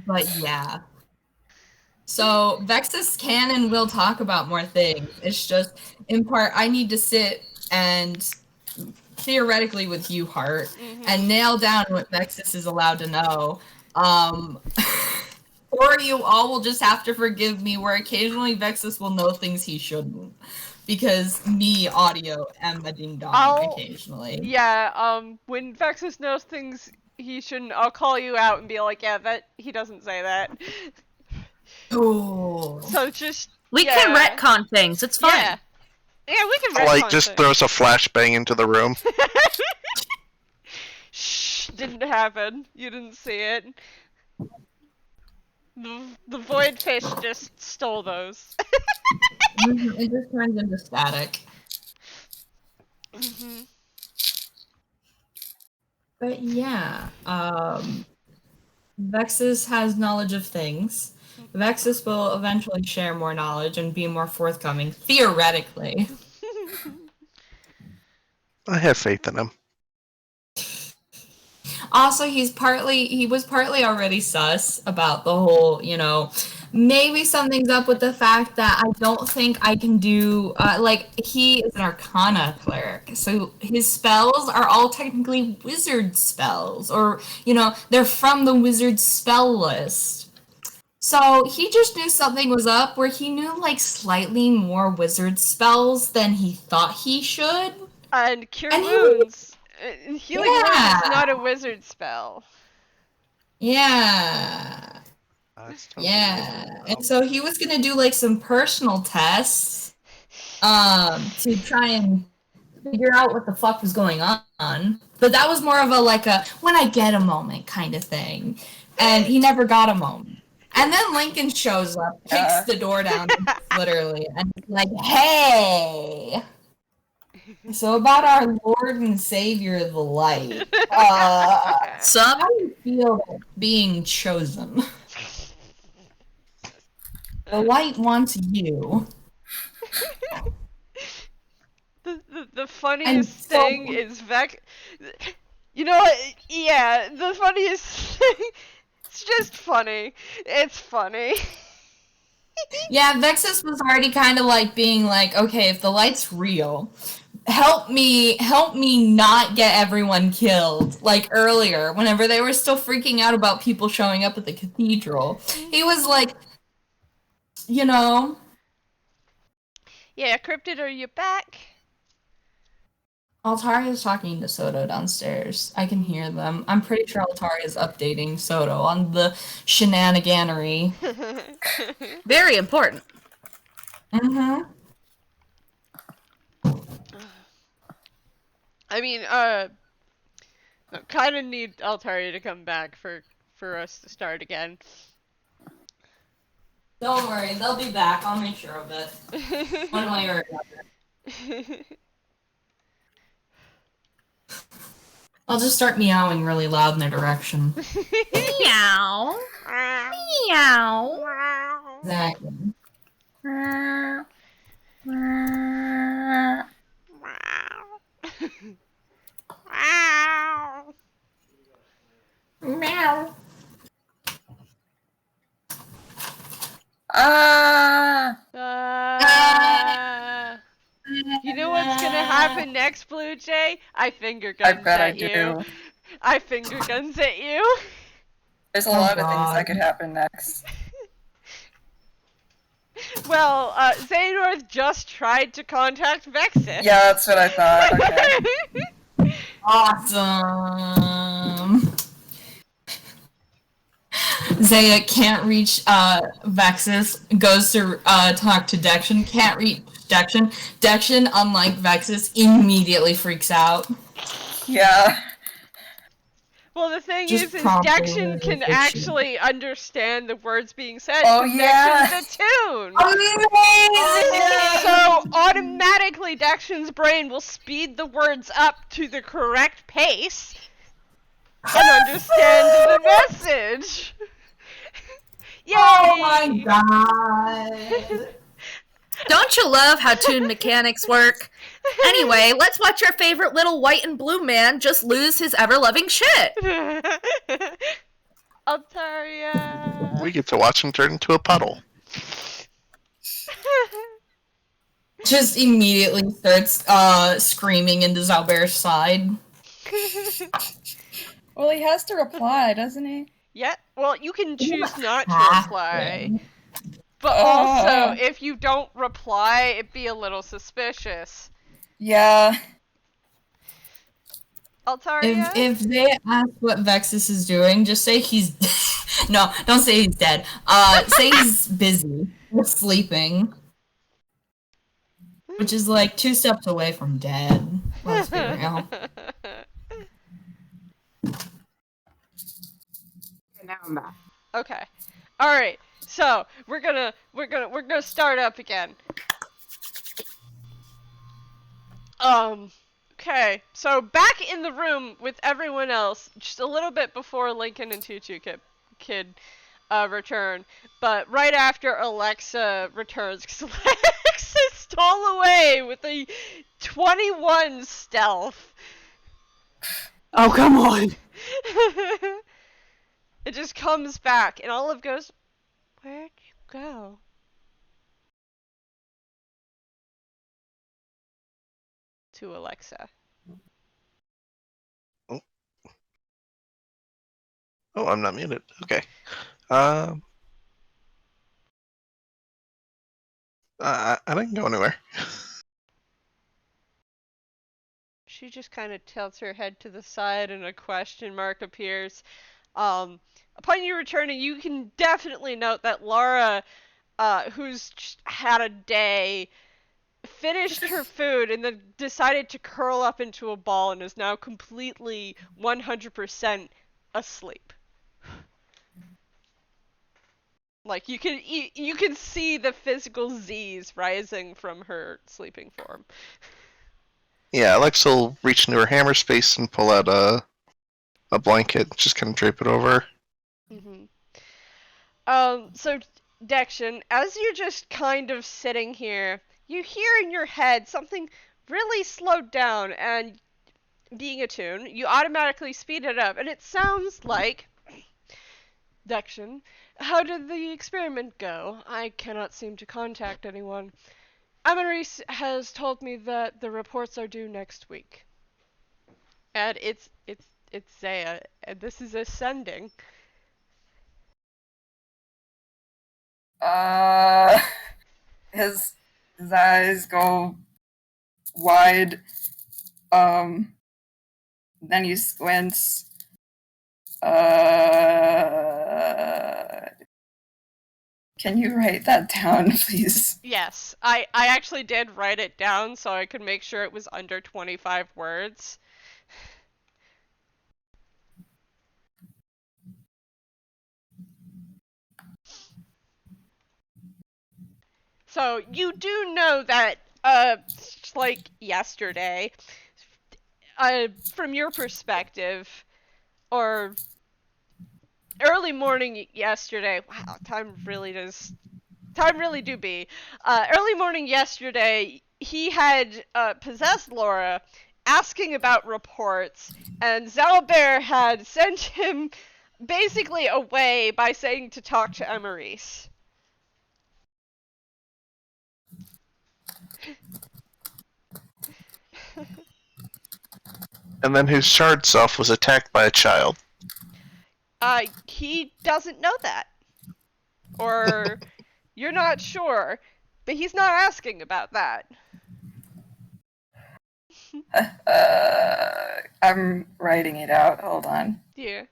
But yeah. So Vexis can and will talk about more things. It's just, in part, I need to sit and theoretically with you, Heart, and nail down what Vexis is allowed to know. Or you all will just have to forgive me, where occasionally Vexis will know things he shouldn't. Because me, Audio, am a ding-dong occasionally. Yeah, when Vexis knows things he shouldn't, I'll call you out and be like, yeah, that he doesn't say that. Ooh. So just we can retcon things. It's fine. Yeah, we can retcon Like just throws a flashbang into the room. Shh, didn't happen. You didn't see it. The void fish just stole those. It just turns into static. But yeah, Vexis has knowledge of things. Vexis will eventually share more knowledge and be more forthcoming, theoretically. I have faith in him. Also, he was partly already sus about the whole, maybe something's up with the fact that I don't think I can do, he is an Arcana cleric, so his spells are all technically wizard spells, or, they're from the wizard spell list. So he just knew something was up, where he knew, slightly more wizard spells than he thought he should. And Cure Wounds. Healing Wounds is not a wizard spell. Yeah. Totally And so he was gonna do some personal tests to try and figure out what the fuck was going on. But that was more of a when I get a moment kind of thing. And he never got a moment. And then Lincoln shows up, kicks the door down literally, and he's like, hey! So about our Lord and Savior, the Light. So how do you feel being chosen? The Light wants you. The funniest thing is You know what? Yeah, the funniest thing. It's just funny. It's funny. Yeah, Vexis was already kind of being okay, if the Light's real, help me not get everyone killed. Earlier, whenever they were still freaking out about people showing up at the cathedral, he was Yeah, Cryptid, are you back? Altaria is talking to Soto downstairs. I can hear them. I'm pretty sure Altaria is updating Soto on the shenaniganery. Very important. I mean, kind of need Altaria to come back for us to start again. Don't worry, they'll be back. I'll make sure of it. One way or another. I'll just start meowing really loud in their direction. Meow. Meow. Exactly. next, Bluejay, I finger guns bet I at you. do. I finger guns at you. There's a lot of things that could happen next. Well, Xehanort just tried to contact Vexis. Yeah, that's what I thought. Okay. Awesome. Zaya can't reach Vexis, goes to talk to Dexion, can't reach Dexion. Dexion, unlike Vexis, immediately freaks out. Yeah. Well, the thing Just is promptly Dexion can realization. actually understand the words being said. Oh, 'cause yeah. Dexion's attuned. Amazing! So automatically Dexion's brain will speed the words up to the correct pace and understand the message. Yay! Oh my god. Don't you love how tune mechanics work? Anyway, let's watch our favorite little white and blue man just lose his ever-loving shit. Altaria. We get to watch him turn into a puddle. Just immediately starts screaming into Xalbaer's side. Well, he has to reply, doesn't he? Yeah, well, you can choose not to Have reply. to. But also, if you don't reply, it'd be a little suspicious. Yeah. Altaria? If they ask what Vexis is doing, just say he's no, don't say he's dead. Say he's busy or sleeping. Which is like 2 steps away from dead. Let's be real. Now I'm back. Okay. Alright, so we're gonna start up again. Okay, so back in the room with everyone else, just a little bit before Lincoln and Tutu Kid return, but right after Alexa returns, because Alexa stole away with a 21 stealth. Oh, come on. It just comes back, and Olive goes, "Where'd you go?" To Alexa. Oh, I'm not muted. Okay. I didn't go anywhere. She just kind of tilts her head to the side and a question mark appears. Upon you returning, you can definitely note that Lara, who's just had a day, finished her food and then decided to curl up into a ball and is now completely 100% asleep. Like you can see the physical Z's rising from her sleeping form. Yeah, Alexa will reach into her hammer space and pull out a blanket, just kind of drape it over. So Dexion, as you're just kind of sitting here, you hear in your head something really slowed down, and being attuned, you automatically speed it up, and it sounds like Dexion. How did the experiment go? I cannot seem to contact anyone. Amaris has told me that the reports are due next week. And it's Zaya, and this is ascending. His eyes go wide. Then he squints. Can you write that down, please? Yes, I actually did write it down so I could make sure it was under 25 words. So you do know that, like yesterday, from your perspective, or early morning yesterday. Wow, time really do be. Early morning yesterday, he had possessed Lara, asking about reports, and Xalbaer had sent him basically away by saying to talk to Amaris. And then his shard self was attacked by a child. He doesn't know that. Or you're not sure, but he's not asking about that. I'm writing it out. Hold on. Yeah.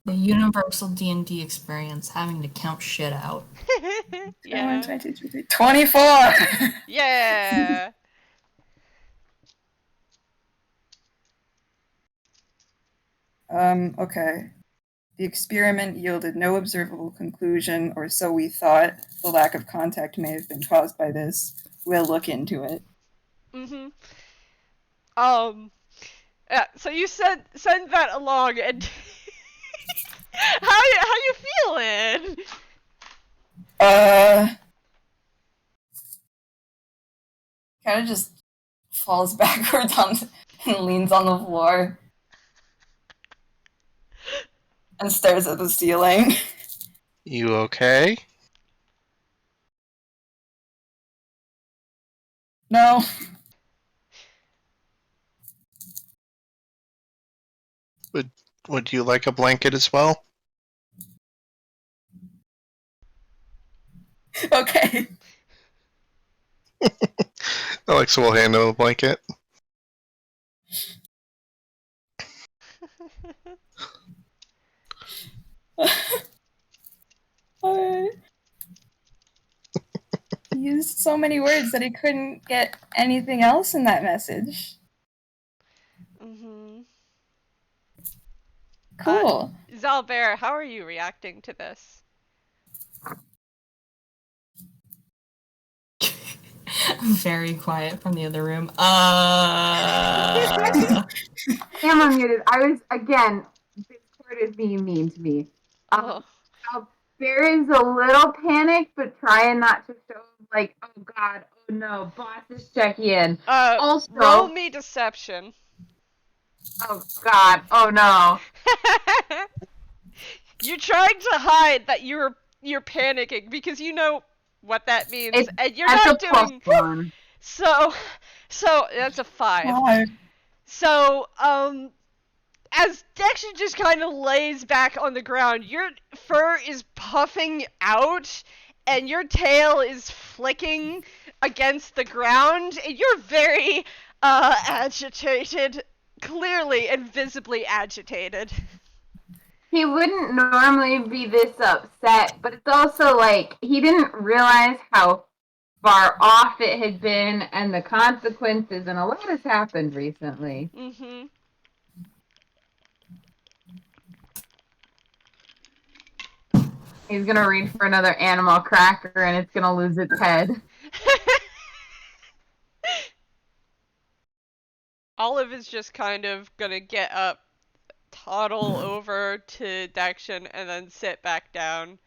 The universal D&D experience, having to count shit out. Yeah. 24! Yeah. Okay. The experiment yielded no observable conclusion, or so we thought. The lack of contact may have been caused by this. We'll look into it. Mm-hmm. Yeah, so you send that along, and how you feeling? Kind of just falls backwards and leans on the floor. And stares at the ceiling. You okay? No. Would you like a blanket as well? Okay. Alexa will hand him a blanket. He used so many words that he couldn't get anything else in that message. Mm-hmm. Cool. Xalbaer, how are you reacting to this? Very quiet from the other room. I am unmuted. I was, again, Discord is being mean to me. There is a little panic, but trying not to show, like, oh god, oh no, boss is checking in. Also, roll me deception. Oh god, oh no. You're trying to hide that you're panicking because you know what that means, and you're not doing. +1. So that's a 5. So as Dexion just kind of lays back on the ground, your fur is puffing out, and your tail is flicking against the ground, and you're very agitated, clearly and visibly agitated. He wouldn't normally be this upset, but it's also like he didn't realize how far off it had been and the consequences, and a lot has happened recently. Mm-hmm. He's gonna reach for another animal cracker and it's gonna lose its head. Olive is just kind of gonna get up, toddle over to Dexion, and then sit back down.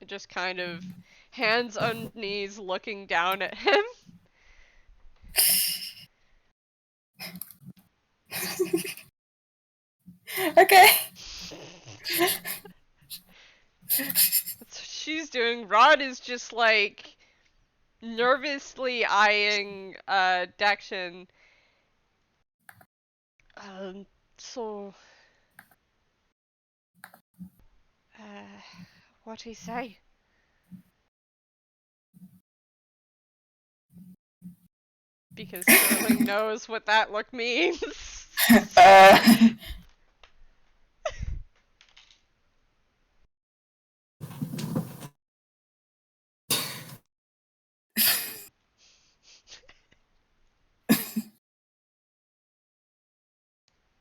Just kind of hands on knees looking down at him. Okay. That's what she's doing. Rod is just like nervously eyeing Dexion. What'd he say? Because Sterling knows what that look means.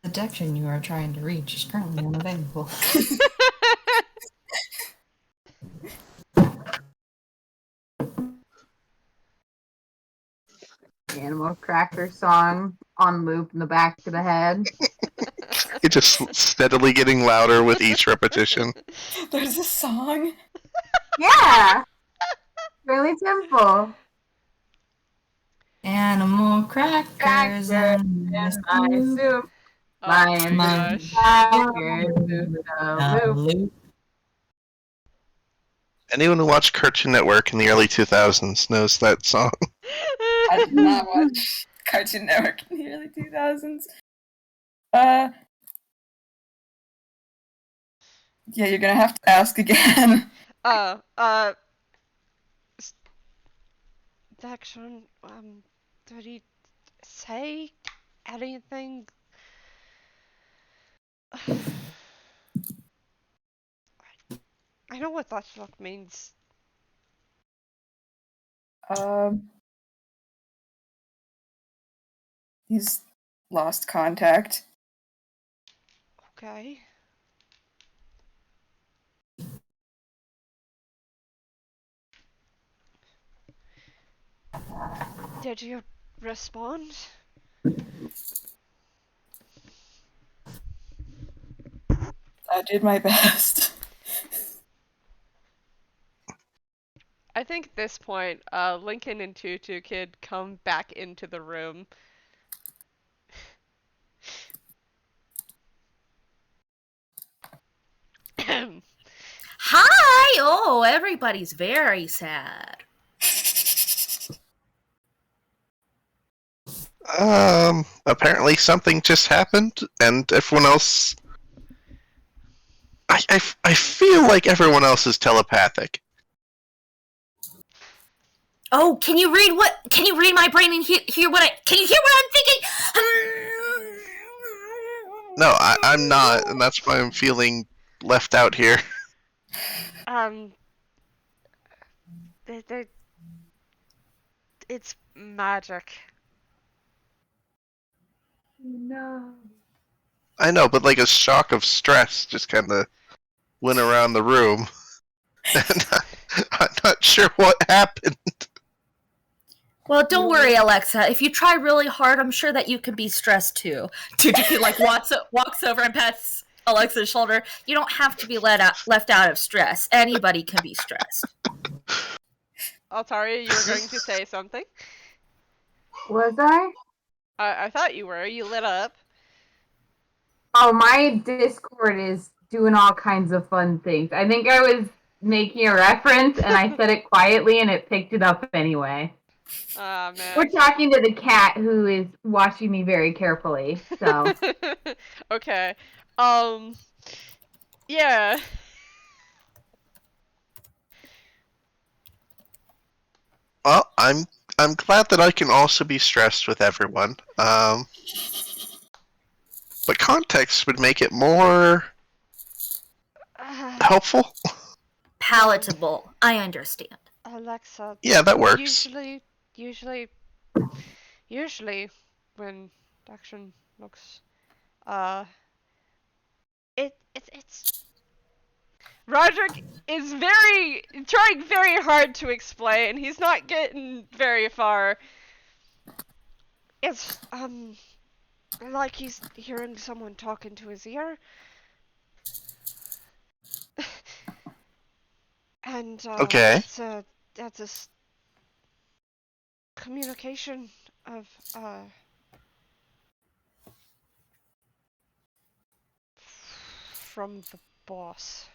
The Dexion you are trying to reach is currently unavailable. Animal cracker song on loop in the back of the head. It's just steadily getting louder with each repetition. There's a song? Yeah! Really simple. Animal crackers and my soup. soup. Oh Lions my and gosh. tigers, loop. Anyone who watched Cartoon Network in the early 2000s knows that song. I did not watch Cartoon Network in the early 2000s. Yeah, you're gonna have to ask again. Dexion, did he say anything? I know what that look means. He's lost contact. Okay. Did you respond? I did my best. I think at this point, Lincoln and Tutu Kid come back into the room. Hi! Oh, everybody's very sad. Apparently something just happened, and everyone else... I feel like everyone else is telepathic. Oh, can you read my brain and hear what can you hear what I'm thinking? No, I'm not, and that's why I'm feeling left out here. It's magic. No. I know, but like a shock of stress just kind of went around the room. And I'm not sure what happened. Well, don't worry, Alexa. If you try really hard, I'm sure that you can be stressed too. Tutu like walks over and pats Alexa's shoulder. You don't have to be left out of stress. Anybody can be stressed. Altaria, you were going to say something? Was I? I thought you were. You lit up. Oh, my Discord is doing all kinds of fun things. I think I was making a reference and I said it quietly and it picked it up anyway. Ah, man. We're talking to the cat who is watching me very carefully, so. Okay. Yeah. Well, I'm glad that I can also be stressed with everyone. But context would make it more helpful. Palatable. I understand. Alexa. Yeah, that works. Usually when Dexion looks, it's Roderick is trying very hard to explain. He's not getting very far. It's like he's hearing someone talk into his ear. And Okay. that's a communication of from the boss.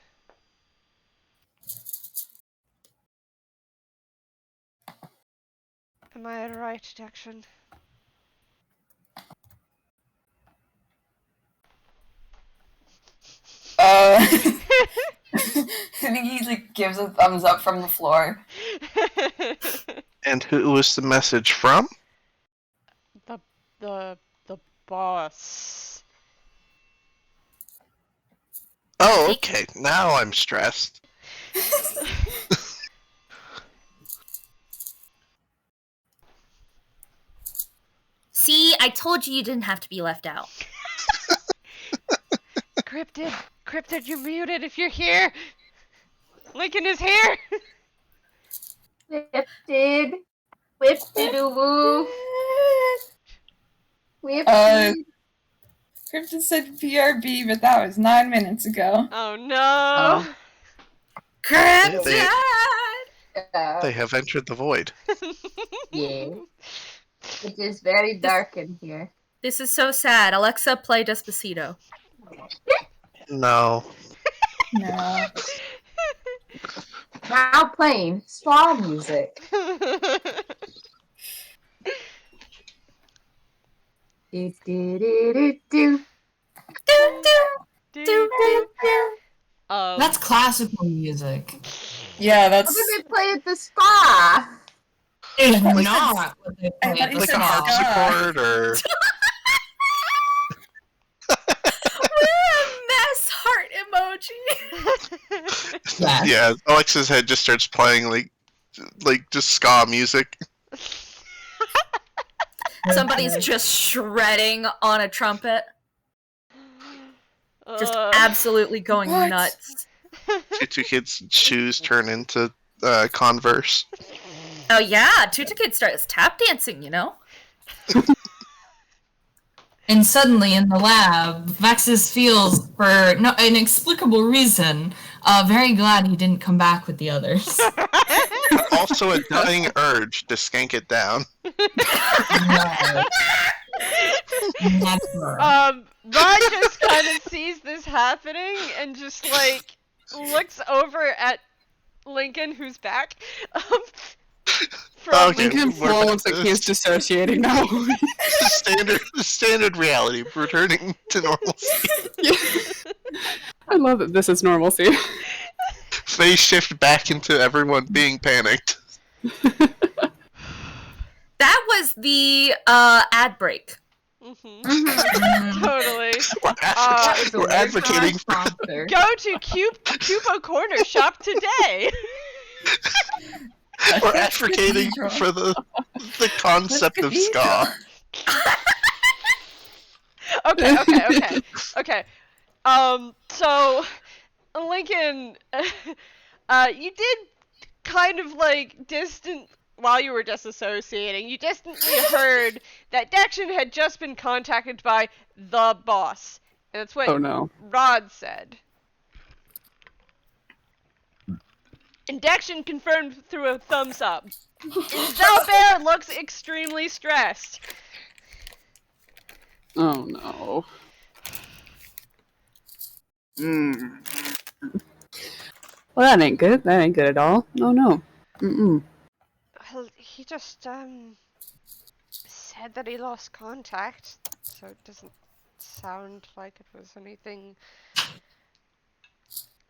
Am I right, Dexion? I think he like gives a thumbs up from the floor. And who was the message from? The boss. Oh, okay. Now I'm stressed. See, I told you didn't have to be left out. Cryptid, you're muted if you're here. Lincoln is here. Cryptid. Whip-didoo-woo. Whip-did. Cryptid said BRB, but that was 9 minutes ago. Oh no. Cryptid! They have entered the void. Yeah. It is very dark in here. This is so sad. Alexa, play Despacito. No. No. Now playing spa music. Do, do, do, do, do. That's classical music. Yeah, What that's did they play at the spa? It's not what they play thought at you the Like a said spa. harpsichord or We're a mess heart emoji. Yes. yeah, Alexa's head just starts playing like just ska music. Somebody's just shredding on a trumpet. Just absolutely going What? nuts. Tutu Kid's shoes turn into Converse. Oh yeah, Tutu Kid starts tap dancing, you know? And suddenly in the lab, Vexis feels, for no inexplicable reason, very glad he didn't come back with the others. Also a dying urge to skank it down. No. Never. Rod just kind of sees this happening and just like looks over at Lincoln, who's back. Okay, Lincoln we're full back looks like to he's dissociating now. standard reality, returning to normalcy. Yeah. I love that this is normalcy. Phase shift back into everyone being panicked. That was the ad break. Totally. We're advocating for Go to Cupo Corner Shop today. we're advocating for the concept of ska. Okay. So Lincoln, you did kind of like while you were disassociating, you distantly heard that Dexion had just been contacted by the boss. And that's what Oh no. Rod said. And Dexion confirmed through a thumbs up. And Xalbaer looks extremely stressed. Oh no. Well, that ain't good. That ain't good at all. Oh no. Mm-mm. Well, he just, said that he lost contact, so it doesn't sound like it was anything.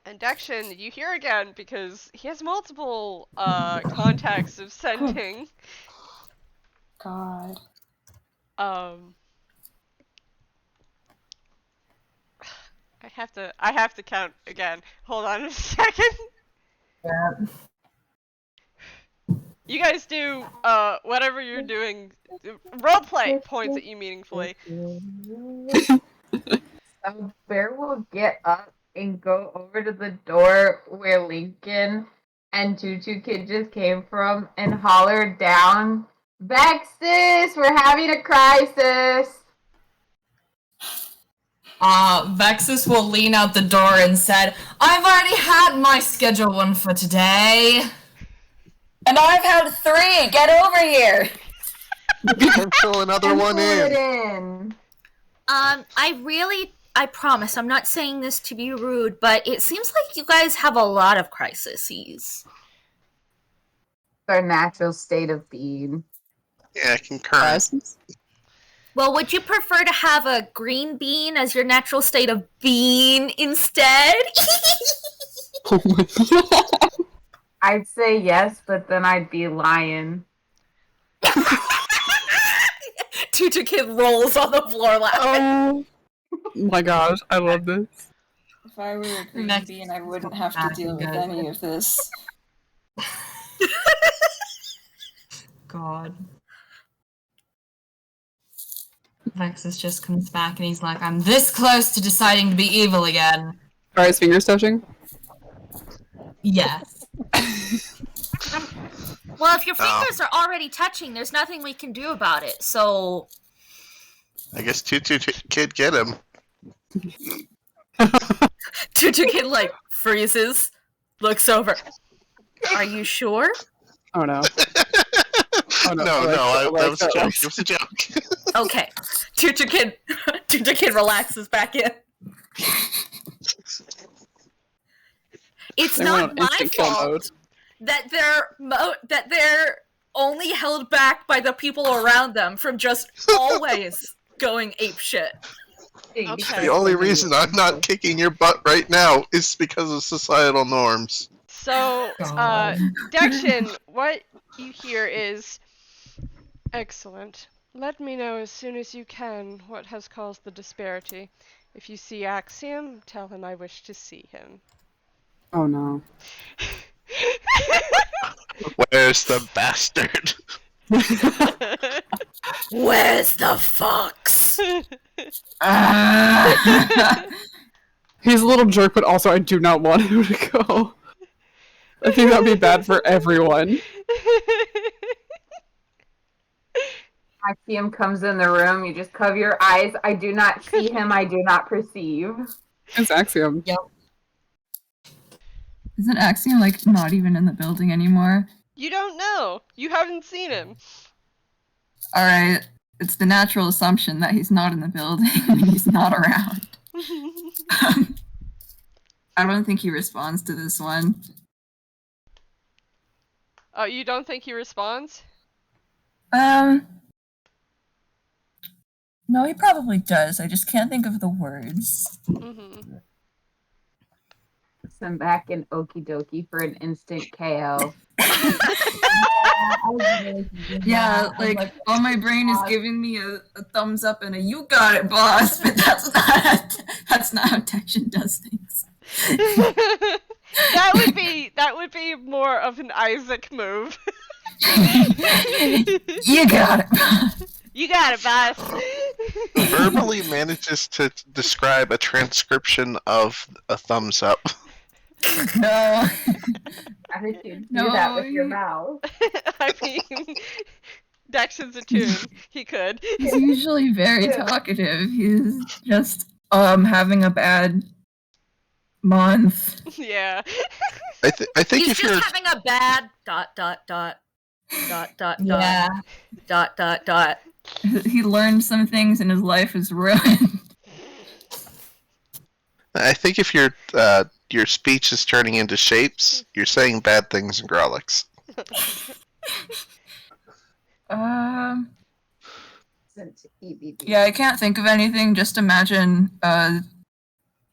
And Dexion, you hear again, because he has multiple, contacts of scenting. God. I have to count again. Hold on a second. Yeah. You guys do, whatever you're doing. Roleplay points at you meaningfully. So Bear will get up and go over to the door where Lincoln and Tutu Kid just came from and holler down, Vexis, we're having a crisis. Vexis will lean out the door and said, I've already had my scheduled one for today. And I've had 3! Get over here! Fill another one Pull in. it in. I promise, I'm not saying this to be rude, but it seems like you guys have a lot of crises. Our natural state of being. Yeah, concurrent. Well, would you prefer to have a green bean as your natural state of being instead? Oh my god. I'd say yes, but then I'd be lying. Tutu Kid rolls on the floor laughing. Oh my gosh, I love this. If I were a green Next bean, I wouldn't have to deal with any of this. God. Vexis just comes back and he's like, I'm this close to deciding to be evil again. Are his fingers touching? Yes. Well, if your fingers are already touching, there's nothing we can do about it, so... I guess Tutu Kid get him. Tutu Kid, like, freezes, looks over. Are you sure? Oh no. Oh, no, that was a joke. Alexa. It was a joke. Okay. Tutu Kid relaxes back in. It's They went not on my instant kill fault mode. that they're only held back by the people around them from just always going apeshit. Okay. The only reason I'm not kicking your butt right now is because of societal norms. So, Dexion, what you hear is excellent. Let me know as soon as you can what has caused the disparity. If you see Axiom, tell him I wish to see him. Oh no. Where's the bastard? Where's the fox? He's a little jerk, but also I do not want him to go. I think that would be bad for everyone. Axiom comes in the room. You just cover your eyes. I do not see him. I do not perceive. It's Axiom. Yep. Isn't Axiom like not even in the building anymore? You don't know. You haven't seen him. Alright, it's the natural assumption that he's not in the building and he's not around. I don't think he responds to this one. Oh, you don't think he responds? No, he probably does. I just can't think of the words. Mm-hmm. Send back an okie dokie for an instant KO. Yeah, like all my brain is giving me a thumbs up and a "you got it, boss," but that's not how Dexion does things. that would be more of an Isaac move. You got it. You got it, boss. Verbally manages to describe a transcription of a thumbs up. No. I heard you do No, that with your mouth. I mean, Dexion's a tune. He could. He's usually very talkative. He's just having a bad month. Yeah. I think He's if just you're having a bad ... He learned some things and his life is ruined. I think if your speech is turning into shapes, you're saying bad things in Growlix. Yeah, I can't think of anything. Just imagine a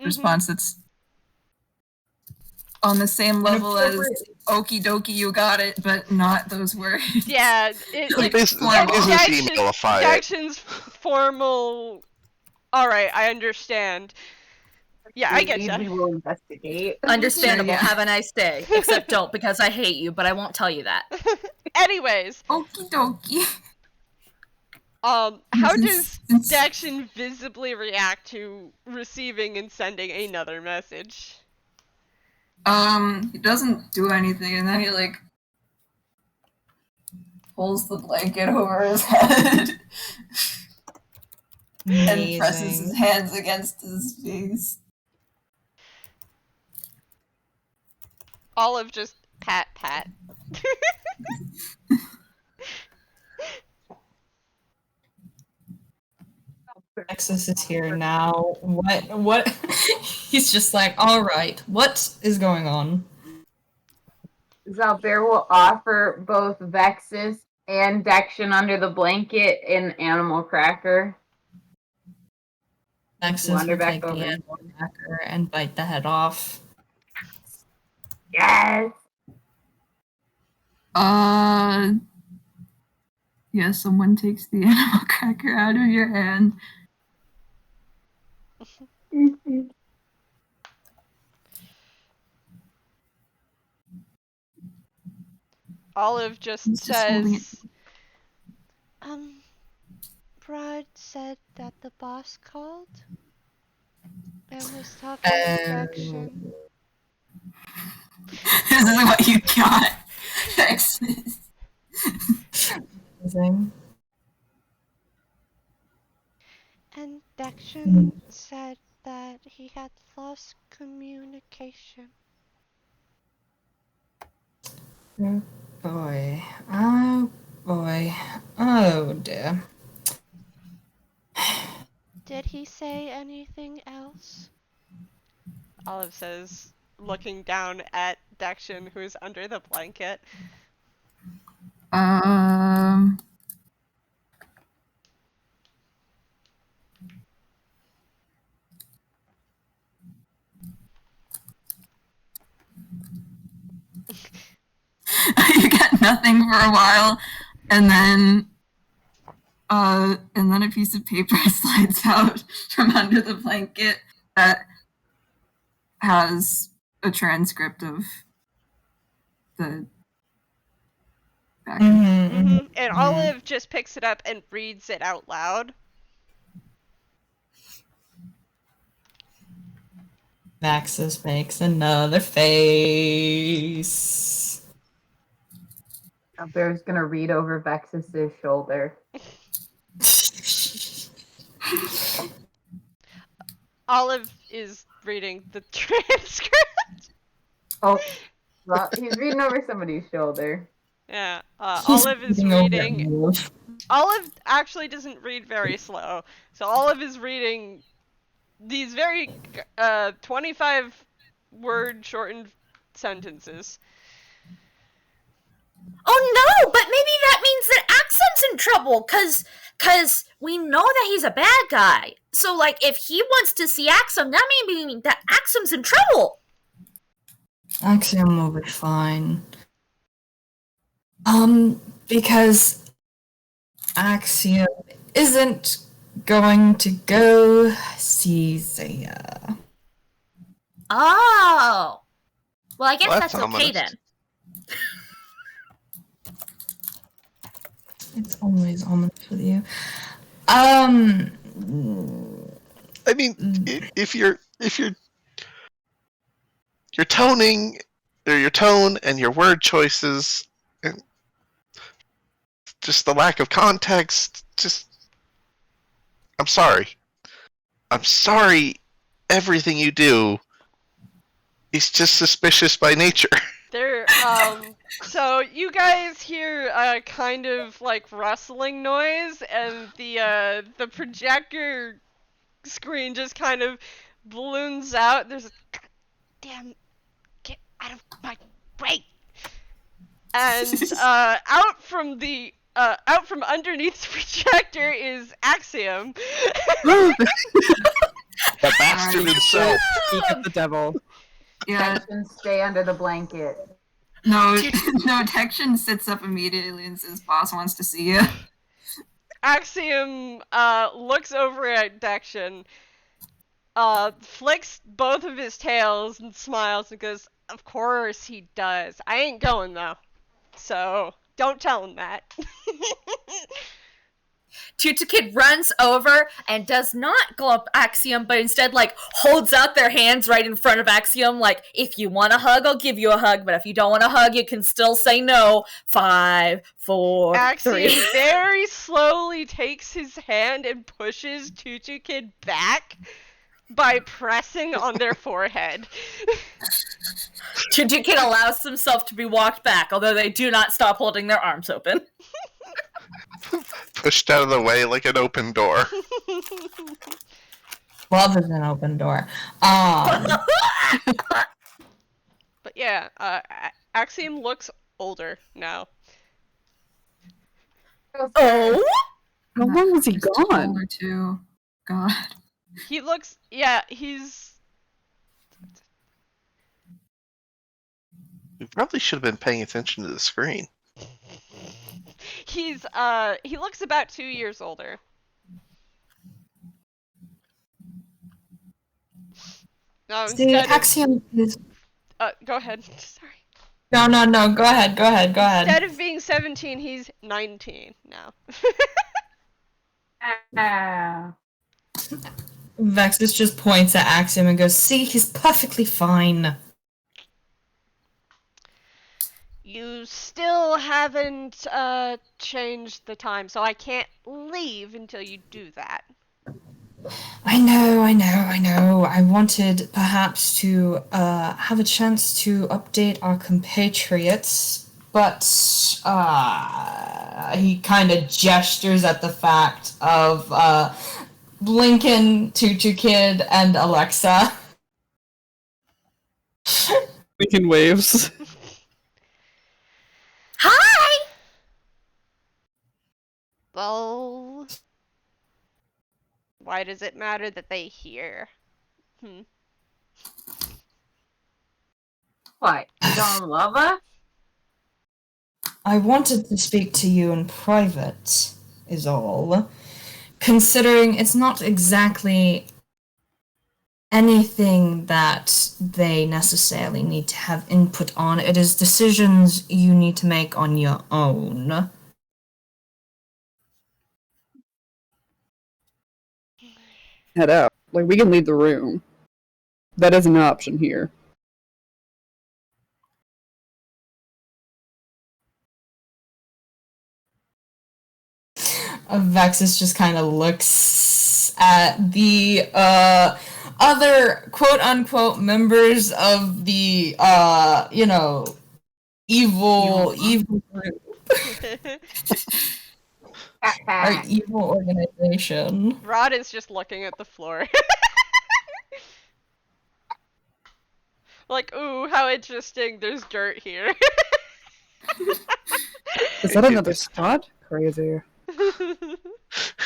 response that's on the same level as "okie dokie, you got it," but not those words. Yeah, Business emailify it. Dexion's formal. All right, I understand. Yeah, I get We you. will investigate. Understandable. Yeah. Have a nice day. Except don't, because I hate you, but I won't tell you that. Anyways, Okie dokie. how does Dexion visibly react to receiving and sending another message? He doesn't do anything, and then he like pulls the blanket over his head and presses his hands against his face. Olive just pat. Vexis is here now. What? He's just like, all right, what is going on? Xalbaer will offer both Vexis and Dexion under the blanket an animal cracker. Vexis Wander will back take the over. animal cracker and bite the head off. Yes! Yeah, someone takes the animal cracker out of your hand. Olive just He's just holding it. says, Brad said that the boss called and was talking to Dexion. This is what you got. Thanks. Amazing. And Dexion said that he had lost communication. Oh boy. I boy. Oh dear. Did he say anything else? Olive says, looking down at Dexion, who's under the blanket. You get nothing for a while, and then a piece of paper slides out from under the blanket that has a transcript of the back. And Olive just picks it up and reads it out loud. Vexis makes another face. Bear's gonna read over Vexis' shoulder. Olive is reading the transcript. Oh, well, he's reading over somebody's shoulder. Yeah, Olive is reading. Olive actually doesn't read very slow, so Olive is reading these very 25-word shortened sentences. Oh no, but maybe that means that Axiom's in trouble, cause we know that he's a bad guy. So like, if he wants to see Axiom, that may mean that Axiom's in trouble. Axiom will be fine. Because Axiom isn't going to go see Zaya. Oh. Well, I guess Well, that's that's okay ominous. then. It's always ominous with you. I mean, if your toning or your tone and your word choices and just the lack of context, I'm sorry. I'm sorry everything you do is just suspicious by nature. So you guys hear a kind of like rustling noise, and the projector screen just kind of balloons out. There's a goddamn get out of my way. And out from underneath the projector is Axiom. The bastard himself. Speak of the devil. Yeah. Dexion, stay under the blanket. No, Dexion sits up immediately and says, "Boss wants to see you." Axiom looks over at Dexion, flicks both of his tails and smiles and goes, "Of course he does. I ain't going though. So don't tell him that." Tutu Kid runs over and does not go up Axiom, but instead, like, holds out their hands right in front of Axiom, like, if you want a hug, I'll give you a hug, but if you don't want a hug, you can still say no. 5, 4, Axiom 3. very slowly takes his hand and pushes Tutu Kid back by pressing on their forehead. Tutu Kid allows himself to be walked back, although they do not stop holding their arms open. Pushed out of the way like an open door. Love is an open door. But yeah, Axiom looks older now. Oh? How long was he Just gone? older too. God. He looks, yeah, he's... We probably should have been paying attention to the screen. He looks about 2 years older. No, See, Axiom is... go ahead. Sorry. No, go ahead. Instead of being 17, he's 19 now. Vexis just points at Axiom and goes, "See, he's perfectly fine." You still haven't changed the time, so I can't leave until you do that. I know. I wanted perhaps to have a chance to update our compatriots, but he kind of gestures at the fact of Lincoln, Tutu Kid, and Alexa. Lincoln waves. Hi! Well, why does it matter that they hear? What? You don't love us? I wanted to speak to you in private, is all. Considering it's not exactly anything that they necessarily need to have input on. It is decisions you need to make on your own. Head out. Like, we can leave the room. That is an option here. Vexis just kind of looks at the other quote-unquote members of the, evil group. Our evil organization. Rod is just looking at the floor. Like, ooh, how interesting, there's dirt here. Is that another spot? Crazy.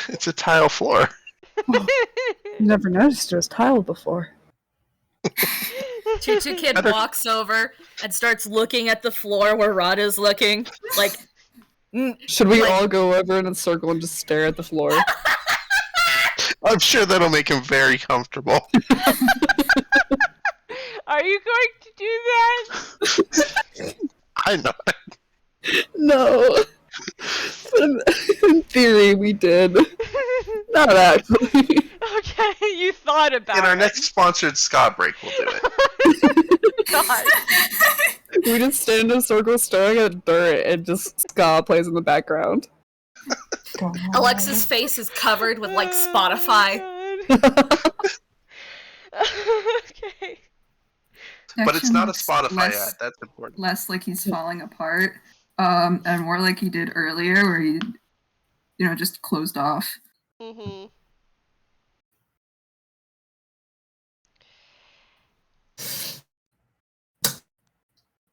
It's a tile floor. Oh, never noticed it was tile before. Tutu Kid walks over and starts looking at the floor where Rod is looking. Like, should we all go over in a circle and just stare at the floor? I'm sure that'll make him very comfortable. Are you going to do that? I know. No. But in theory, we did. Not actually. Okay, you thought about it. In our next sponsored ska break, we'll do it. God. We just stand in a circle staring at dirt and just ska plays in the background. Alexa's face is covered with, like, Spotify. Okay. But it's not a Dexion Spotify less, ad, that's important. Less like he's falling apart, and more like he did earlier, where he, just closed off. Mm-hmm.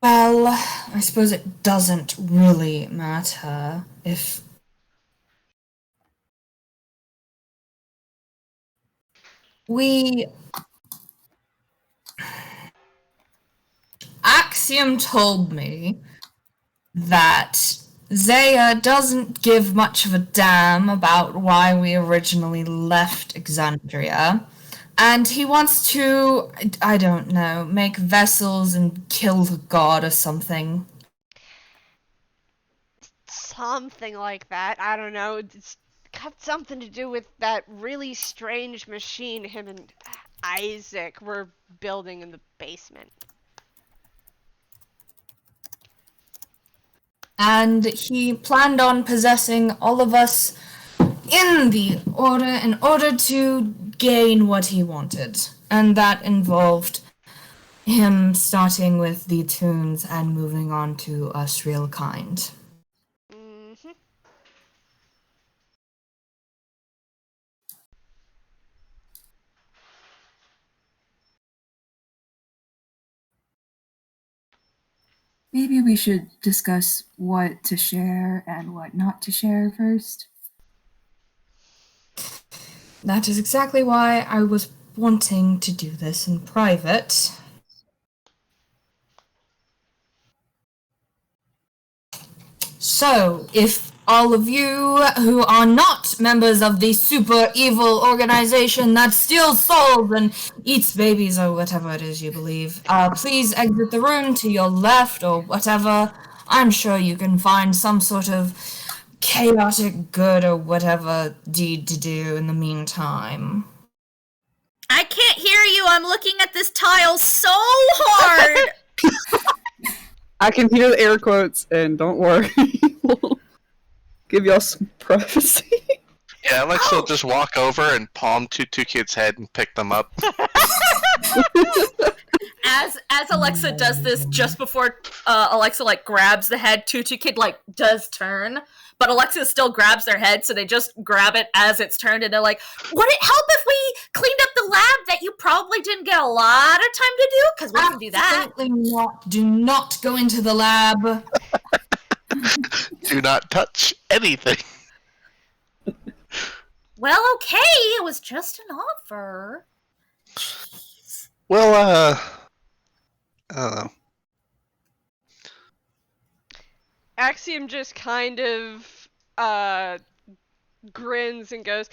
Well, I suppose it doesn't really matter if... Axiom told me that Zaya doesn't give much of a damn about why we originally left Exandria, and he wants to, I don't know, make vessels and kill the god or something. Something like that. I don't know. It's got something to do with that really strange machine him and Isaac were building in the basement. And he planned on possessing all of us in the order in order to gain what he wanted. And that involved him starting with the tunes and moving on to us real kind. Mm-hmm. Maybe we should discuss what to share and what not to share first. That is exactly why I was wanting to do this in private. So, if all of you who are not members of the super evil organization that steals souls and eats babies or whatever it is you believe, please exit the room to your left or whatever. I'm sure you can find some sort of chaotic good or whatever deed to do in the meantime. I can't hear you. I'm looking at this tile so hard. I can hear the air quotes, and don't worry. We'll give y'all some privacy. Yeah, Alexa will just walk over and palm Tutu Kid's head and pick them up. As Alexa does this, just before Alexa, like, grabs the head, Tutu Kid, like, does turn, but Alexa still grabs their head, so they just grab it as it's turned, and they're like, would it help if we cleaned up the lab that you probably didn't get a lot of time to do? Because we can do that. Absolutely not. Do not go into the lab. Do not touch anything. Well, okay, it was just an offer. Well, I don't know. Axiom just kind of grins and goes,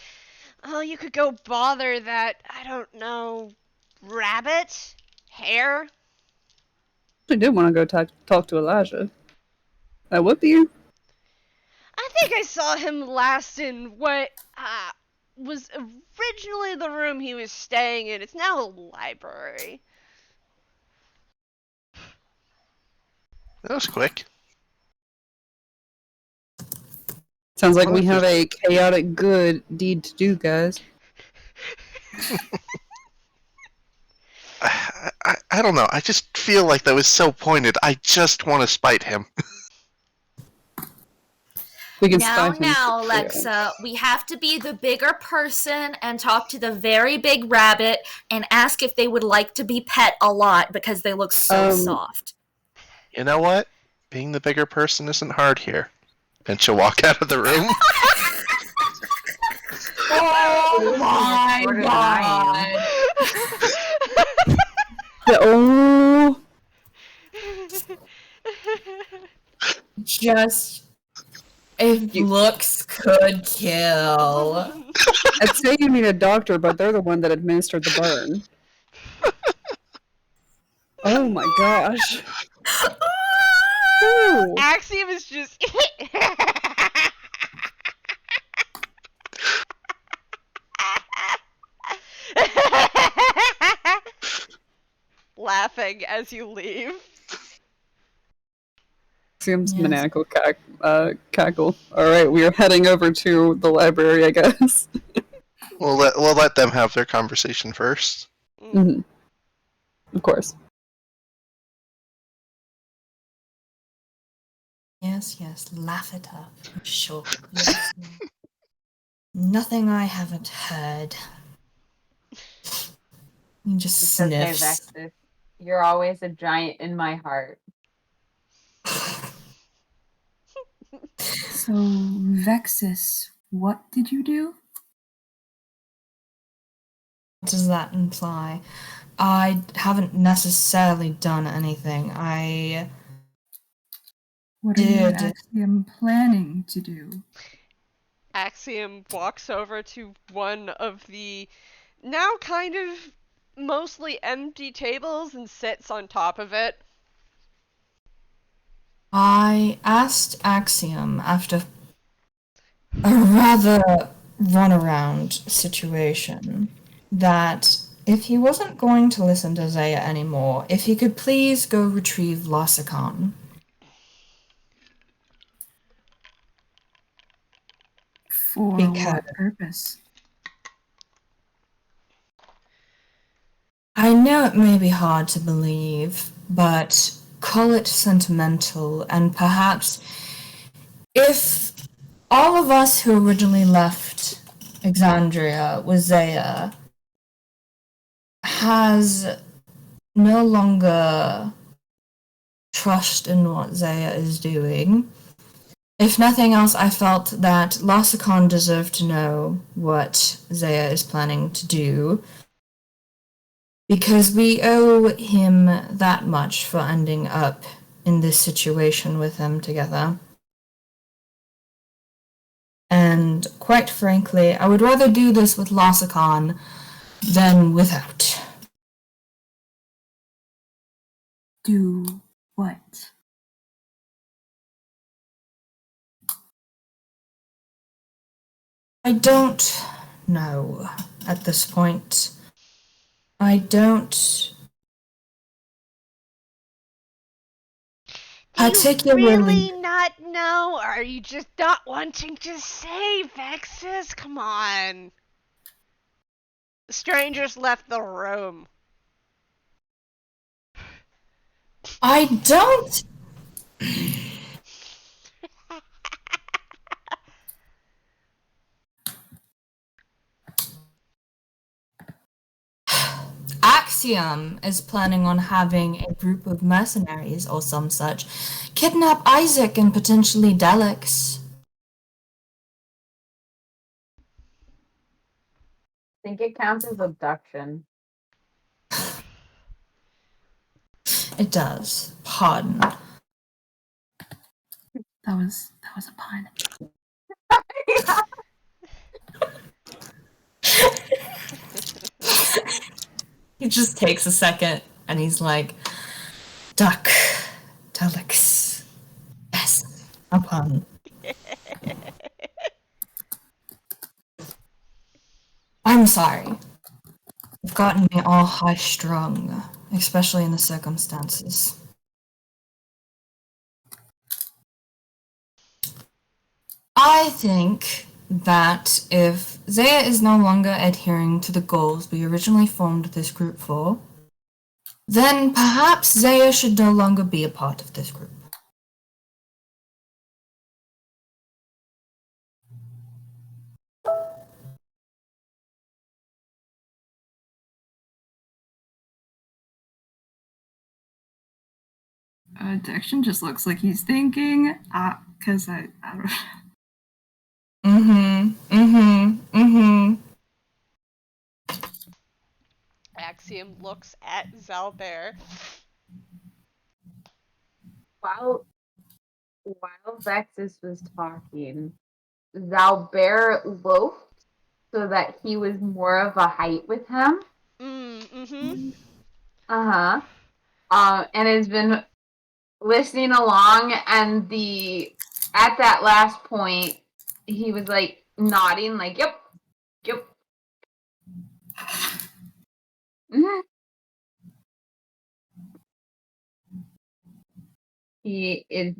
"Oh, you could go bother that, I don't know, rabbit? Hare?" I did want to go talk to Elijah. That would be you. I think I saw him last in what was originally the room he was staying in. It's now a library. That was quick. Sounds like we have a chaotic good deed to do, guys. I don't know. I just feel like that was so pointed. I just want to spite him. We can Now, spite him. Alexa, we have to be the bigger person and talk to the very big rabbit and ask if they would like to be pet a lot because they look so soft. You know what? Being the bigger person isn't hard here. And she'll walk out of the room. Oh my god! Oh. Just if looks could kill. I'd say you need a doctor, but they're the one that administered the burn. Oh my gosh. Ooh. Axiom is just laughing as you leave. Seems maniacal cackle. Alright, we are heading over to the library, I guess. We'll let them have their conversation first. Mm-hmm. Of course. Yes, laugh it up. Sure. Yes. Nothing I haven't heard. You just It's okay, sniffs. Vexis. You're always a giant in my heart. So, Vexis, what did you do? What does that imply? I haven't necessarily done anything. What are you Axiom planning to do? Axiom walks over to one of the now kind of mostly empty tables and sits on top of it. I asked Axiom after a rather runaround situation that if he wasn't going to listen to Zaya anymore, if he could please go retrieve Lasicon. For what purpose? I know it may be hard to believe, but call it sentimental, and perhaps if all of us who originally left Exandria with Zaya has no longer trust in what Zaya is doing, if nothing else, I felt that Lasicon deserved to know what Zaya is planning to do, because we owe him that much for ending up in this situation with him together. And quite frankly, I would rather do this with Lasicon than without. Do what? I don't know at this point. I don't particularly... Do you really not know, or are you just not wanting to say, Vexis? Come on. The strangers left the room. I don't... Axiom is planning on having a group of mercenaries or some such kidnap Isaac and potentially Delix. I think it counts as abduction. It does. Pardon. That was a pun. He just takes a second and he's like, Duck, Delix. Yes, a pun. I'm sorry. You've gotten me all high-strung, especially in the circumstances. I think that if Zaya is no longer adhering to the goals we originally formed this group for, then perhaps Zaya should no longer be a part of this group. Dexion just looks like he's thinking, cause I don't Axiom looks at Xalbaer. While Vexis was talking, Xalbaer loafed so that he was more of a height with him. And has been listening along, and at that last point, he was like nodding, like, yep. He is.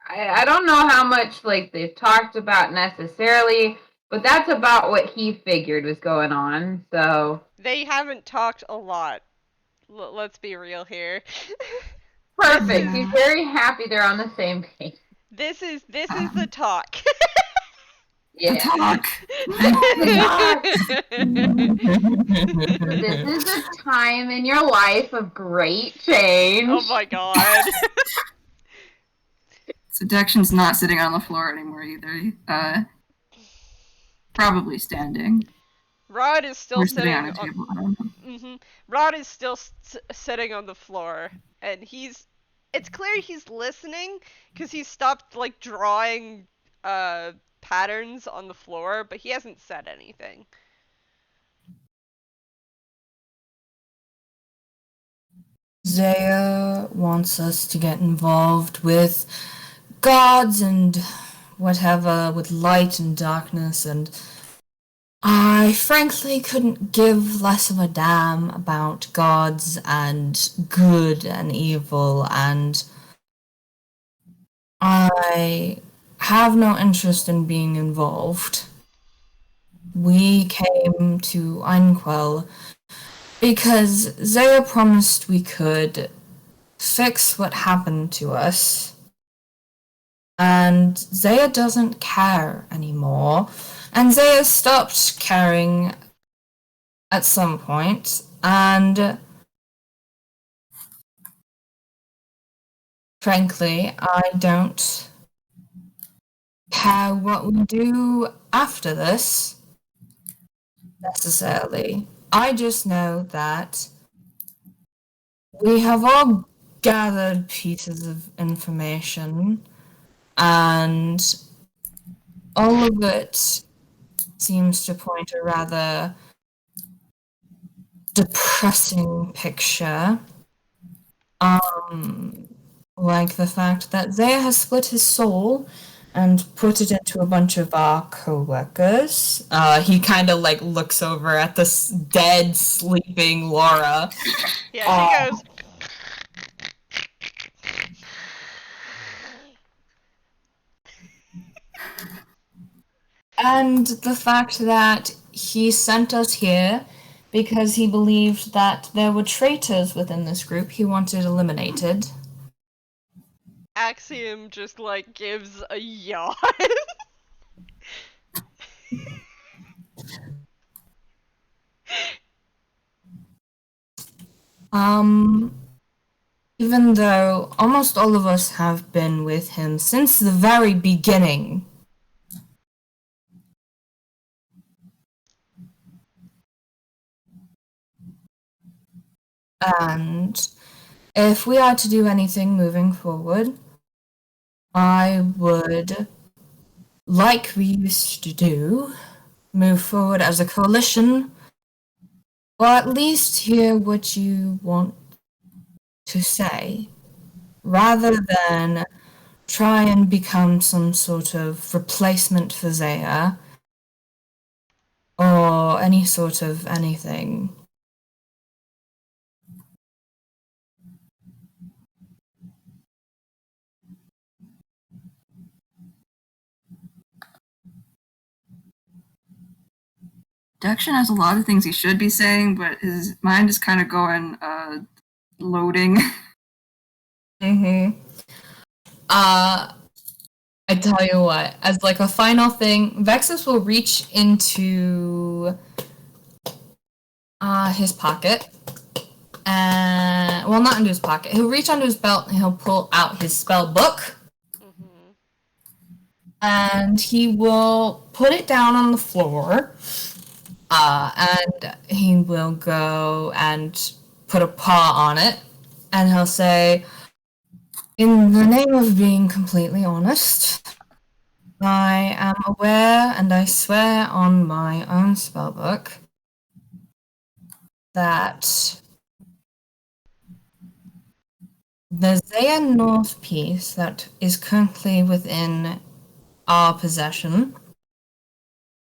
I don't know how much like they've talked about necessarily, but that's about what he figured was going on. So they haven't talked a lot. Let's be real here. Perfect. He's very happy they're on the same page. This is the talk. Yeah. The talk. This is a time in your life of great change. Oh my god. So Dexion's not sitting on the floor anymore either. Probably standing. Rod is still sitting on a table. I don't know. Rod is still sitting on the floor, and it's clear he's listening because he stopped like drawing patterns on the floor, but he hasn't said anything. Zaya wants us to get involved with gods and whatever, with light and darkness, and I frankly couldn't give less of a damn about gods and good and evil, and I have no interest in being involved. We came to Einquell because Zaya promised we could fix what happened to us. And Zaya doesn't care anymore. And Zaya stopped caring at some point. And frankly, I don't care what we do after this, necessarily. I just know that we have all gathered pieces of information, and all of it seems to point to a rather depressing picture. Like the fact that Zaya has split his soul and put it into a bunch of our co-workers. He kind of like looks over at this dead, sleeping Lara. Yeah, she goes. And the fact that he sent us here because he believed that there were traitors within this group he wanted eliminated. Axiom just like gives a yawn. Even though almost all of us have been with him since the very beginning. And if we are to do anything moving forward, I would, like we used to do, move forward as a coalition, or at least hear what you want to say, rather than try and become some sort of replacement for Zaya, or any sort of anything. Dexion has a lot of things he should be saying, but his mind is kind of going, loading. I tell you what, as like a final thing, Vexis will reach into his pocket. And well, not into his pocket. He'll reach onto his belt and he'll pull out his spell book. And he will put it down on the floor. And he will go and put a paw on it. And he'll say, in the name of being completely honest, I am aware and I swear on my own spellbook that the Zaya North piece that is currently within our possession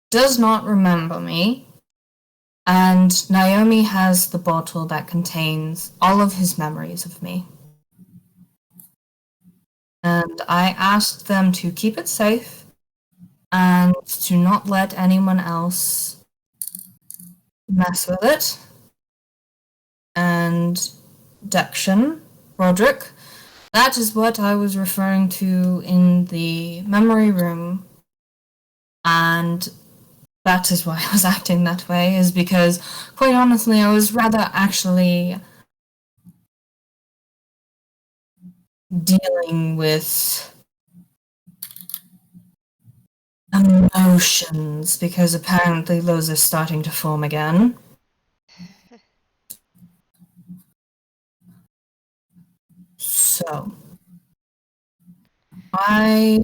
does not remember me, and Naomi has the bottle that contains all of his memories of me. And I asked them to keep it safe and to not let anyone else mess with it. And Dexion, Roderick, that is what I was referring to in the memory room. And that is why I was acting that way, is because, quite honestly, I was rather actually dealing with emotions, because apparently those are starting to form again. So, I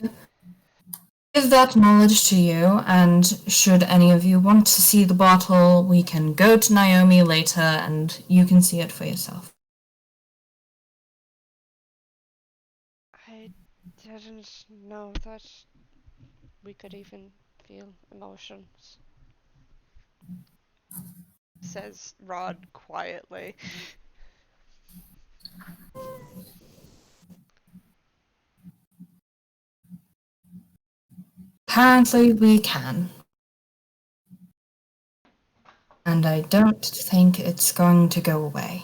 give that knowledge to you, and should any of you want to see the bottle, we can go to Naomi later and you can see it for yourself. I didn't know that we could even feel emotions, says Rod quietly. Apparently we can. And I don't think it's going to go away.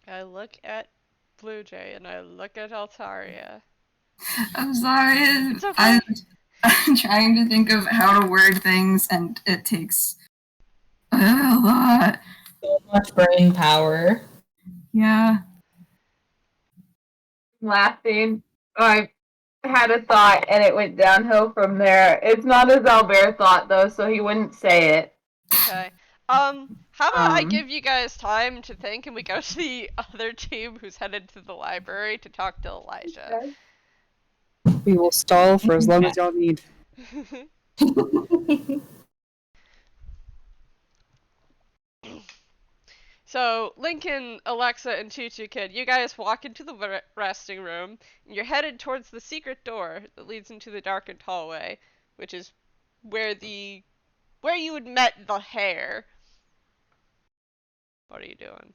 I look at Bluejay and I look at Altaria. I'm sorry. It's okay. I'm trying to think of how to word things, and it takes a lot. So much brain power. Yeah. Laughing. I had a thought and it went downhill from there. It's not a Xalbaer thought though, so he wouldn't say it. Okay. How about I give you guys time to think and we go to the other team who's headed to the library to talk to Elijah. We will stall for as long as y'all need. So, Lincoln, Alexa, and Tutu Kid, you guys walk into the resting room, and you're headed towards the secret door that leads into the darkened hallway, which is where you had met the hare. What are you doing?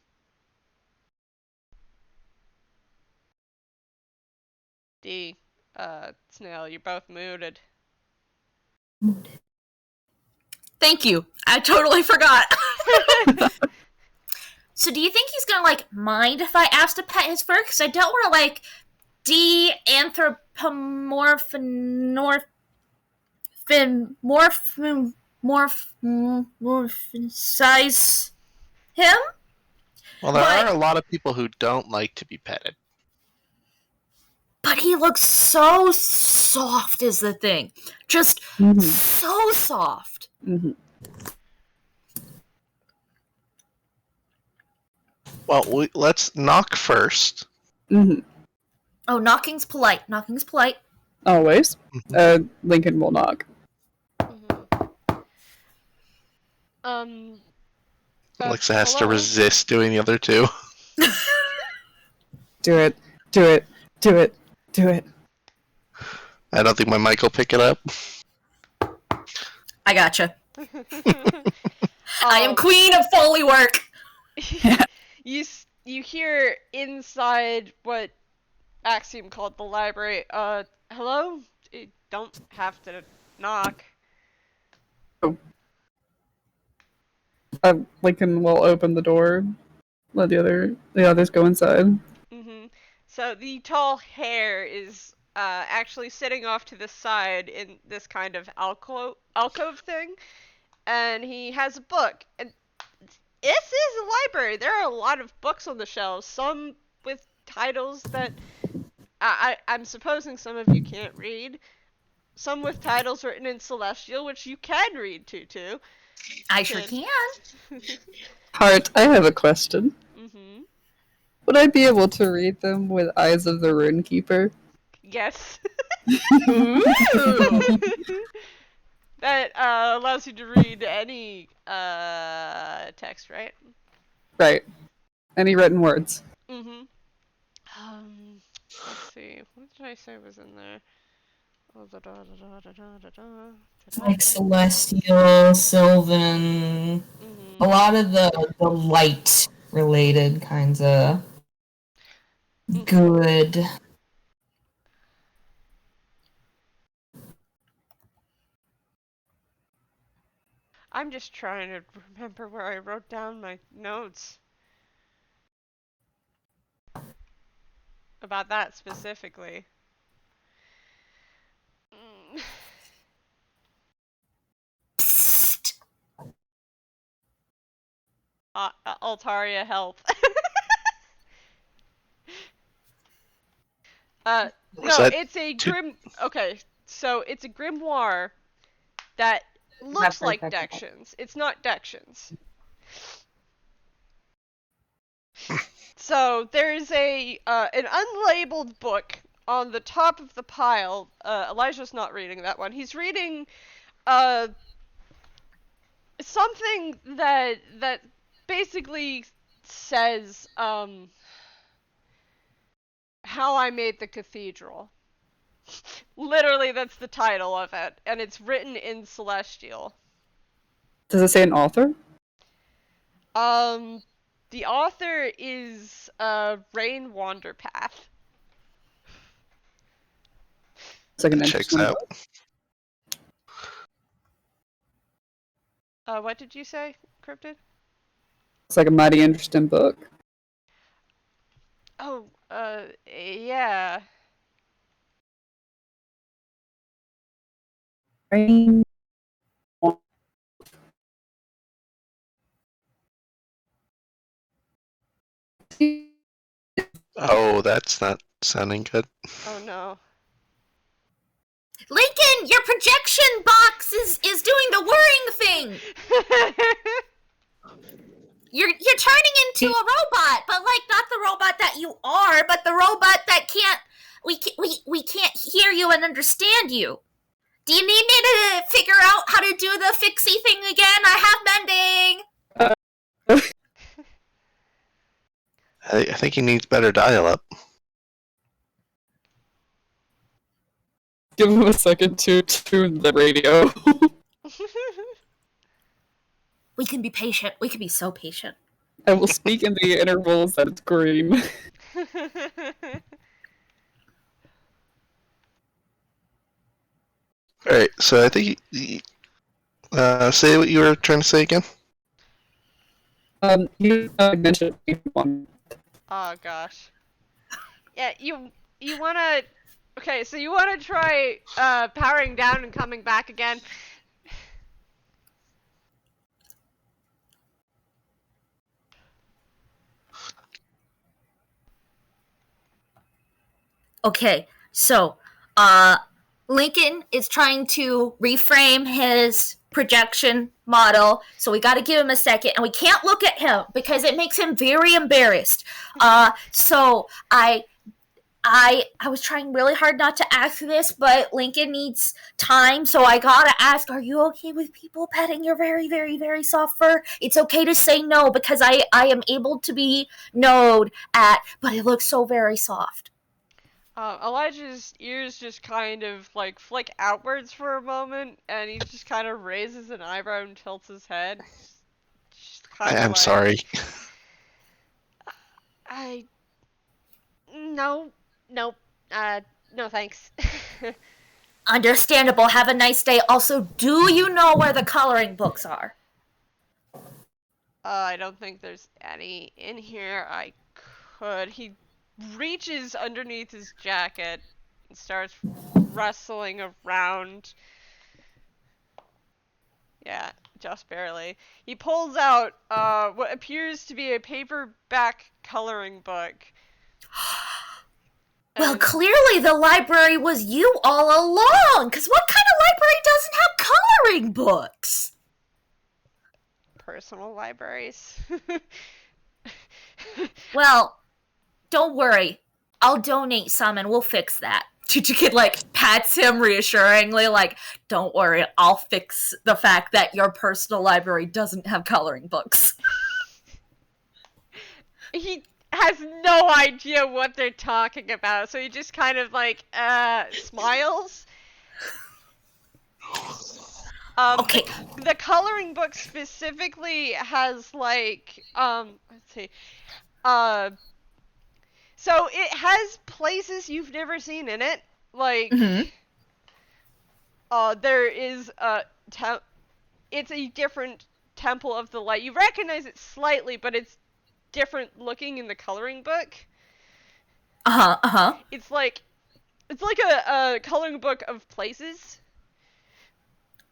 Snail, you're both muted. Thank you. I totally forgot. So do you think he's gonna, like, mind if I ask to pet his fur? Because I don't want to, like, morphisize him? Well, there are a lot of people who don't like to be petted. But he looks so soft is the thing. Just so soft. Mm-hmm. Well, let's knock first. Mm-hmm. Oh, knocking's polite. Knocking's polite. Always. Lincoln will knock. Alexa has to resist doing the other two. Do it. Do it. Do it. Do it. I don't think my mic will pick it up. I gotcha. I am queen of Foley work. You hear inside what Axiom called the library, hello? You don't have to knock. Lincoln will open the door. Let the others go inside. So the tall hare is actually sitting off to the side in this kind of alcove thing, and he has a book. And this is a library. There are a lot of books on the shelves, some with titles that I'm supposing some of you can't read, some with titles written in Celestial, which you can read, Tutu. I sure can. Heart, I have a question. Would I be able to read them with Eyes of the Runekeeper? Yes. That allows you to read any text, right? Right. Any written words. Let's see. What did I say was in there? Like Celestial, Sylvan, a lot of the light related kinds of good. I'm just trying to remember where I wrote down my notes about that specifically. Psst. Altaria, help. No, it's a okay, so it's a grimoire that looks like Dexions. It's not Dexions. So there's an unlabeled book on the top of the pile. Elijah's not reading that one. He's reading something that basically says How I Made the Cathedral. Literally, that's the title of it, and it's written in Celestial. Does it say an author? The author is Rain Wanderpath. It's like an Checks out. What did you say, Cryptid? It's like a mighty interesting book. Oh, yeah. Rain. Oh, that's not sounding good. Oh no. Lincoln, your projection box is doing the whirring thing. You're turning into a robot, but like not the robot that you are, but the robot that we can't hear you and understand you. Do you need me to figure out how to do the fixie thing again? I have mending. I think he needs better dial-up. Give him a second to tune the radio. We can be patient. We can be so patient. I will speak in the intervals that it's green. Alright, so I think say what you were trying to say again. You mentioned one. Oh gosh. Yeah, you wanna. Okay, so you wanna try powering down and coming back again. Okay, so Lincoln is trying to reframe his projection model, so we got to give him a second, and we can't look at him because it makes him very embarrassed. So I was trying really hard not to ask this, but Lincoln needs time, so I gotta ask, are you okay with people petting your very, very, very soft fur? It's okay to say no, because I am able to be knowed at, but it looks so very soft. Elijah's ears just kind of like flick outwards for a moment, and he just kind of raises an eyebrow and tilts his head. I'm sorry. No, no thanks. Understandable. Have a nice day. Also, do you know where the coloring books are? I don't think there's any in here. I could. He reaches underneath his jacket and starts rustling around. Yeah, just barely. He pulls out what appears to be a paperback coloring book. Well, clearly the library was you all along, because what kind of library doesn't have coloring books? Personal libraries. Well, don't worry. I'll donate some and we'll fix that. Tutu Kid, like, pats him reassuringly, like, don't worry, I'll fix the fact that your personal library doesn't have coloring books. He has no idea what they're talking about, so he just kind of, like, smiles. Okay. The coloring book specifically has, like, let's see, so it has places you've never seen in it, like, there is it's a different Temple of the Light. You recognize it slightly, but it's different looking in the coloring book. It's like a coloring book of places.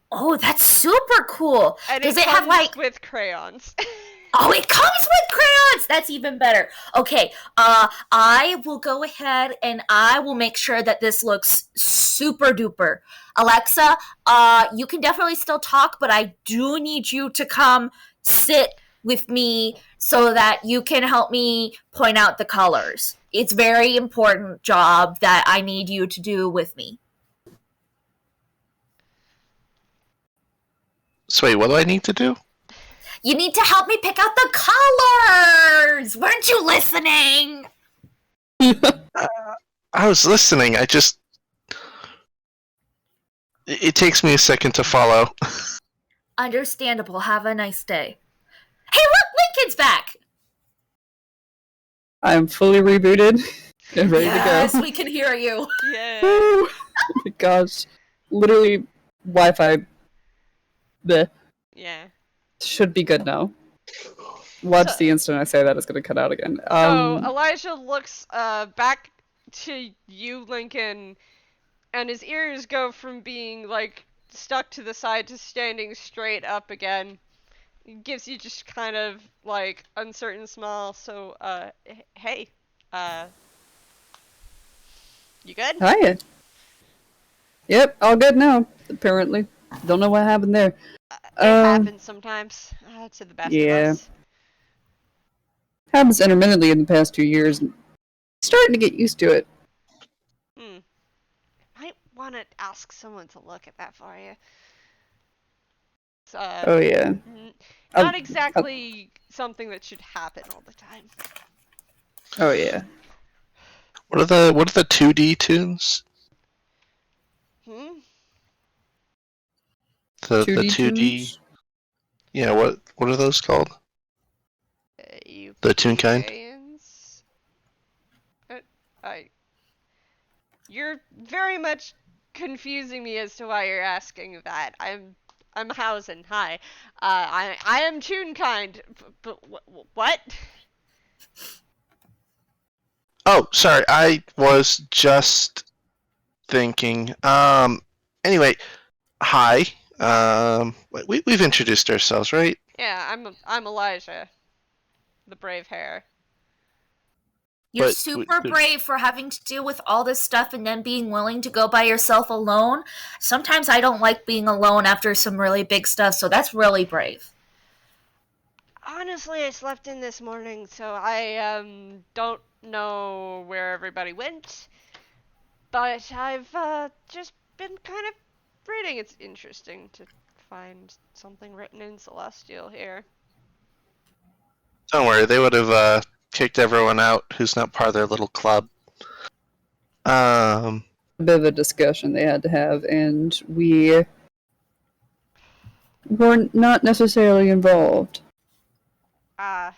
Oh, that's super cool. And Does it have, like, with crayons? Oh, it comes with crayons! That's even better. Okay, I will go ahead and I will make sure that this looks super duper. Alexa, you can definitely still talk, but I do need you to come sit with me so that you can help me point out the colors. It's a very important job that I need you to do with me. So wait, what do I need to do? You need to help me pick out the colors! Weren't you listening? I was listening, it takes me a second to follow. Understandable. Have a nice day. Hey, look! Lincoln's back! I'm fully rebooted and ready to go. Yes, we can hear you. Yeah. Oh my gosh. Literally, Wi-Fi. Yeah. Should be good now. Watch the instant I say that, it's gonna cut out again. So Elijah looks back to you, Lincoln, and his ears go from being like stuck to the side to standing straight up again. It gives you just kind of like uncertain smile. So hey, you good? Hiya. Yep, all good now, apparently. Don't know what happened there. It happens sometimes. To the best of us. Happens intermittently in the past 2 years. And starting to get used to it. Might want to ask someone to look at that for you. It's, oh yeah. Not exactly something that should happen all the time. Oh yeah. What are the 2D tunes? The 2D. Tunes? Yeah, what are those called? The tune kind? You're very much confusing me as to why you're asking that. I'm Hausen. Hi. I am Tunekind. But what? Oh, sorry. I was just thinking. Anyway, hi. We've introduced ourselves, right? Yeah, I'm Elijah, the brave hare. You're But super brave for having to deal with all this stuff and then being willing to go by yourself alone. Sometimes I don't like being alone after some really big stuff, so that's really brave. Honestly, I slept in this morning, so I don't know where everybody went. But I've just been kind of reading. It's interesting to find something written in Celestial here. Don't worry, they would have kicked everyone out who's not part of their little club. A bit of a discussion they had to have, and we were not necessarily involved. I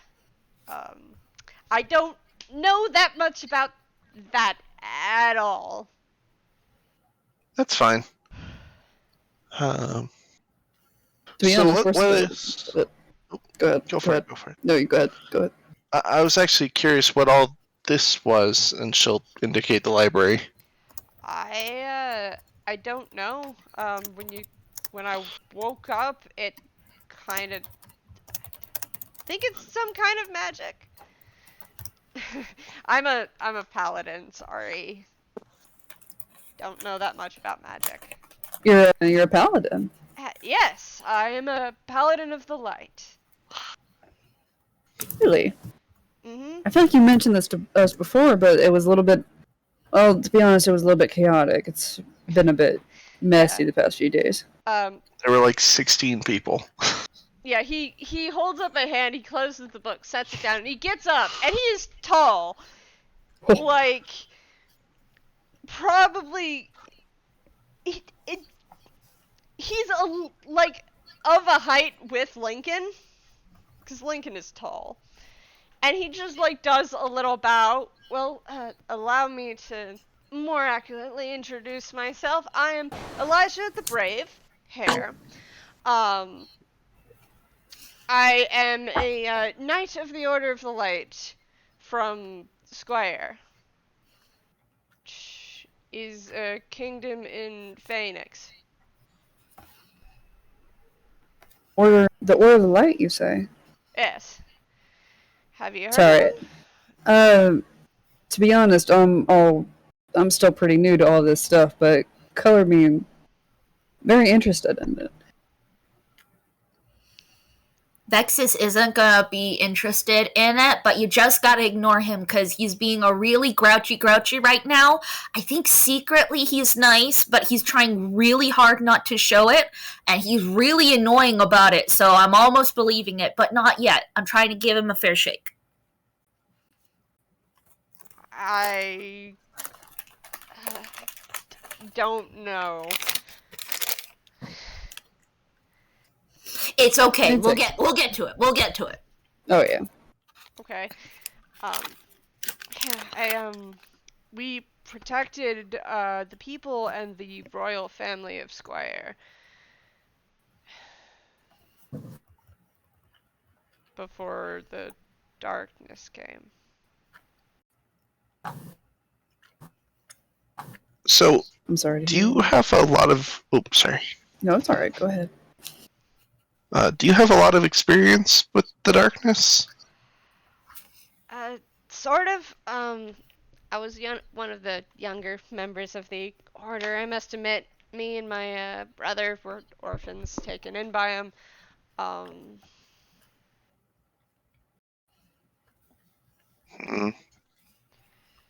don't know that much about that at all. That's fine. To be honest, what is... Go ahead. Go for it. No, you go ahead. Go ahead. I was actually curious what all this was, and she'll indicate the library. I don't know. When I woke up, it kind of... I think it's some kind of magic. I'm a paladin, sorry. Don't know that much about magic. You're a paladin. Yes, I am a paladin of the light. Really? Mm-hmm. I feel like you mentioned this to us before, but it was a little bit... Well, to be honest, it was a little bit chaotic. It's been a bit messy the past few days. There were like 16 people. Yeah, he holds up a hand, he closes the book, sets it down, and he gets up, and he is tall. Like, probably... He's of a height with Lincoln, because Lincoln is tall. And he just, does a little bow. Well, allow me to more accurately introduce myself. I am Elijah the Brave Hare. I am a Knight of the Order of the Light from Squire, which is a kingdom in Phoenix. The Order of the Light, you say? Yes. Have you heard Sorry. of him? To be honest, I'm still pretty new to all this stuff, but color me, I'm very interested in it. Vexis isn't gonna be interested in it, but you just gotta ignore him because he's being a really grouchy right now. I think secretly he's nice, but he's trying really hard not to show it, and he's really annoying about it, so I'm almost believing it, but not yet. I'm trying to give him a fair shake. I don't know. It's okay. We'll get to it. We'll get to it. Oh yeah. Okay. We protected the people and the royal family of Squire before the darkness came. So, I'm sorry. Do you have a lot of... Oh, sorry. No, it's alright. Go ahead. Do you have a lot of experience with the darkness? Sort of. I was one of the younger members of the order. I must admit, me and my brother were orphans taken in by him.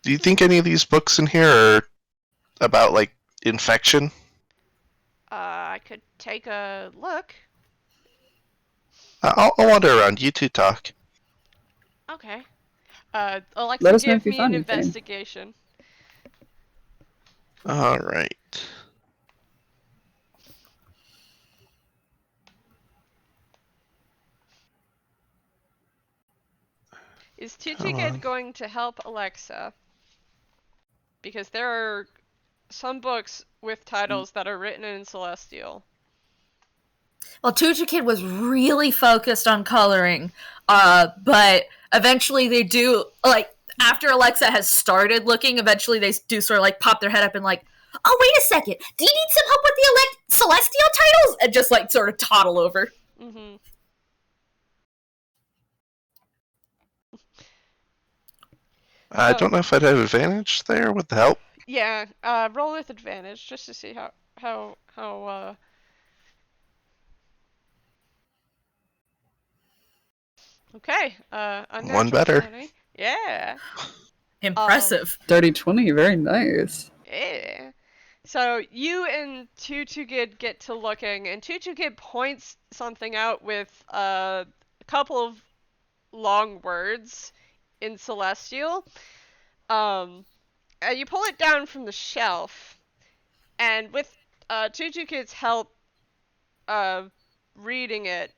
Do you think any of these books in here are about, infection? I could take a look. I'll wander around. You two talk. Okay. Alexa, Let us know give if you me find an anything. investigation. Alright. Is Tutu Kid going to help Alexa? Because there are some books with titles that are written in Celestial. Well, Tutu Kid was really focused on coloring, but eventually they do, like, after Alexa has started looking, eventually they do sort of, like, pop their head up and, like, oh, wait a second, do you need some help with the Celestial titles? And just, like, sort of toddle over. Mm-hmm. I don't know if I'd have advantage there with the help. Yeah, roll with advantage just to see how Okay, unnatural One better. 20. Yeah. Impressive. Dirty 20, very nice. Yeah. So you and Tutu Kid get to looking, and Tutu Kid points something out with a couple of long words in Celestial. You pull it down from the shelf, and with Tutu Kid's help reading it,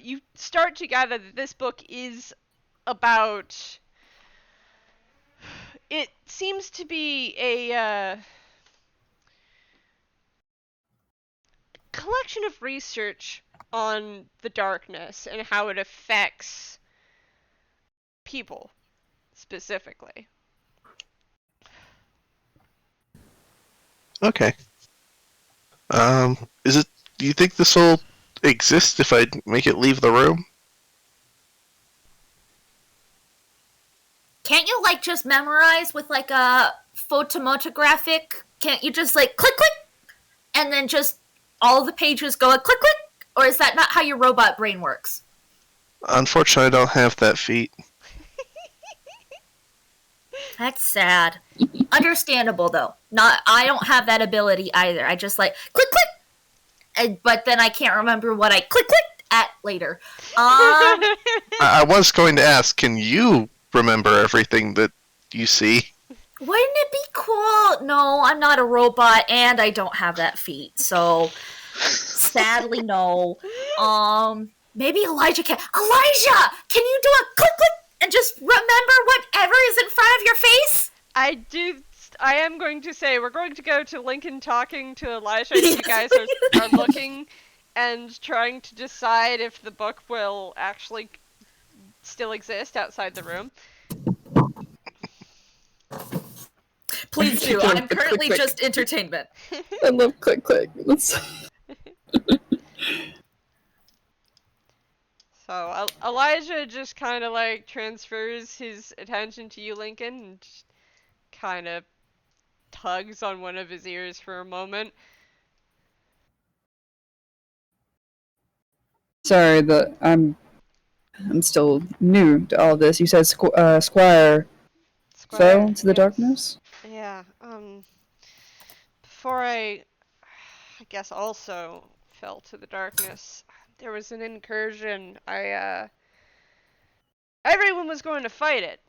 you start to gather that this book is about... It seems to be a collection of research on the darkness and how it affects people, specifically. Okay. Is it? Do you think this will exist if I make it leave the room? Can't you, like, just memorize with, like, a photomotographic? Can't you just, like, click, click, and then just all the pages go like, click, click? Or is that not how your robot brain works? Unfortunately, I don't have that feat. That's sad. Understandable, though. I don't have that ability either. I just, like, click, click, but then I can't remember what I clicked at later. I was going to ask, can you remember everything that you see? Wouldn't it be cool? No, I'm not a robot, and I don't have that feat, so sadly, no. Maybe Elijah can. Elijah! Can you do a click click and just remember whatever is in front of your face? I am going to say we're going to go to Lincoln talking to Elijah. You guys are looking and trying to decide if the book will actually still exist outside the room. Please do. I'm currently just entertainment. I love click click. So Elijah just kind of like transfers his attention to you, Lincoln, and just kind of tugs on one of his ears for a moment. Sorry, I'm still new to all this. You said Squire fell into the darkness? Yeah, before I guess also fell to the darkness, there was an incursion. Everyone was going to fight it,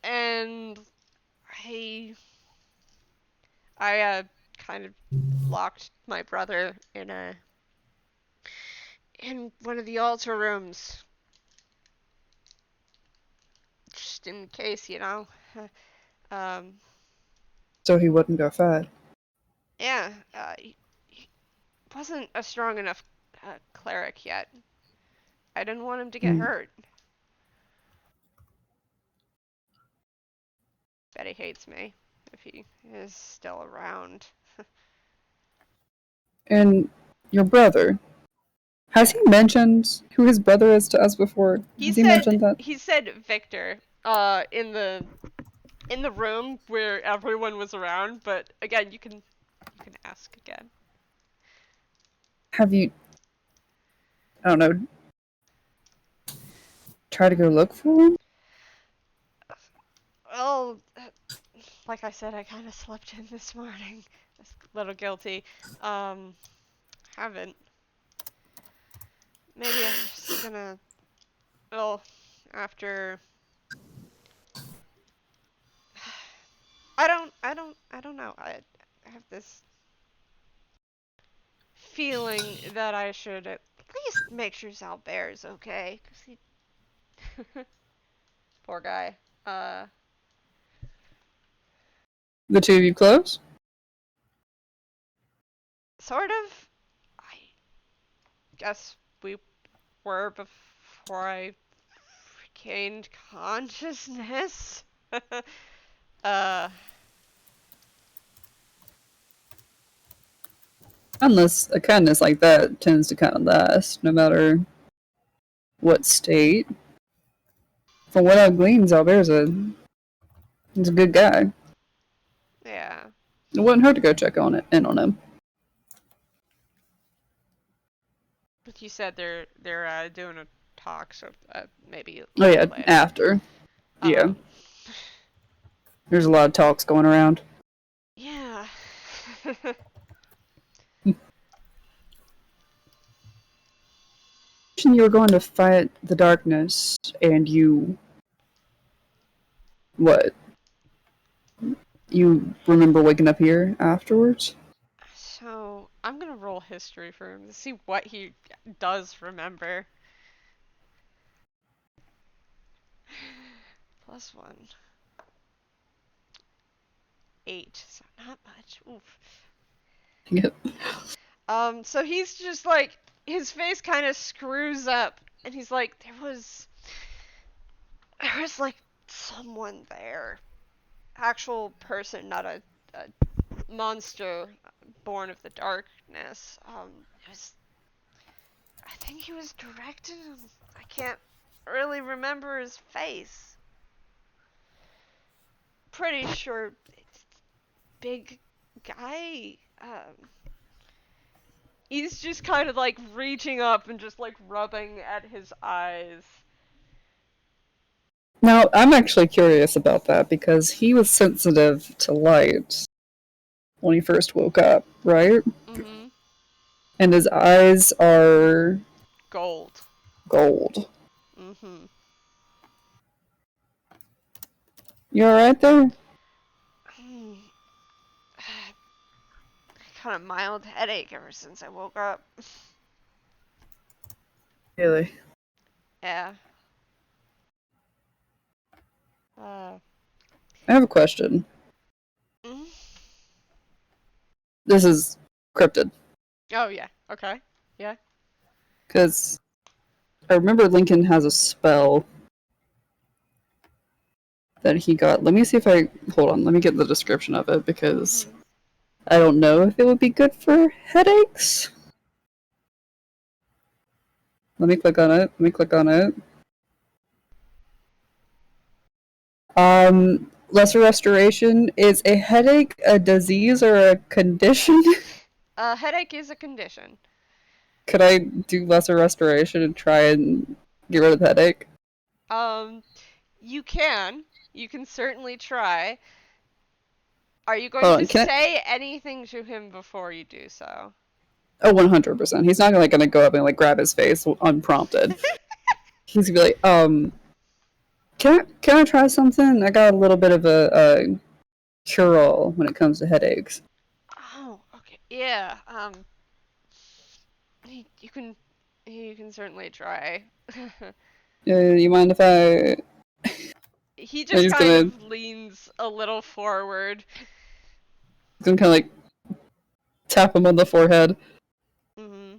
and I kind of locked my brother in one of the altar rooms. Just in case, you know. So he wouldn't go fad. Yeah, he wasn't a strong enough cleric yet. I didn't want him to get hurt. Bet he hates me, if he is still around. And your brother, has he mentioned who his brother is to us before? Has he mentioned that? He said Victor, in the room where everyone was around, but again, you can ask again. Have you, I don't know, try to go look for him? Well, like I said, I kind of slept in this morning. Just a little guilty. Haven't. Maybe I'm just gonna. Well, after. I don't know. I have this feeling that I should at least make sure Xalbaer is okay, 'cause he. Poor guy. The two of you close? Sort of. guess we were before I gained consciousness. Unless a kindness like that tends to kind of last, no matter what state. From what I've gleaned, Xalbaer's he's a good guy. Yeah. It wouldn't hurt to go check on him. But you said they're doing a talk, so maybe. Oh yeah, later. after. Yeah. There's a lot of talks going around. Yeah. You were going to fight the darkness, and you... What? You remember waking up here afterwards? So, I'm gonna roll history for him to see what he does remember. +1. 8, so not much. Oof. Yep. So he's just like, his face kind of screws up, and he's like, there was like someone there, actual person, not a monster born of the darkness. I think he was directed. I can't really remember his face. Pretty sure it's big guy. He's just kind of like reaching up and just like rubbing at his eyes. Now, I'm actually curious about that because he was sensitive to light when he first woke up, right? Mm-hmm. And his eyes are... Gold. Gold. Mm-hmm. You alright there? Kind of mild headache ever since I woke up. Really? Yeah. I have a question. Mm-hmm. This is cryptid. Oh, yeah. Okay. Yeah. Because I remember Lincoln has a spell that he got. Let me see if I... Hold on, let me get the description of it because I don't know if it would be good for headaches. Let me click on it. Lesser restoration is a headache, a disease, or a condition? Headache is a condition. Could I do lesser restoration and try and get rid of the headache? You can. You can certainly try. Are you going to say anything to him before you do so? Oh, 100%. He's not gonna go up and like grab his face unprompted. He's gonna be like, can I try something? I got a little bit of a cure-all when it comes to headaches. Oh, okay. Yeah. You can certainly try. You mind if I... He just kind of leans a little forward. He's gonna kind of like tap him on the forehead. Mm-hmm.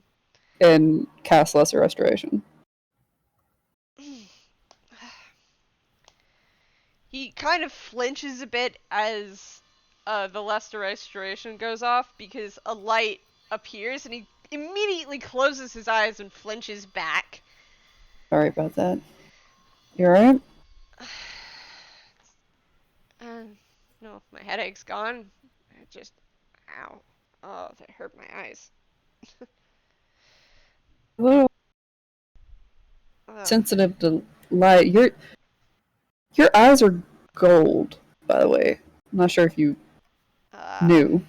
And cast lesser restoration. He kind of flinches a bit as the lesser restoration goes off because a light appears and he immediately closes his eyes and flinches back. Sorry about that. You alright? No, my headache's gone. Ow. Oh, that hurt my eyes. A little sensitive to light. Your eyes are gold, by the way. I'm not sure if you knew.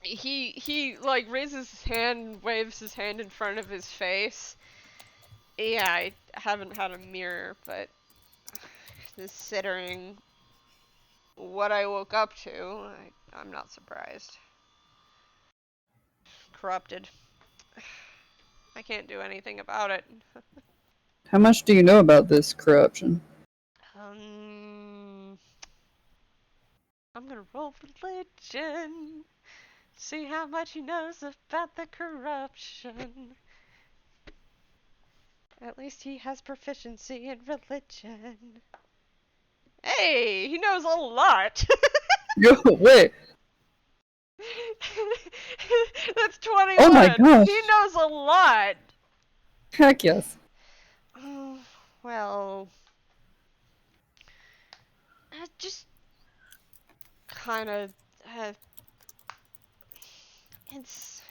He like raises his hand, waves his hand in front of his face. Yeah, I haven't had a mirror, but considering what I woke up to, I'm not surprised. Corrupted. I can't do anything about it. How much do you know about this corruption? I'm gonna roll religion. See how much he knows about the corruption. At least he has proficiency in religion. Hey, he knows a lot. Yo, wait. That's 21. Oh my gosh. He knows a lot. Heck yes. Oh, well, just kind of, it's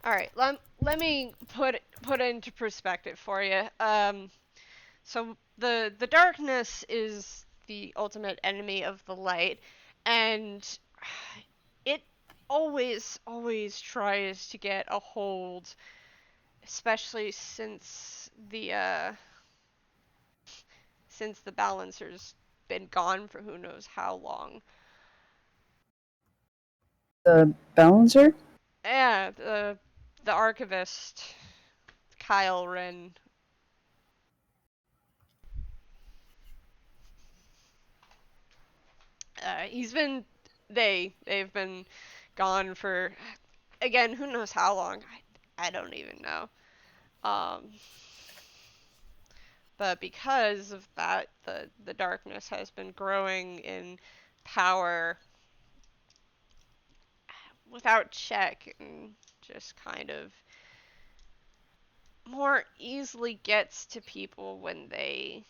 all right. Let me put it into perspective for you. So the darkness is the ultimate enemy of the light, and it always tries to get a hold, especially since the balancer's been gone for who knows how long. The balancer? Yeah, the archivist, Kyle Wren. They've been gone for, again, who knows how long. I don't even know. But because of that, the darkness has been growing in power without check, and just kind of more easily gets to people when they,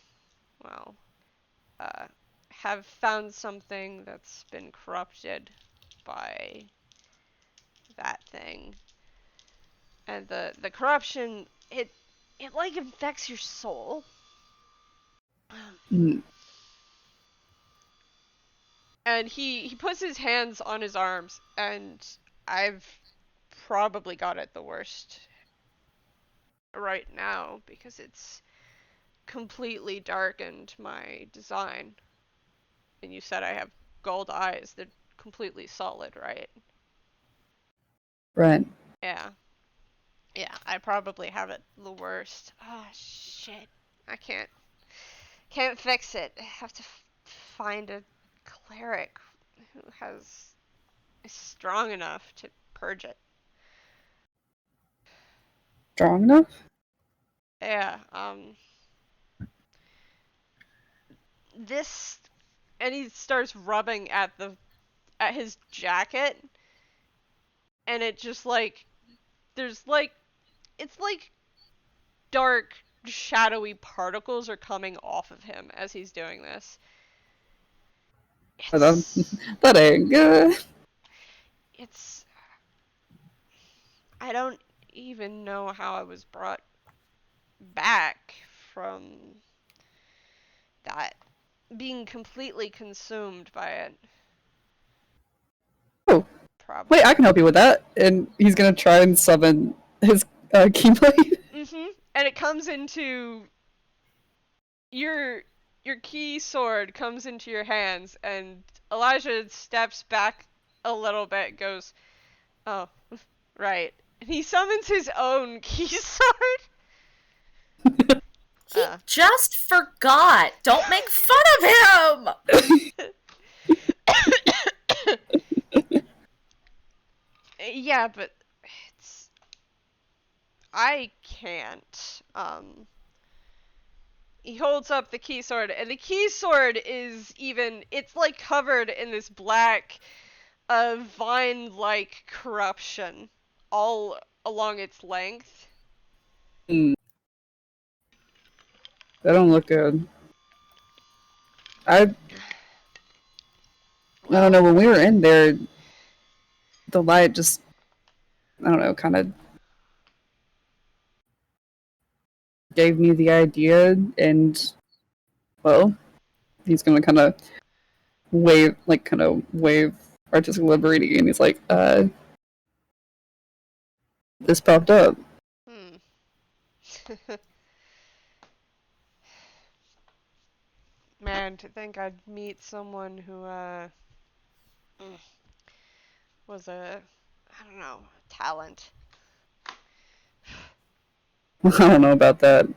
well, have found something that's been corrupted by that thing. And the corruption, it like infects your soul. Mm. And he puts his hands on his arms, and I've probably got it the worst right now because it's completely darkened my design. And you said I have gold eyes. They're completely solid, right? Right. Yeah. Yeah, I probably have it the worst. Oh, shit. I can't fix it. I have to find a cleric who is strong enough to purge it. Strong enough? Yeah, this, and he starts rubbing at his jacket, and it just it's like dark, shadowy particles are coming off of him as he's doing this. That ain't good. I don't even know how I was brought back from that, being completely consumed by it. Oh, probably. Wait, I can help you with that. And he's gonna try and summon his keyblade. And it comes into your key sword comes into your hands, and Elijah steps back a little bit, goes, "Oh, right." And he summons his own key sword. He just forgot. Don't make fun of him! Yeah, but I can't. He holds up the key sword, and the key sword is it's like covered in this black, vine-like corruption all along its length. That don't look good. I don't know, when we were in there, the light just, I don't know, kind of gave me the idea, and, well, he's gonna kind of wave artistic liberty, and he's like, this popped up. Man, to think I'd meet someone who, was I don't know, talent. I don't know about that.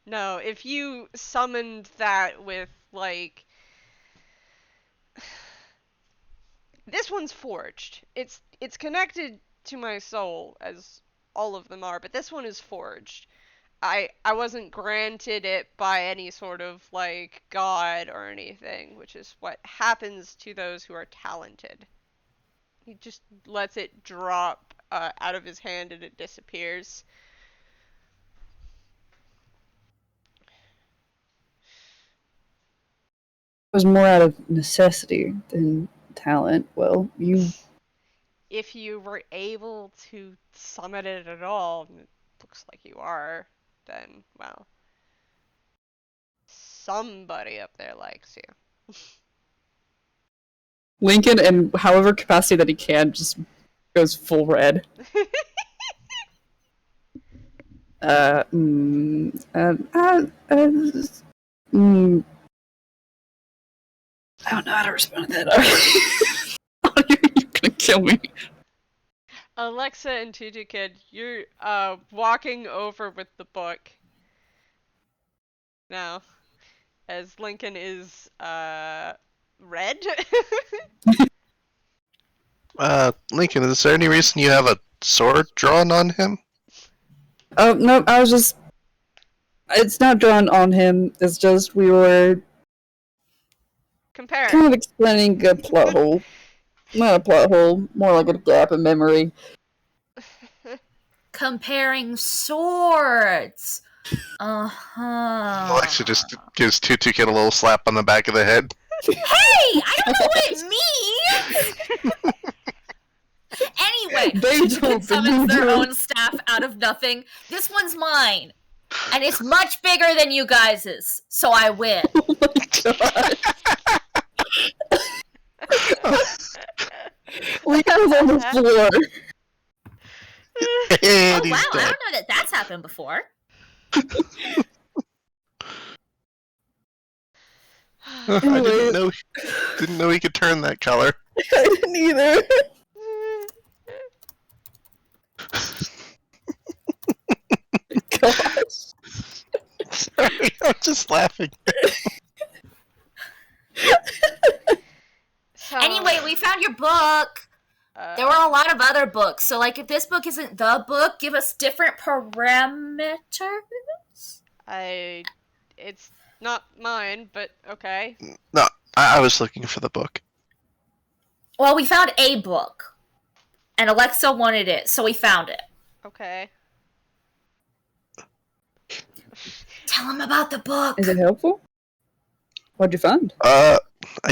No, if you summoned that with, This one's forged. It's connected to my soul, as all of them are, but this one is forged. I wasn't granted it by any sort of, like, god or anything, which is what happens to those who are talented. He just lets it drop out of his hand and it disappears. It was more out of necessity than talent. Well, you... If you were able to summon it at all, and it looks like you are, then, well, somebody up there likes you. Lincoln, in however capacity that he can, just goes full red. I don't know how to respond to that. You're gonna kill me. Alexa and Tutu Kid, you're walking over with the book now, as Lincoln is red. Lincoln, is there any reason you have a sword drawn on him? Oh, no, I was just... It's not drawn on him, it's just we were... Compare. kind of explaining a plot hole. Not a plot hole, more like a gap in memory. Comparing swords. Alexa just gives Tutu Kid a little slap on the back of the head. Hey! I don't know what it means! Anyway, Tutu summons their own staff out of nothing. This one's mine. And it's much bigger than you guys's, so I win. Oh my god. Lincoln was on the floor. Oh wow, I don't know that that's happened before. I didn't know he could turn that color. I didn't either. Gosh. Sorry, I'm just laughing. Anyway, we found your book. There were a lot of other books, so like if this book isn't the book, give us different parameters. It's not mine, but okay. No, I was looking for the book. Well, we found a book, and Alexa wanted it, so we found it. Okay. Tell him about the book. Is it helpful? What'd you find? I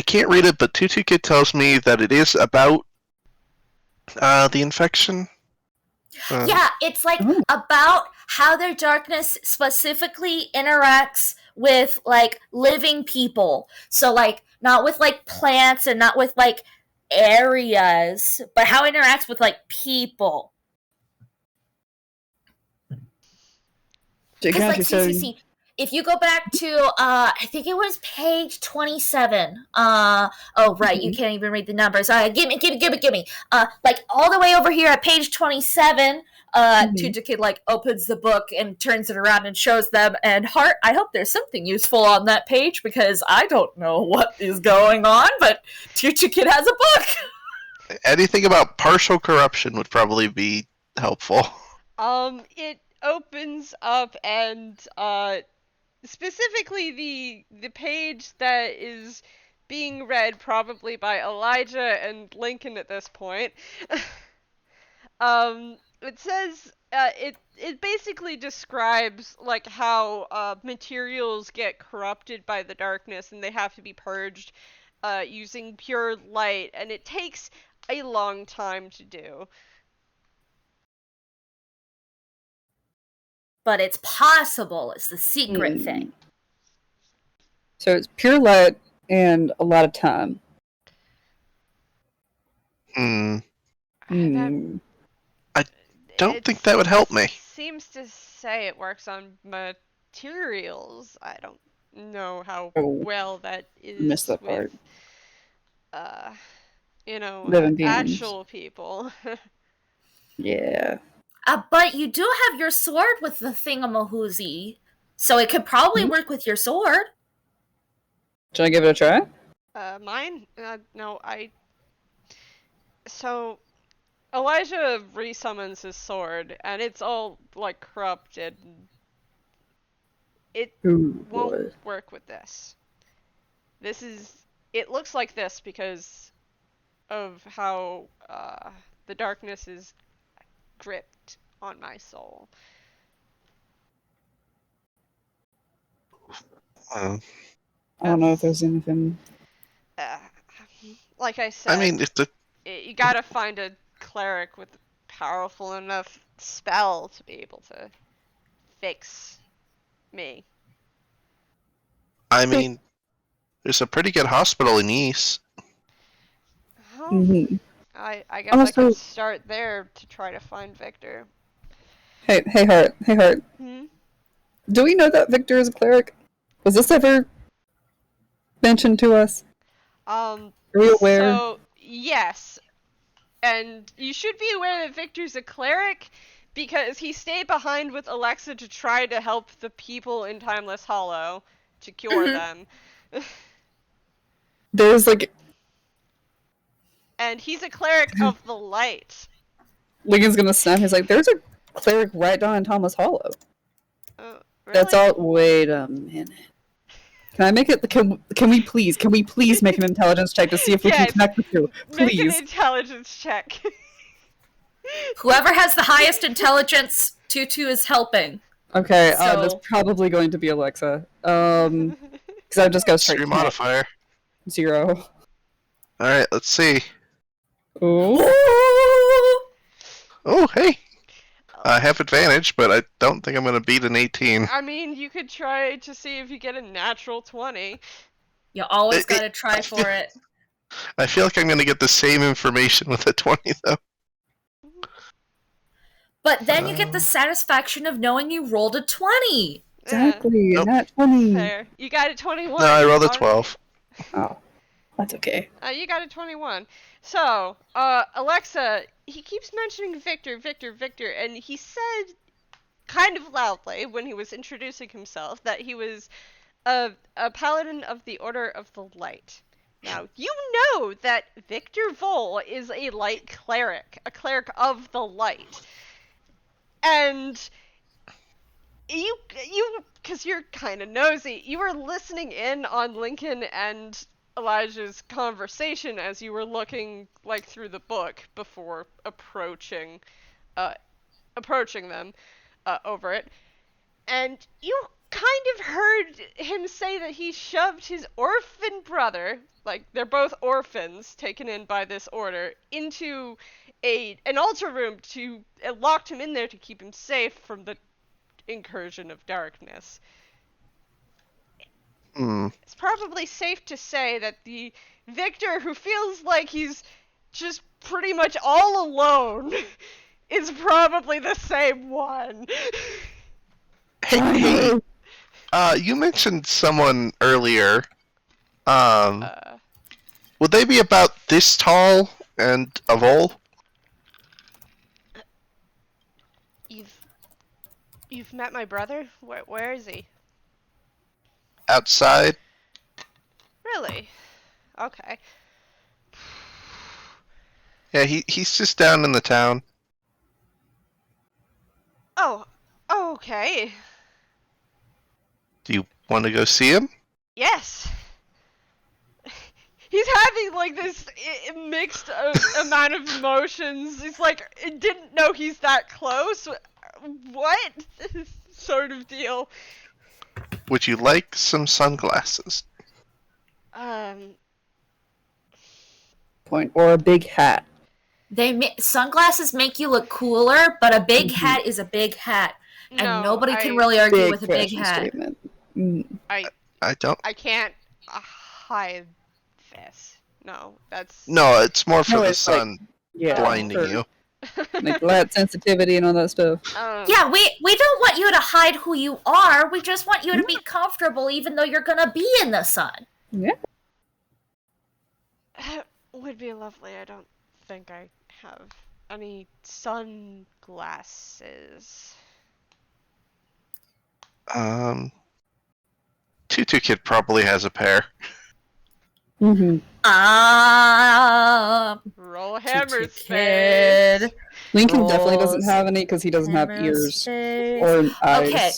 can't read it, but Tutu Kid tells me that it is about the infection. Yeah, it's like about how their darkness specifically interacts with like living people. So like not with like plants and not with like areas, but how it interacts with like people. Because like see, if you go back to I think it was page 27. Oh right, you can't even read the numbers. Give me. Like all the way over here at page 27, Tutu Kid like opens the book and turns it around and shows them, and Heart, I hope there's something useful on that page because I don't know what is going on, but Tutu Kid has a book. Anything about partial corruption would probably be helpful. It opens up and specifically the page that is being read probably by Elijah and Lincoln at this point. It says it basically describes like how materials get corrupted by the darkness and they have to be purged using pure light, and it takes a long time to do. But it's possible. It's the secret thing. So it's pure light and a lot of time. I don't think that would help me. Seems to say it works on materials. I don't know how well that is missed that with, part. Actual people. Yeah. But you do have your sword with the thingamahoozy, so it could probably work with your sword. Should I give it a try? Mine? No, So Elijah resummons his sword, and it's all like corrupted. It Ooh, won't boy. work with this. It looks like this because of how the darkness is gripped on my soul. I don't know if there's anything. Like I said, I mean, if the you gotta find a cleric with a powerful enough spell to be able to fix me. I mean, there's a pretty good hospital in Nice. Well, Mhm. I guess I Also- could start there to try to find Victor. Hey, Hart. Hey, Hart. Hmm? Do we know that Victor is a cleric? Was this ever mentioned to us? Are we aware? So, yes. And you should be aware that Victor's a cleric because he stayed behind with Alexa to try to help the people in Timeless Hollow to cure them. There's like And he's a cleric of the light. Lincoln's gonna snap. He's like, "There's a cleric right down in Thomas Hollow." Really? That's all. Wait a minute. Can I make it? Can we please make an intelligence check to see if we can Yes. connect the two? Make an Please. intelligence check. Whoever has the highest intelligence, Tutu is helping. Okay, So- that's probably going to be Alexa. Because I just go What's straight your to connect. modifier? 0. Alright, let's see. Ooh. Oh, hey! I have advantage, but I don't think I'm going to beat an 18. I mean, you could try to see if you get a natural 20. You always It- gotta try for it. I feel like I'm going to get the same information with a 20, though. But then you get the satisfaction of knowing you rolled a 20. Exactly, Nope. not 20. Fair. You got a 21. No, I rolled a Alright. 12. Oh, that's okay. You got a 21. So, Alexa, he keeps mentioning Victor, and he said kind of loudly when he was introducing himself that he was a paladin of the Order of the Light. Now, you know that Victor Vol is a light cleric, a cleric of the light. And you, because you're kind of nosy, you were listening in on Lincoln and Elijah's conversation as you were looking like through the book before approaching them over it, and you kind of heard him say that he shoved his orphan brother, like they're both orphans taken in by this order, into an altar room to locked him in there to keep him safe from the incursion of darkness. It's probably safe to say that the Victor who feels like he's just pretty much all alone is probably the same one. Hey, you mentioned someone earlier. Would they be about this tall and a Vol? You've met my brother? Where is he? Outside? Really? Okay. Yeah, he's just down in the town. Oh, okay. Do you want to go see him? Yes. He's having like this mixed amount of emotions. He's like, I didn't know he's that close. What? Sort of deal. Would you like some sunglasses? Point. Or a big hat. Sunglasses make you look cooler, but a big hat is a big hat. And No, nobody can really argue with a big fashion hat. statement. I don't. I can't hide this. No, that's... No, it's more for No, the it's like- sun Yeah. blinding for, you. Like light sensitivity and all that stuff. Yeah, we don't want you to hide who you are. We just want you to be comfortable even though you're gonna be in the sun. Yeah. Would be lovely. I don't think I have any sunglasses. Tutu Kid probably has a pair. Mm-hmm. Roll Tutu hammer space. Kid. Lincoln definitely doesn't rolls have any because he doesn't have hammer ears space. or eyes. Okay.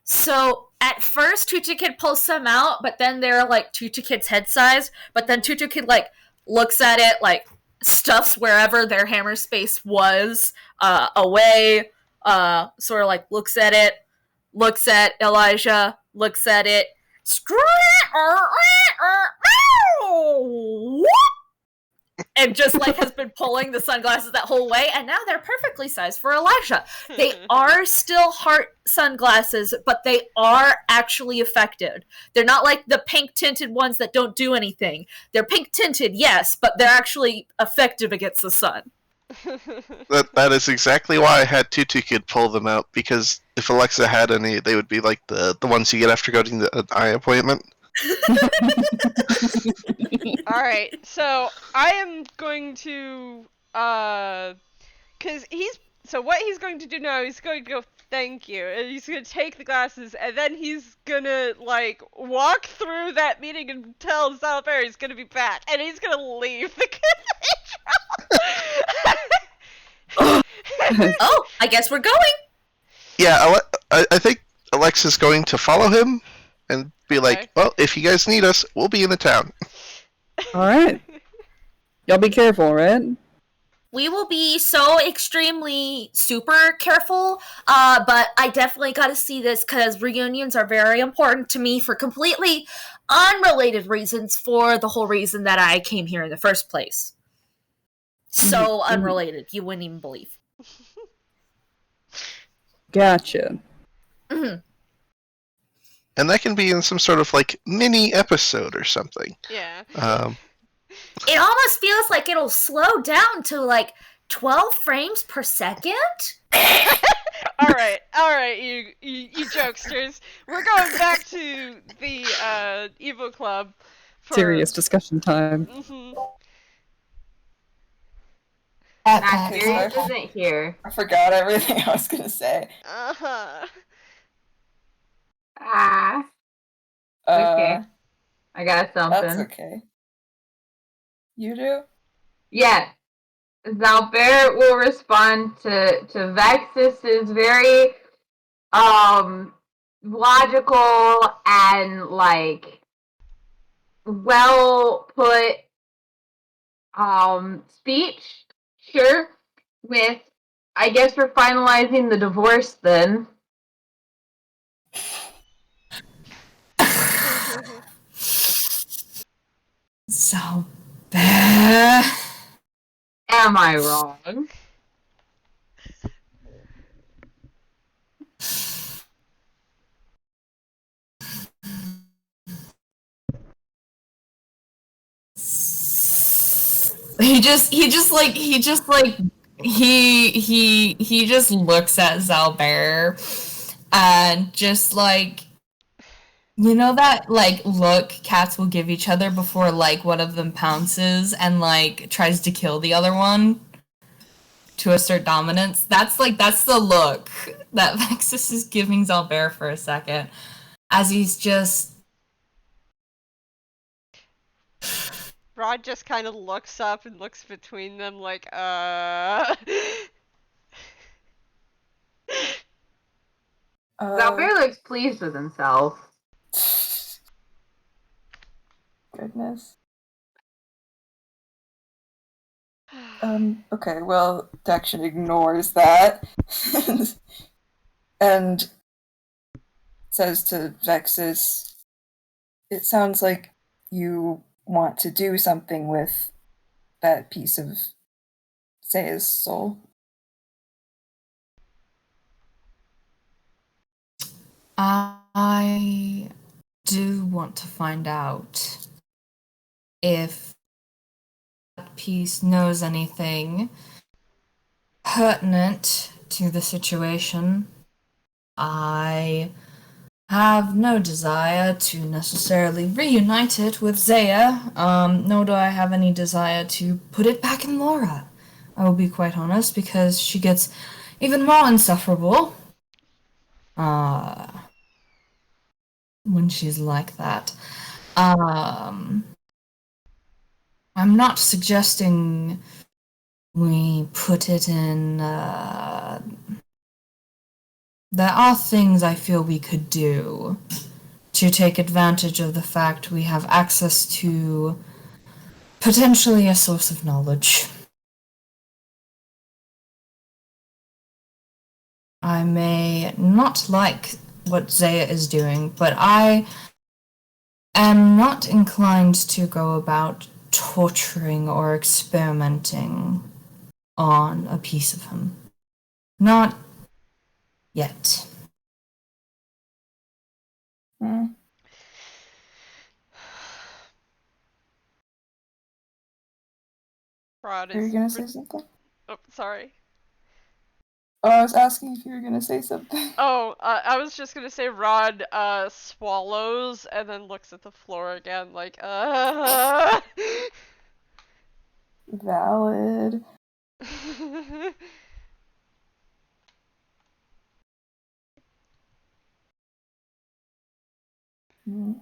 So at first Tutu Kid pulls some out, but then they're like Tutu Kid's head size. But then Tutu Kid like looks at it, like stuffs wherever their hammer space was away. Sort of like looks at it, looks at Elijah, looks at it. And just like has been pulling the sunglasses that whole way, and now they're perfectly sized for Elijah. They are still heart sunglasses, but they are actually affected. They're not like the pink tinted ones that don't do anything. They're pink tinted, yes, but they're actually effective against the sun. That is exactly why I had Tutu Kid pull them out, because if Alexa had any, they would be like the ones you get after going to an eye appointment. Alright, so I am going to, so what he's going to do now, he's going to go, thank you, and he's going to take the glasses, and then he's gonna, like, walk through that meeting and tell Xalbaer he's gonna be back, and he's gonna leave the cathedral! Oh, I guess we're going! Yeah, I think Alexa's going to follow him and be like, well, if you guys need us, we'll be in the town. Alright. Y'all be careful, right? We will be so extremely super careful, but I definitely got to see this because reunions are very important to me for completely unrelated reasons for the whole reason that I came here in the first place. So unrelated, you wouldn't even believe. Gotcha. Mm-hmm. And that can be in some sort of, like, mini episode or something. Yeah. It almost feels like it'll slow down to, like, 12 frames per second? Alright, you jokesters. We're going back to the, Evo Club for... Serious discussion time. Airy isn't here. I forgot everything I was gonna say. Okay. I got something. That's okay. You do? Yeah. Xalbaer will respond to Vexis' very logical and like well put speech. Sure. With I guess we're finalizing the divorce then. Xalbaer. Am I wrong? He just looks at Xalbaer and just like, you know that like look cats will give each other before like one of them pounces and like tries to kill the other one to assert dominance? That's the look that Vexis is giving Xalbaer for a second as he's just Rod just kind of looks up and looks between them like, Xalbaer looks pleased with himself. Goodness. Okay, well, Dexion ignores that and says to Vexis, it sounds like you want to do something with that piece of Zea's soul. I do want to find out if that piece knows anything pertinent to the situation. I have no desire to necessarily reunite it with Zea, nor do I have any desire to put it back in Lara. I will be quite honest, because she gets even more insufferable when she's like that. I'm not suggesting we put it in. There are things I feel we could do to take advantage of the fact we have access to potentially a source of knowledge. I may not like what Zaya is doing, but I am not inclined to go about torturing or experimenting on a piece of him. Not yet. Hmm. Rod Are you is. gonna say something? Oh, sorry. Oh, I was asking if you were gonna say something. Oh, I was just gonna say Rod swallows and then looks at the floor again, like Valid. Hmm.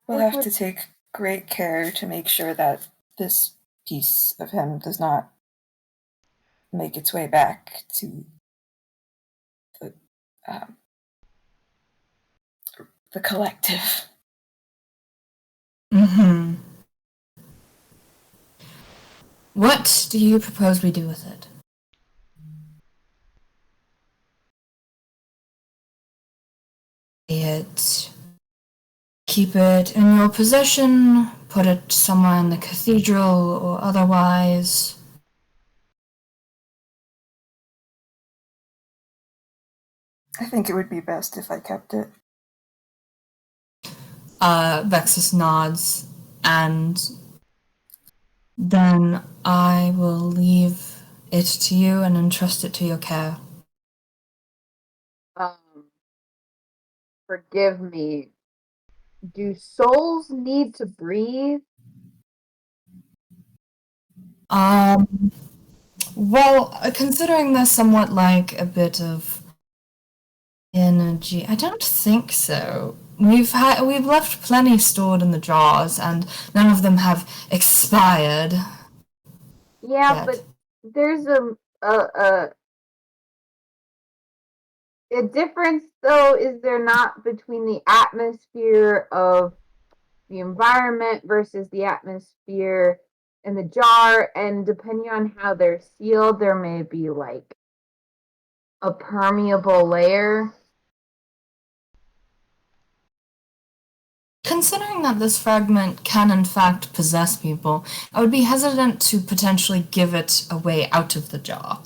We'll have to take great care to make sure that this piece of him does not make its way back to the um, the collective. Mm-hmm. What do you propose we do with it? Keep it in your possession, put it somewhere in the cathedral, or otherwise. I think it would be best if I kept it. Vexis nods, and then I will leave it to you and entrust it to your care. Forgive me. Do souls need to breathe? Well, considering there's somewhat like a bit of energy, I don't think so. We've left plenty stored in the jars, and none of them have expired. Yeah, yet. but there's a difference, though, is there not, between the atmosphere of the environment versus the atmosphere in the jar, and depending on how they're sealed, there may be like a permeable layer. Considering that this fragment can in fact possess people, I would be hesitant to potentially give it away out of the jar.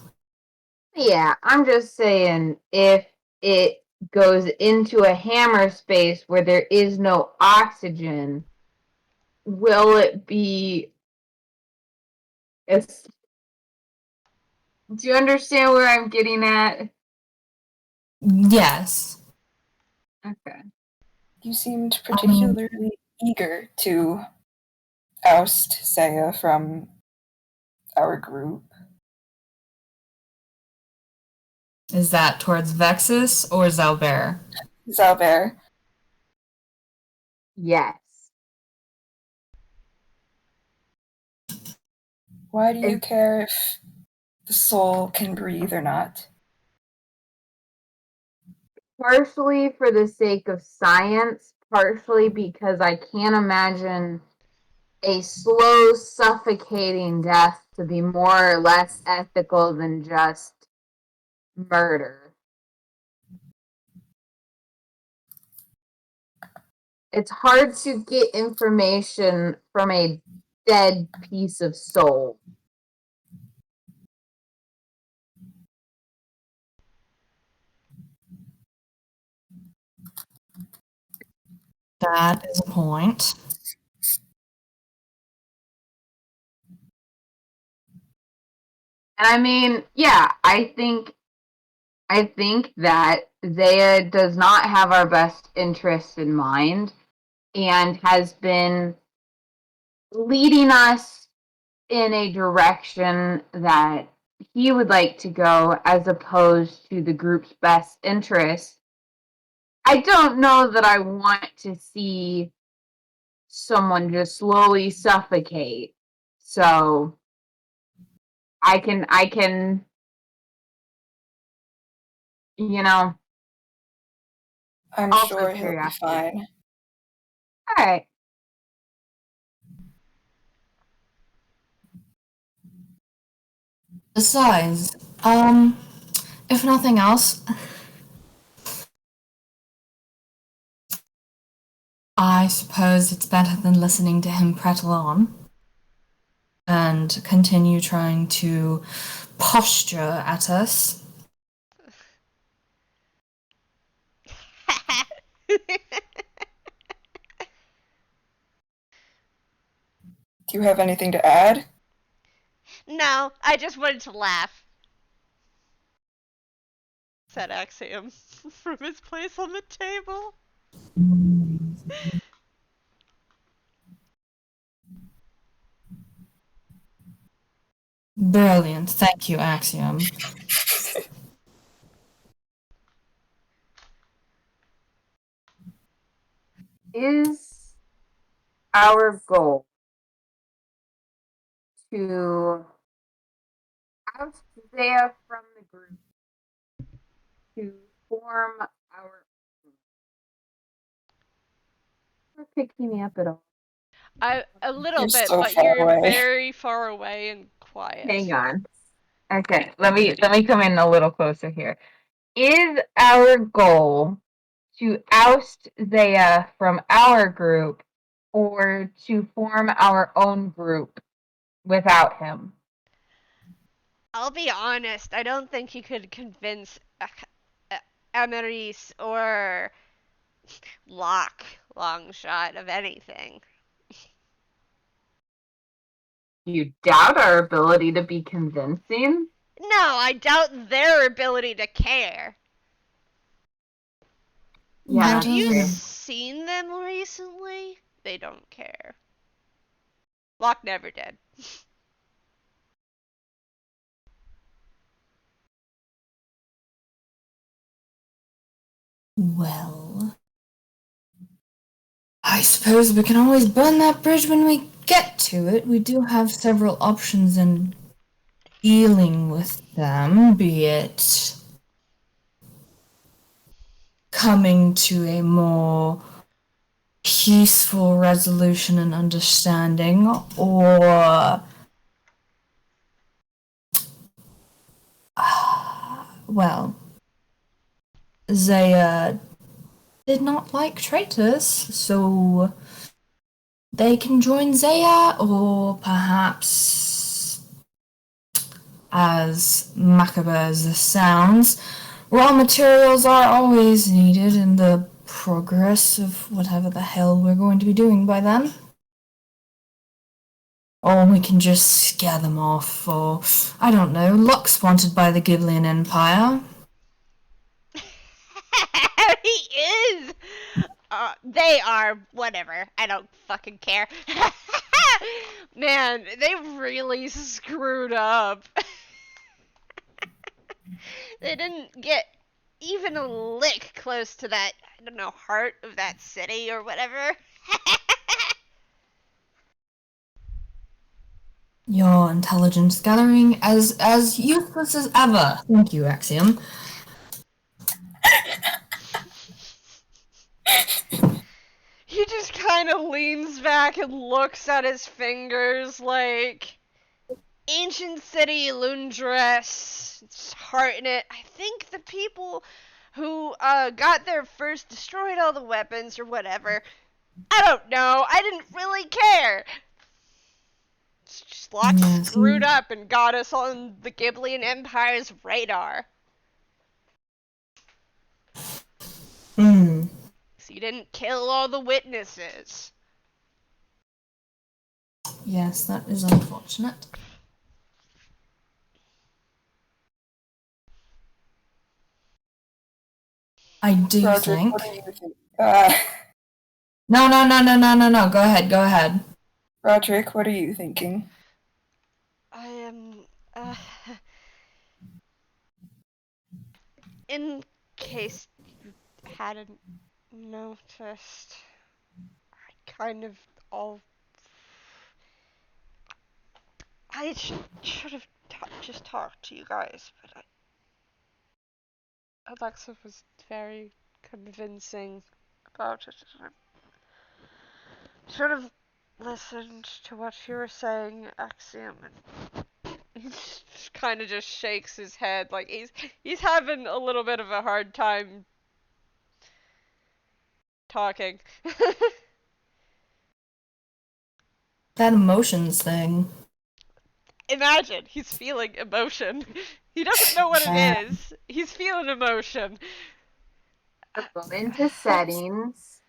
Yeah, I'm just saying, if it goes into a hammer space where there is no oxygen, will it be... Do you understand where I'm getting at? Yes. Okay. You seemed particularly eager to oust Saya from our group. Is that towards Vexis or Xalbaer? Xalbaer. Yes. Why do you care if the soul can breathe or not? Partially for the sake of science, partially because I can't imagine a slow, suffocating death to be more or less ethical than just murder. It's hard to get information from a dead piece of soul. That is a point. And I mean, yeah, I think that Zaya does not have our best interests in mind and has been leading us in a direction that he would like to go as opposed to the group's best interest. I don't know that I want to see someone just slowly suffocate. So I can, you know, I'm also sure he'll be curiosity. fine. All right. Besides, if nothing else, I suppose it's better than listening to him prattle on and continue trying to posture at us. Do you have anything to add? No, I just wanted to laugh, said Axiom from his place on the table. Brilliant. Thank you, Axiom. Is our goal to oust Zaya from the group to form our... You're picking me up at all. A little You're bit, so but far you're away. very far away and quiet. Hang on. Okay, let me come in a little closer here. Is our goal to oust Zaya from our group or to form our own group without him? I'll be honest, I don't think you could convince Amaris or Longshot of anything. You doubt our ability to be convincing? No, I doubt their ability to care. Yeah, Have What you is it? seen them recently? They don't care. Locke never did. Well, I suppose we can always burn that bridge when we get to it. We do have several options in dealing with them, be it coming to a more peaceful resolution and understanding, or well, Zaya did not like traitors, so they can join Zaya, or perhaps, as macabre as this sounds, raw materials are always needed in the progress of whatever the hell we're going to be doing by then. Or we can just scare them off, or, I don't know, Lux wanted by the Giblian Empire. He is! They are, whatever. I don't fucking care. Man, they really screwed up. They didn't get even a lick close to that, I don't know, heart of that city or whatever. Your intelligence gathering as useless as ever. Thank you, Axiom. He just kind of leans back and looks at his fingers like ancient city, Lundress, heart in it. I think the people who got there first destroyed all the weapons or whatever. I don't know. I didn't really care. Locke screwed up and got us on the Giblian Empire's radar. Hmm. So you didn't kill all the witnesses. Yes, that is unfortunate. I do Roderick, think. what do you think? No. Go ahead. Roderick, what are you thinking? I am, in case you hadn't noticed, I kind of all. I should have just talked to you guys, but Alexa was very convincing about it. I should have listened to what you were saying, Axiom, and he kind of just shakes his head like he's having a little bit of a hard time talking. That emotions thing. Imagine he's feeling emotion. He doesn't know what it is. He's feeling emotion. Go into settings.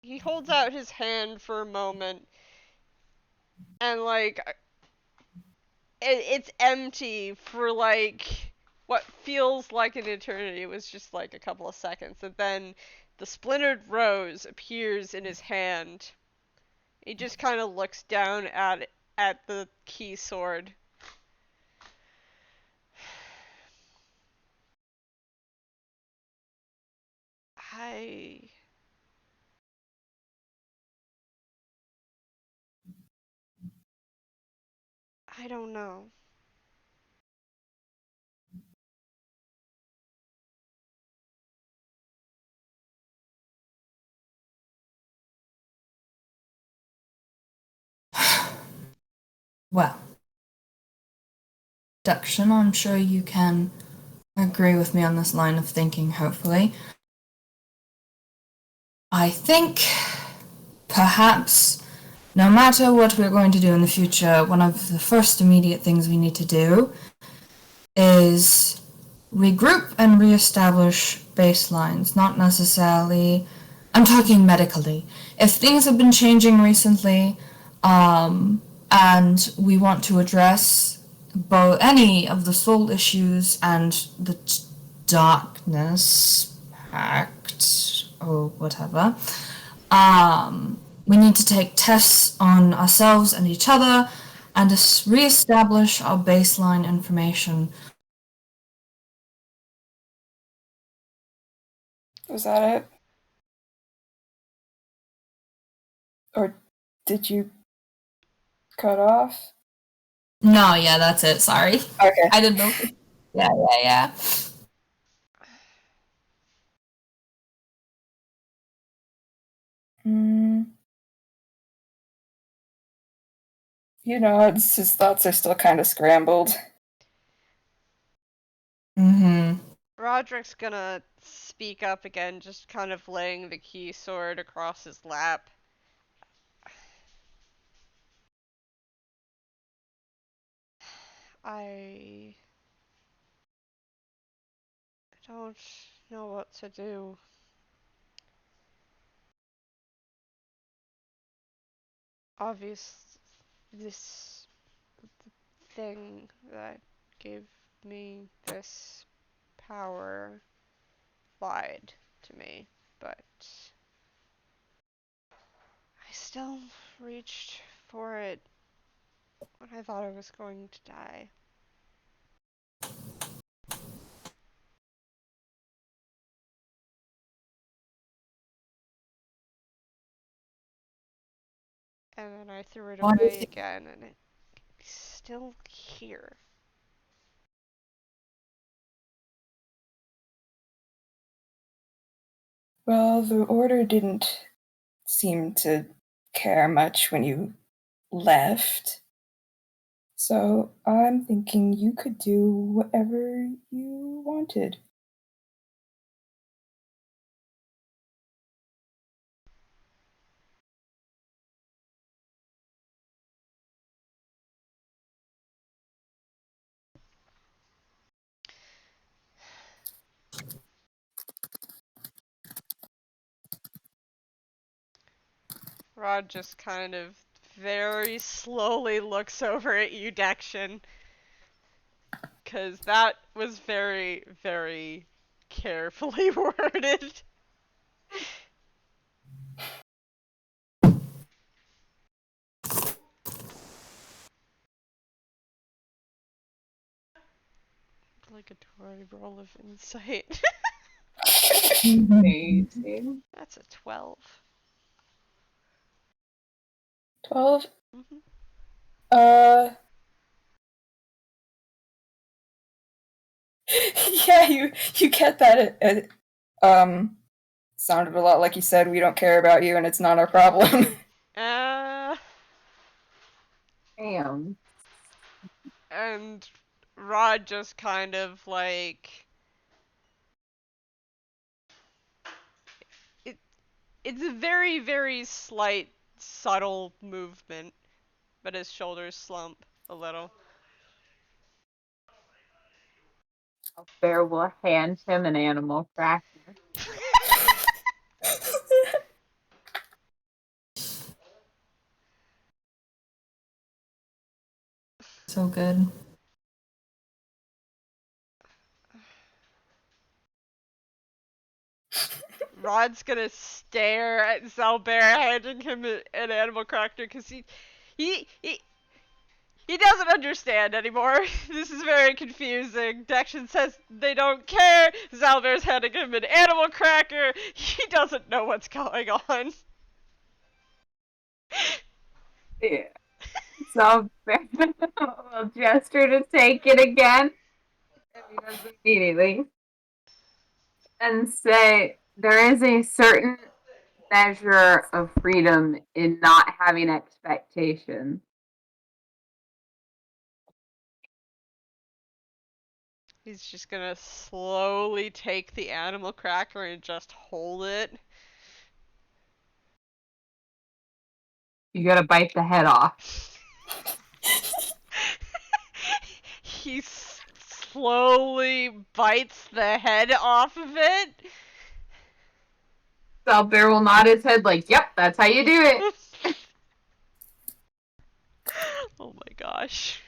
He holds out his hand for a moment, and like it's empty for like what feels like an eternity. It was just like a couple of seconds, and then the splintered rose appears in his hand. He just kind of looks down at the key sword. I don't know. Well, Dexion, I'm sure you can agree with me on this line of thinking, hopefully. I think perhaps no matter what we're going to do in the future, one of the first immediate things we need to do is regroup and reestablish baselines, not necessarily, I'm talking medically. If things have been changing recently, and we want to address both any of the soul issues and the darkness pact or whatever, we need to take tests on ourselves and each other and reestablish our baseline information. Was that it? Or did you cut off? No, yeah, that's it. Sorry. Okay. I didn't know. Yeah. You know, his thoughts are still kind of scrambled. Roderick's gonna speak up again, just kind of laying the key sword across his lap. I don't know what to do. Obvious, this thing that gave me this power lied to me, but I still reached for it when I thought I was going to die. And then I threw it away again, and it's still here. Well, the Order didn't seem to care much when you left. So I'm thinking you could do whatever you wanted. Rod just kind of very slowly looks over at you, Dexion. Because that was very, very carefully worded. Obligatory roll of insight. Amazing. That's a 12. 12? Mhm. Yeah, you get that it sounded a lot like you said, we don't care about you and it's not our problem. Damn. And Rod just kind of like it's a very, very slight, subtle movement, but his shoulders slump a little. Bear will hand him an animal cracker. So good. Rod's gonna stare at Xalbaer handing him an animal cracker because he doesn't understand anymore. This is very confusing. Dexion says they don't care. Xalbaer's handing him an animal cracker. He doesn't know what's going on. Yeah. So Bear will gesture to take it again. And he does immediately. And say there is a certain measure of freedom in not having expectations. He's just gonna slowly take the animal cracker and just hold it. You gotta bite the head off. He slowly bites the head off of it. Xalbaer will nod his head like, yep, that's how you do it. Oh my gosh.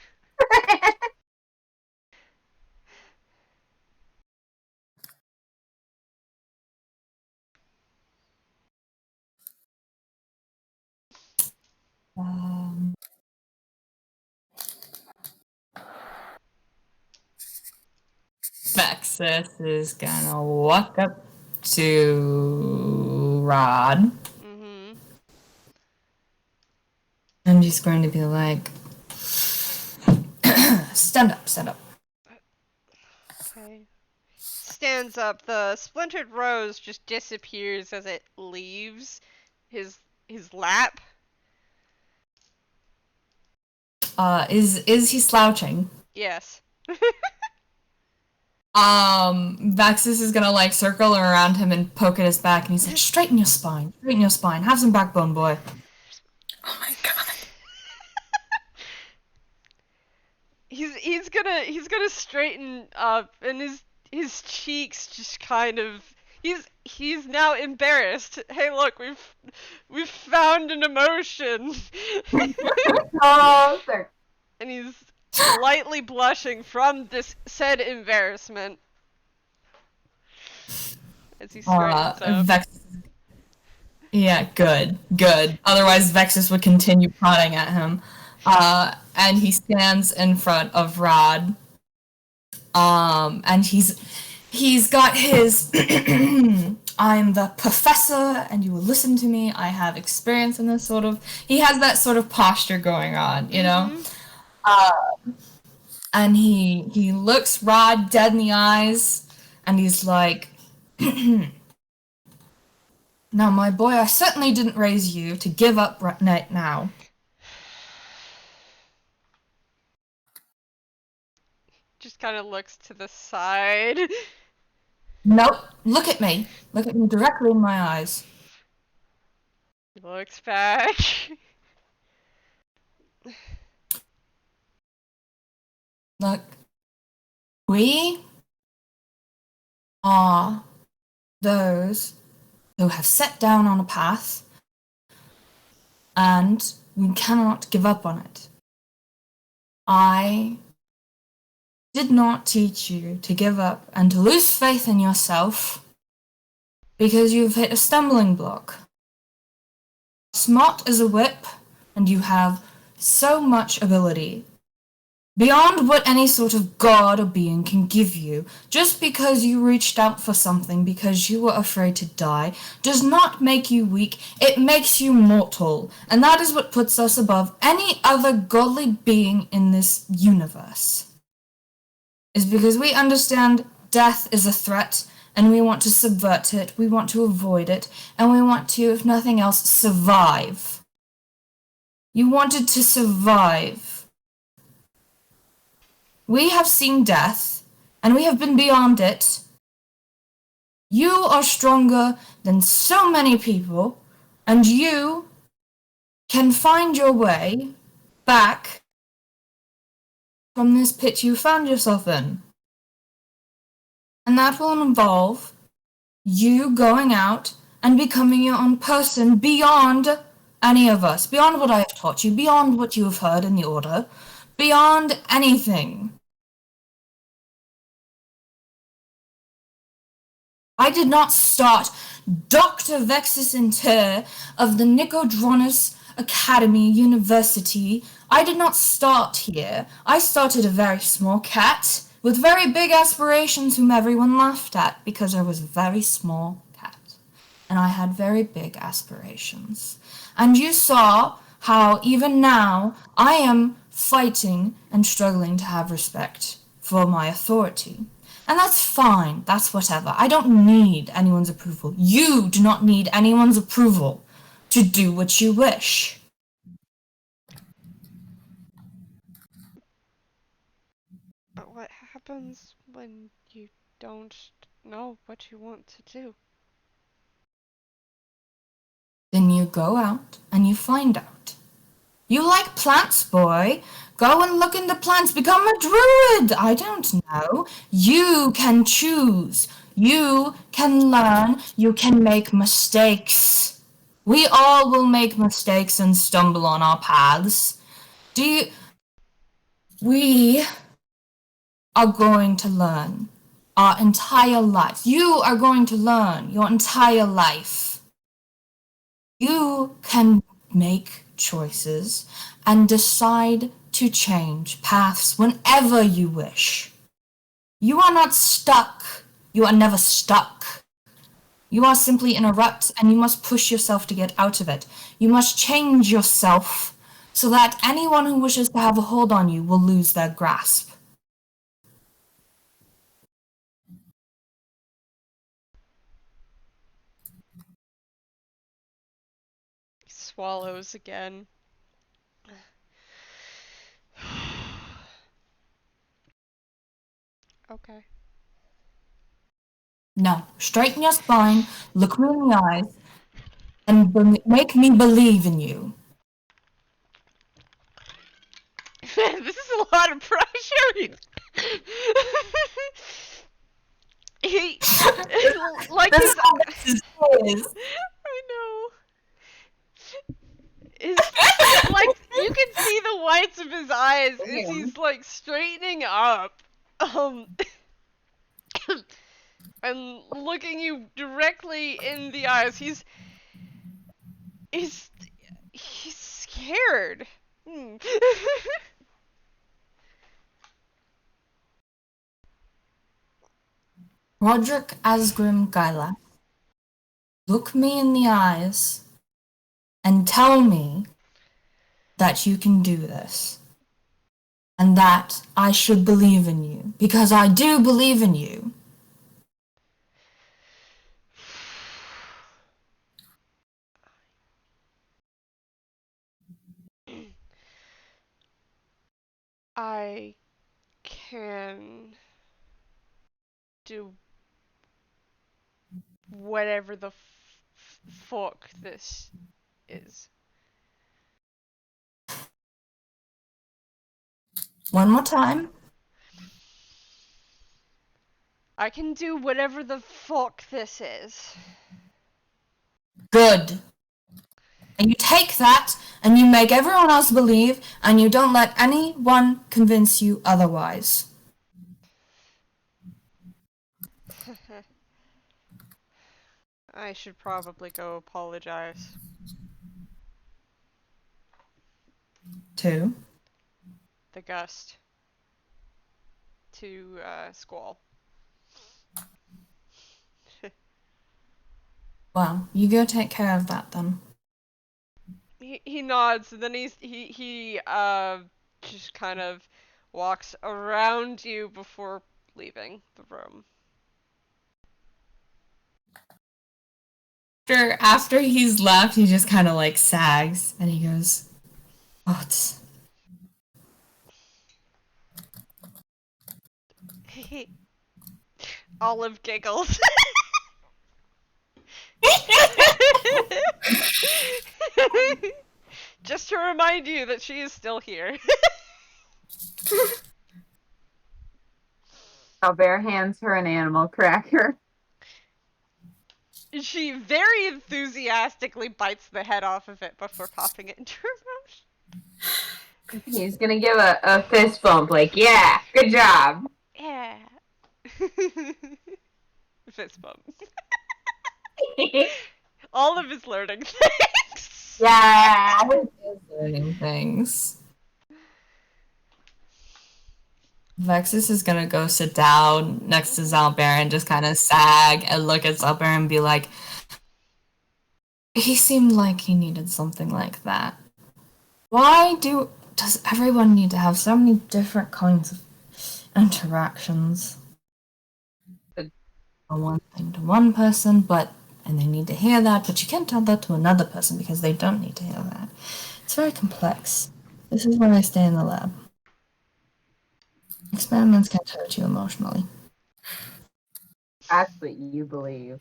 Vexis is gonna walk up to Rod. Mm-hmm. And he's going to be like, stand up, stand up. Okay. Stands up. The splintered rose just disappears as it leaves his lap. Is he slouching? Yes. Vexis is gonna like circle around him and poke at his back, and he's like, straighten your spine, have some backbone, boy. Oh my god. He's gonna straighten up, and his cheeks just kind of he's now embarrassed. Hey, look, we've found an emotion. Oh, sir. And he's slightly blushing from this said embarrassment as he straightens up. Yeah, good. Otherwise, Vexis would continue prodding at him. And he stands in front of Rod. And he's got his I'm the professor and you will listen to me. I have experience in this sort of. He has that sort of posture going on, you know? And he looks Rod dead in the eyes and he's like, now, my boy, I certainly didn't raise you to give up right now. Just kind of looks to the side. Nope. Look at me. Look at me directly in my eyes. He looks back. Look. We are those who have set down on a path, and we cannot give up on it. I did not teach you to give up and to lose faith in yourself because you've hit a stumbling block. Smart as a whip, and you have so much ability, beyond what any sort of god or being can give you. Just because you reached out for something because you were afraid to die does not make you weak, it makes you mortal. And that is what puts us above any other godly being in this universe. Is because we understand death is a threat, and we want to subvert it, we want to avoid it, and we want to, if nothing else, survive. You wanted to survive. We have seen death, and we have been beyond it. You are stronger than so many people, and you can find your way back from this pit you found yourself in. And that will involve you going out and becoming your own person beyond any of us, beyond what I have taught you, beyond what you have heard in the Order, beyond anything. I did not start Dr. Vexis Enteur of the Nicodronus Academy University. I did not start here. I started a very small cat with very big aspirations whom everyone laughed at because I was a very small cat. And I had very big aspirations. And you saw how even now I am fighting and struggling to have respect for my authority. And that's fine, that's whatever. I don't need anyone's approval. You do not need anyone's approval to do what you wish. But what happens when you don't know what you want to do? Then you go out and you find out. You like plants, boy. Go and look into plants. Become a druid. I don't know. You can choose. You can learn. You can make mistakes. We all will make mistakes and stumble on our paths. We are going to learn our entire life. You are going to learn your entire life. You can make choices and decide to change paths whenever you wish. You are not stuck. You are never stuck. You are simply in a rut and you must push yourself to get out of it. You must change yourself so that anyone who wishes to have a hold on you will lose their grasp. He swallows again. Okay. No, straighten your spine, look me in the eyes, and make me believe in you. Man, this is a lot of pressure. He like his I know. His like you can see the whites of his eyes as he's like straightening up. And looking you directly in the eyes. He's scared. Roderick Asgrim Gyla, look me in the eyes and tell me that you can do this. And that I should believe in you. Because I do believe in you. I can do whatever the fuck this is. One more time. I can do whatever the fuck this is. Good. And you take that and you make everyone else believe and you don't let anyone convince you otherwise. I should probably go apologize. To? The Gust. to Squall. Well, you go take care of that then. He nods, and then he just kind of walks around you before leaving the room. After he's left, he just kind of like sags, and he goes, "Oh, Olive giggles. Just to remind you that she is still here. Xalbaer hands her an animal cracker. She very enthusiastically bites the head off of it before popping it into her mouth. He's gonna give a fist bump, like, yeah, good job. Yeah. Fist bump. All of his learning things. Yeah. learning things." Vexis is gonna go sit down next to Xalbaer and just kind of sag and look at Xalbaer and be like, "He seemed like he needed something like that. Why does everyone need to have so many different kinds of interactions? One thing to one person, and they need to hear that, but you can't tell that to another person because they don't need to hear that. It's very complex. This is when I stay in the lab. Experiments can hurt you emotionally." That's what you believe.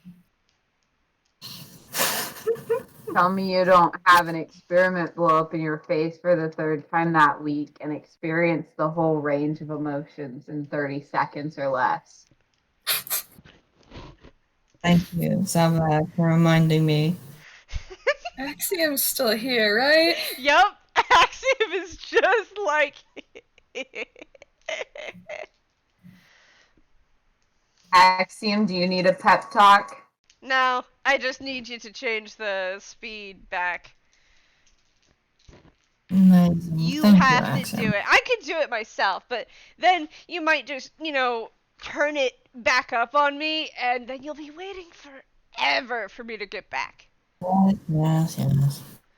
Tell me you don't have an experiment blow up in your face for the third time that week and experience the whole range of emotions in 30 seconds or less. Thank you, Xalbaer, for reminding me. Axiom's still here, right? Yup, Axiom is just like. Axiom, do you need a pep talk? No, I just need you to change the speed back. Amazing. You Thank have you, to Axiom. do it. I could do it myself, but then you might just, turn it back up on me, and then you'll be waiting forever for me to get back. Yes.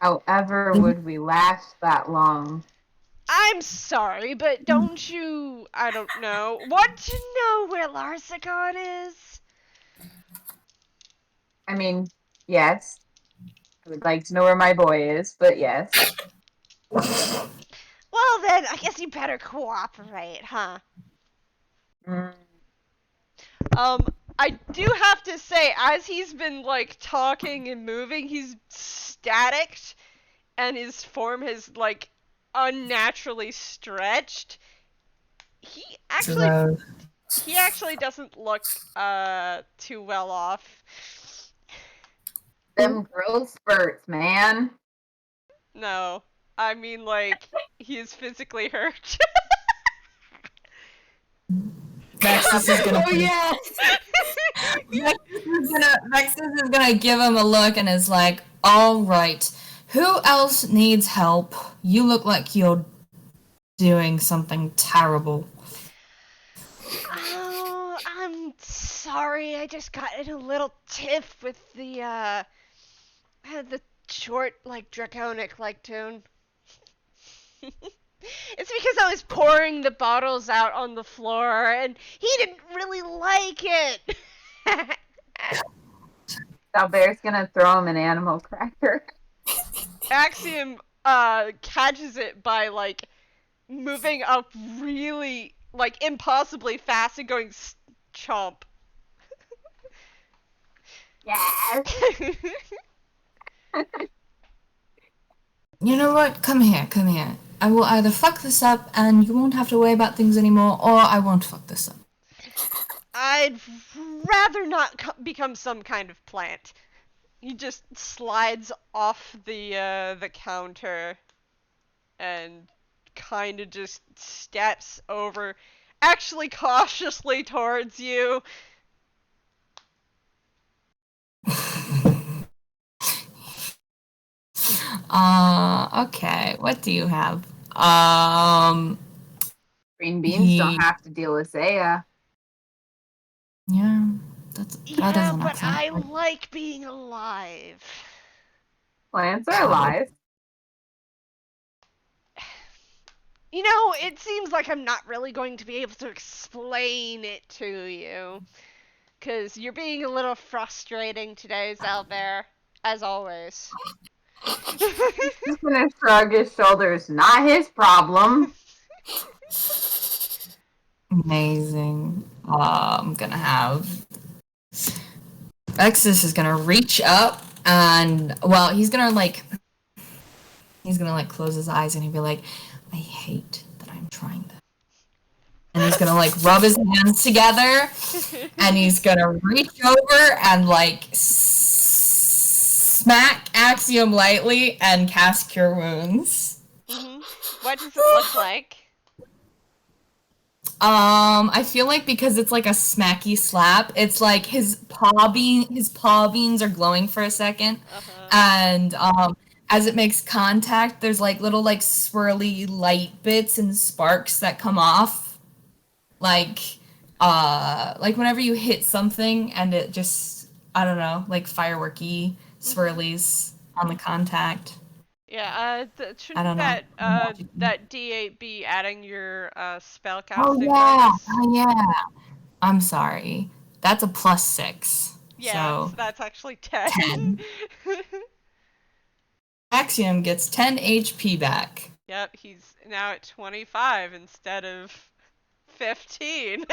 However, would we last that long? I'm sorry, but don't you, I don't know, want to know where Larsagon is? I mean, yes. I would like to know where my boy is, but yes. Well then, I guess you better cooperate, huh? Mm. I do have to say, as he's been, talking and moving, he's staticked, and his form has, unnaturally stretched. He actually doesn't look, too well off. Them growth spurts, man. No, I mean, he's physically hurt. Vexis is gonna. Oh yeah. Vexis is gonna give him a look and is like, "All right, who else needs help? You look like you're doing something terrible." Oh, I'm sorry. I just got in a little tiff with the short, draconic, tune. It's because I was pouring the bottles out on the floor, and he didn't really like it. Xalbaer's gonna throw him an animal cracker. Axiom, catches it by, moving up really, impossibly fast and going chomp. Yes. You know what? Come here. I will either fuck this up and you won't have to worry about things anymore, or I won't fuck this up. I'd rather not become some kind of plant. He just slides off the counter and kind of just steps over, actually cautiously towards you. Okay. What do you have? Green beans don't have to deal with Zaya. Yeah, that is Yeah, an but excellent I point. like being alive. Plants are alive. You know, it seems like I'm not really going to be able to explain it to you. Because you're being a little frustrating today, Xalbaer. As always. He's just gonna shrug his shoulders. Not his problem. Amazing. I'm gonna have Vexis is gonna reach up and he's gonna close his eyes and he'll be like, I hate that I'm trying this. And he's gonna rub his hands together and he's gonna reach over and smack Axiom lightly and cast Cure Wounds. What does it look like? I feel like because it's like a smacky slap, it's like his paw beans are glowing for a second, and as it makes contact, there's little swirly light bits and sparks that come off, like whenever you hit something and it just fireworky swirlies on the contact. Yeah, shouldn't that D8 be adding your spell Oh casting yeah, bonus? oh yeah. I'm sorry. That's a +6. Yeah, so that's actually 10. 10. Axiom gets 10 HP back. Yep, he's now at 25 instead of 15.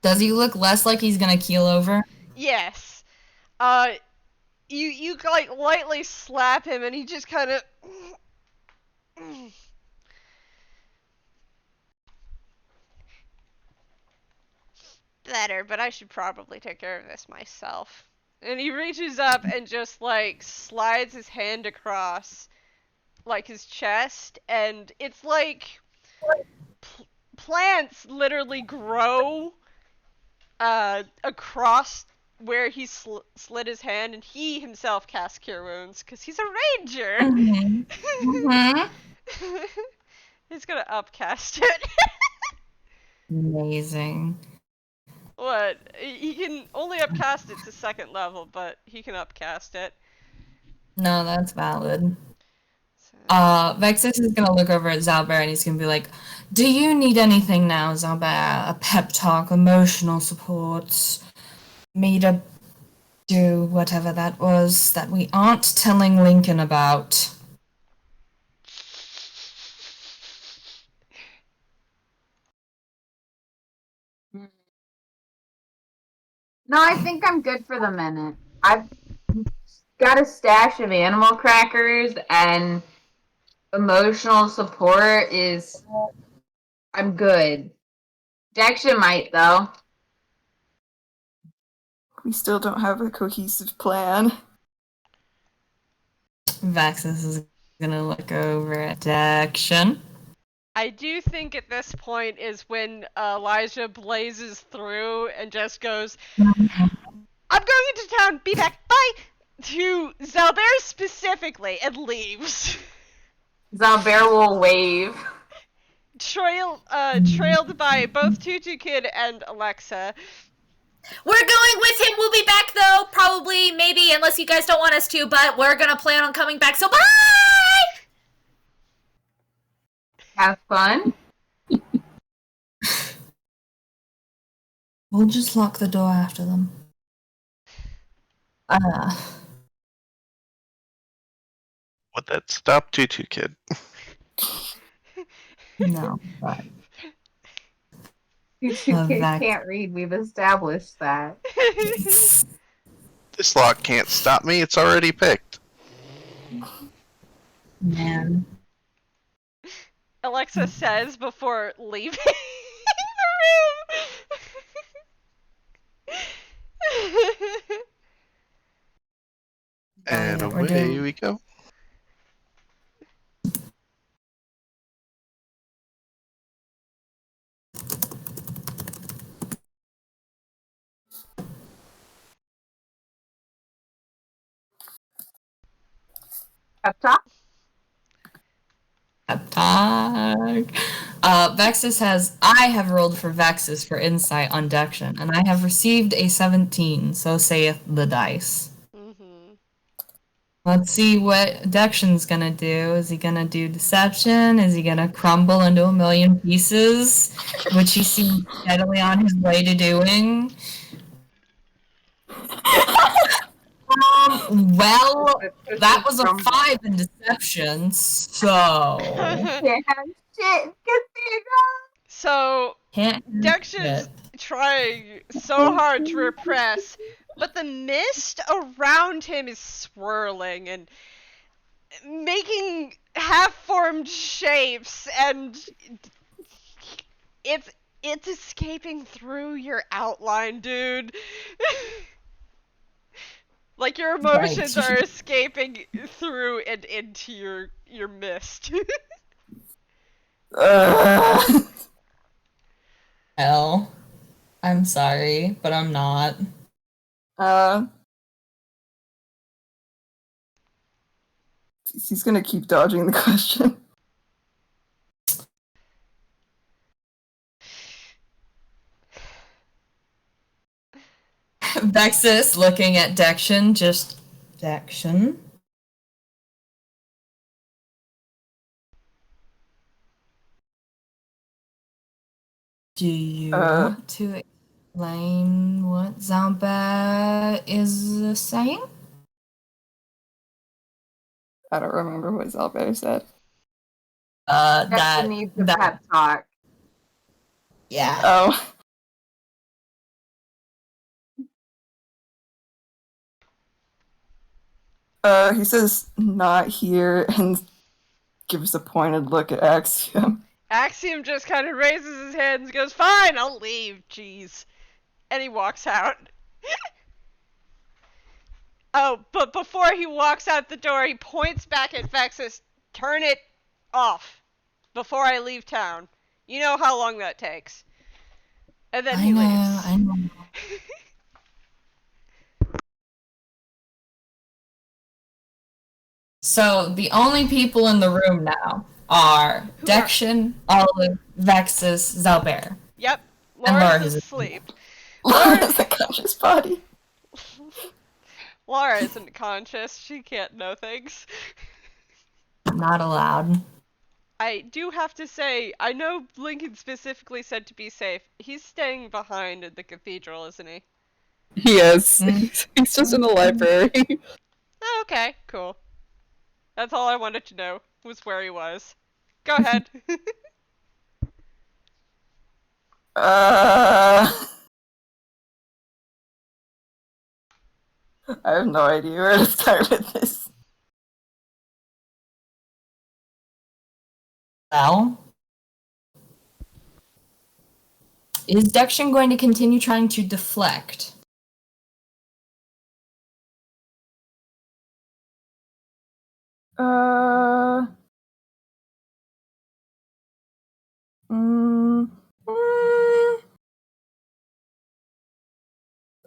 Does he look less like he's gonna keel over? Yes. You lightly slap him and he just kind of better, but I should probably take care of this myself. And he reaches up and just slides his hand across his chest, and it's like plants literally grow across where he slid his hand, and he himself casts Cure Wounds because he's a ranger. He's gonna upcast it. Amazing. What? He can only upcast it to 2nd level, but he can upcast it. No, that's valid. Vexis is gonna look over at Xalbaer and he's gonna be like, do you need anything now, Xalbaer? A pep talk, emotional support, me to do whatever that was that we aren't telling Lincoln about. No, I think I'm good for the minute. I've got a stash of animal crackers, and emotional support is... I'm good. Dexion might, though. We still don't have a cohesive plan. Vexis is gonna look over at Dexion. I do think at this point is when Elijah blazes through and just goes, I'm going into town, be back, bye! To Xalbaer specifically, and leaves. Xalbaer will wave. Trailed by both Tutu Kid and Alexa. We're going with him. We'll be back, though. Probably, maybe, unless you guys don't want us to, but we're gonna plan on coming back, so bye! Have fun. We'll just lock the door after them. Would that stop Tutu Kid? No, but... Tutu Kid can't read. We've established that. This lock can't stop me. It's already picked. Man. Alexa says before leaving the room. And away we go. Up top? Talk. Vexis has. I have rolled for Vexis for insight on Dexion, and I have received a 17. So saith the dice. Mm-hmm. Let's see what Dexion's gonna do. Is he gonna do deception? Is he gonna crumble into a million pieces, which he seems steadily on his way to doing? Well, that was a 5 in deception, so Can't have shit, Cathedral. So can't do Dexion's shit. trying so hard to repress, but the mist around him is swirling and making half-formed shapes, and it's escaping through your outline, dude. Like your emotions Right. are escaping through and into your mist. Hell, I'm sorry, but I'm not. He's gonna keep dodging the question. Vexis looking at Dexion, just Dexion. Do you want to explain what Xalbaer is saying? I don't remember what Xalbaer said. Dexion needs a pep talk. Yeah. Oh. He says not here and gives a pointed look at Axiom. Axiom just kind of raises his hands and goes, "Fine, I'll leave, jeez." And he walks out. Oh, but before he walks out the door, he points back at Vexis. "Turn it off before I leave town. You know how long that takes." And then he leaves. I know. So the only people in the room now are Dexion, Olive, Vexis, Xalbaer. Yep, And Laura's Laura's asleep. Laura's a conscious body. Lara isn't conscious. She can't know things. Not allowed. I do have to say, I know Lincoln specifically said to be safe. He's staying behind in the cathedral, isn't he? He is. He's just in the library. Oh, okay, cool. That's all I wanted to know, was where he was. Go ahead. I have no idea where to start with this. Well, is Dexion going to continue trying to deflect?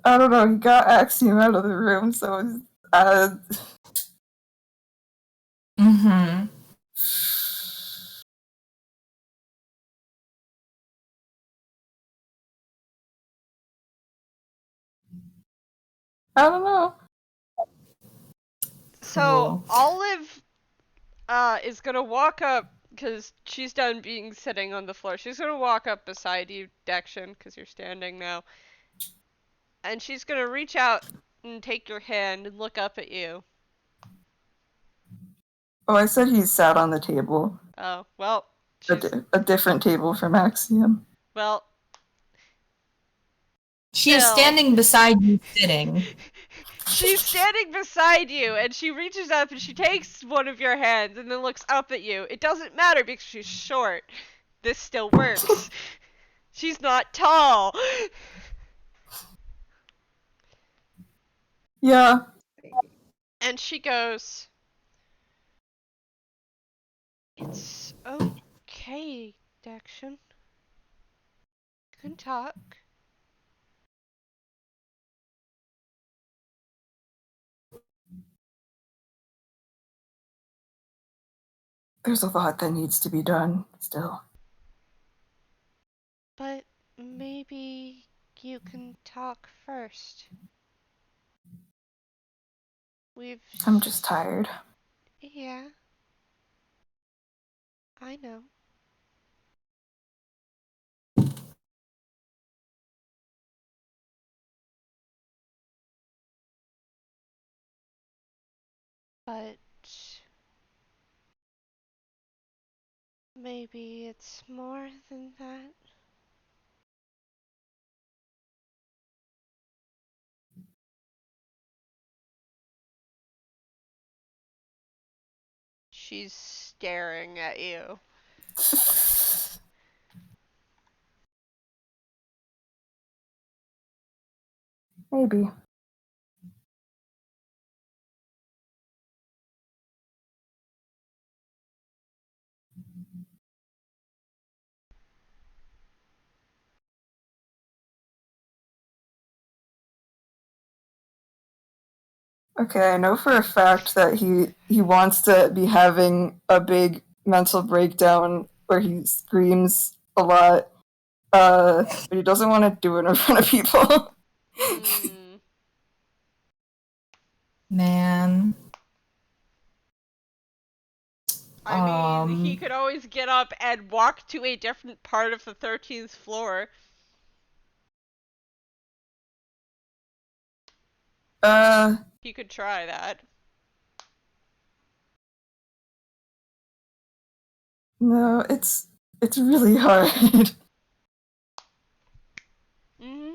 I don't know, he got Axiom out of the room, so Mm-hmm. I don't know. So, Olive is gonna walk up, because she's done being sitting on the floor. She's gonna walk up beside you, Dexion, because you're standing now. And she's gonna reach out and take your hand and look up at you. Oh, I said he sat on the table. Oh, well, A different table from Axiom. well, She is standing beside you, sitting. She's standing beside you, and she reaches up and she takes one of your hands and then looks up at you. It doesn't matter because she's short. This still works. She's not tall. Yeah. And she goes, "It's okay, Dexion. You can talk." there's a lot that needs to be done still. But maybe you can talk first. I'm just tired. Yeah. I know. But maybe it's more than that. She's staring at you. Maybe. Okay, I know for a fact that he wants to be having a big mental breakdown where he screams a lot, but he doesn't want to do it in front of people. Man. I mean, he could always get up and walk to a different part of the 13th floor. He could try that. No, it's really hard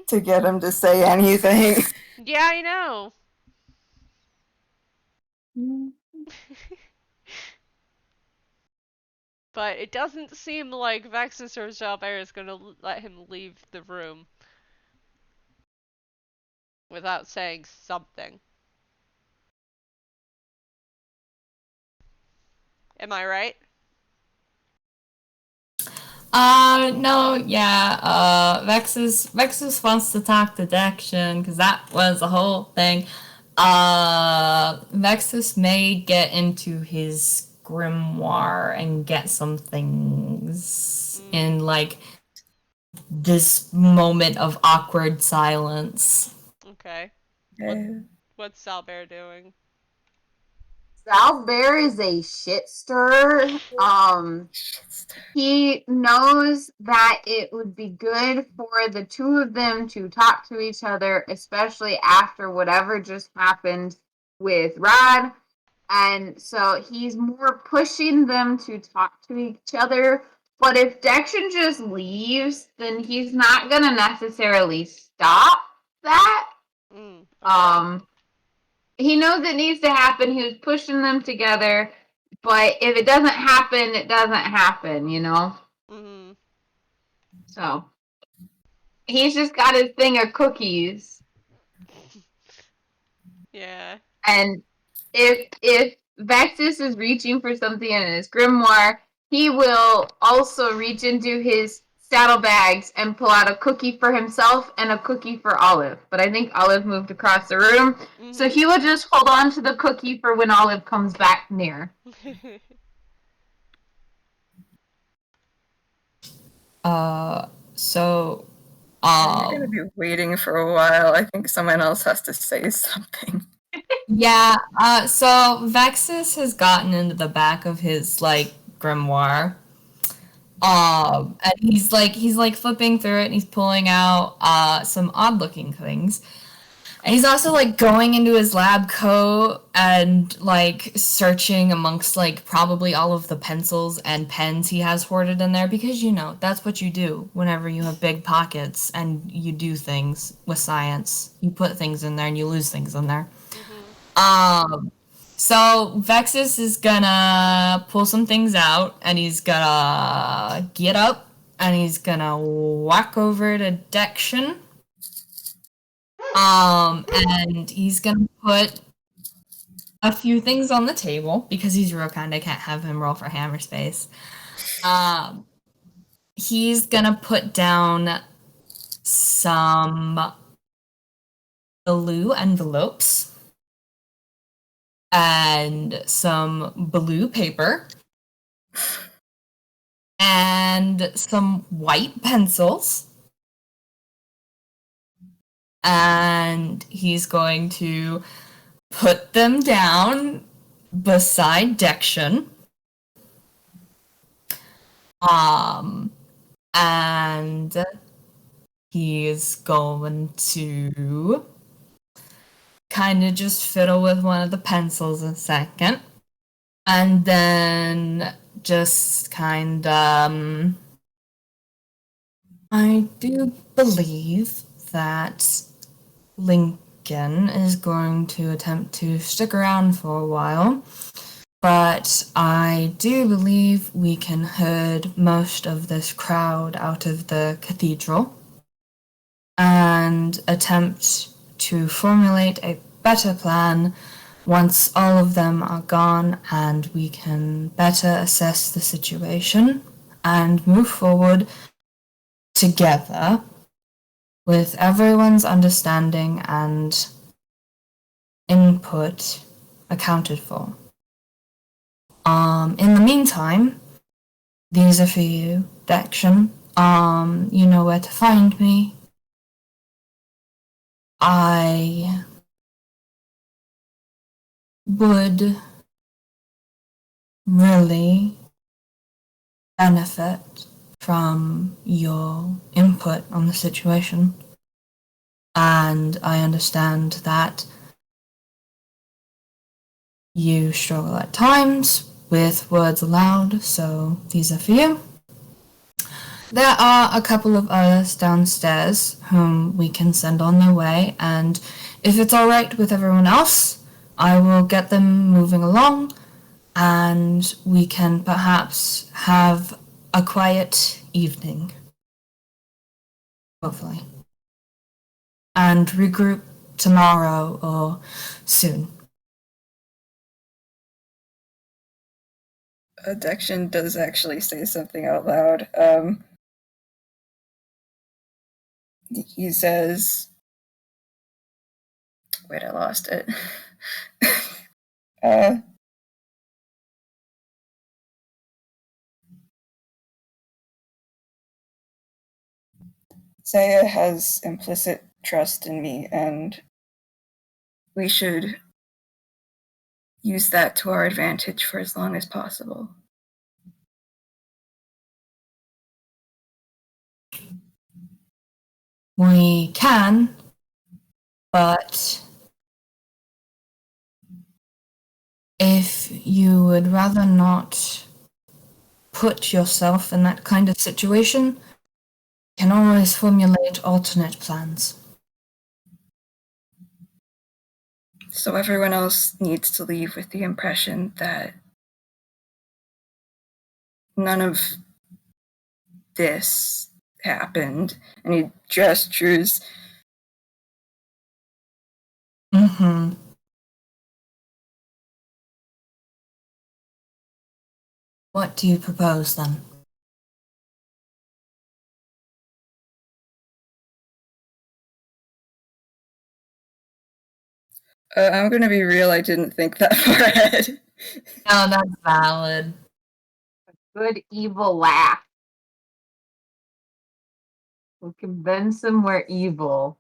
to get him to say anything. Yeah, I know. But it doesn't seem like Vexis or Xalbaer is gonna let him leave the room without saying something. Am I right? No, yeah, Vexis wants to talk to Dexion, because that was the whole thing. Vexis may get into his grimoire and get some things in, like, this moment of awkward silence. Okay. What's Xalbaer doing? Xalbaer is a shit stirrer. He knows that it would be good for the two of them to talk to each other, especially after whatever just happened with Rod. And so he's more pushing them to talk to each other. But if Dexion just leaves, then he's not going to necessarily stop that. Okay. He knows it needs to happen. He was pushing them together. But if it doesn't happen, it doesn't happen, you know? So, he's just got his thing of cookies. Yeah. And if Vexis is reaching for something in his grimoire, he will also reach into his saddlebags and pull out a cookie for himself and a cookie for Olive. But I think Olive moved across the room, so he will just hold on to the cookie for when Olive comes back near. So, You're gonna be waiting for a while. I think someone else has to say something. yeah, so Vexis has gotten into the back of his, like, grimoire. And he's flipping through it and he's pulling out some odd looking things. And he's also like going into his lab coat and like searching amongst like probably all of the pencils and pens he has hoarded in there, because you know that's what you do whenever you have big pockets and you do things with science. You put things in there and you lose things in there. So Vexis is gonna pull some things out and he's gonna get up and he's gonna walk over to Dexion. And he's gonna put a few things on the table because he's real kind. I can't have him roll for hammer space. He's gonna put down some blue envelopes and some blue paper and some white pencils. And he's going to put them down beside Dexion. And he's going to kind of just fiddle with one of the pencils a second. And then just kind of, I do believe that Lincoln is going to attempt to stick around for a while, but I do believe we can herd most of this crowd out of the cathedral and attempt to formulate a better plan once all of them are gone and we can better assess the situation and move forward together with everyone's understanding and input accounted for. In the meantime, these are for you, Dexion. You know where to find me. I would really benefit from your input on the situation. And I understand that you struggle at times with words aloud, so these are for you. There are a couple of others downstairs whom we can send on their way, and if it's alright with everyone else, I will get them moving along, and we can perhaps have a quiet evening. Hopefully. And regroup tomorrow or soon. Dexion does actually say something out loud. He says, wait, I lost it. Saya has implicit trust in me, and we should use that to our advantage for as long as possible. We can, but if you would rather not put yourself in that kind of situation, you can always formulate alternate plans. So everyone else needs to leave with the impression that none of this happened. And he gestures. Mm-hmm. What do you propose, then? I'm gonna be real, I didn't think that far ahead. No, that's valid. Good evil laugh. We convince them we're evil.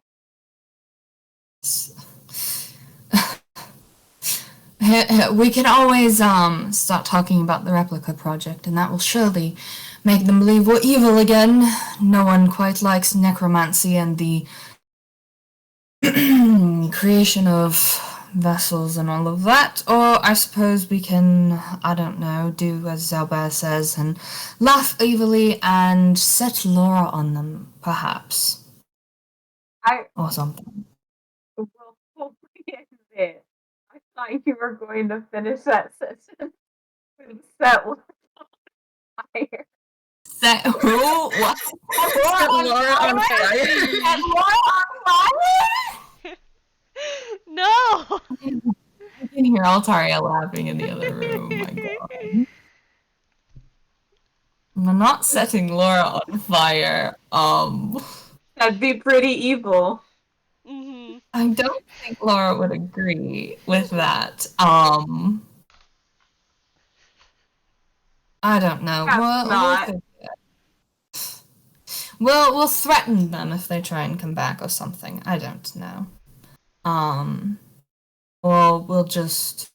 We can always start talking about the replica project, and that will surely make them believe we're evil again. No one quite likes necromancy and the creation of vessels and all of that. Or I suppose we can, I don't know, do as Xalbaer says and laugh evilly and set Lara on them, perhaps. Or something. Well, hopefully it. I thought you were going to finish that session with set fire. Set who? What? Set Lara on fire? Set Lara on fire? No! I can hear Altaria laughing in the other room. My God. I'm not setting Lara on fire. That'd be pretty evil. Mm-hmm. I don't think Lara would agree with that. I don't know. Perhaps not. We'll threaten them if they try and come back or something. I don't know. Or we'll just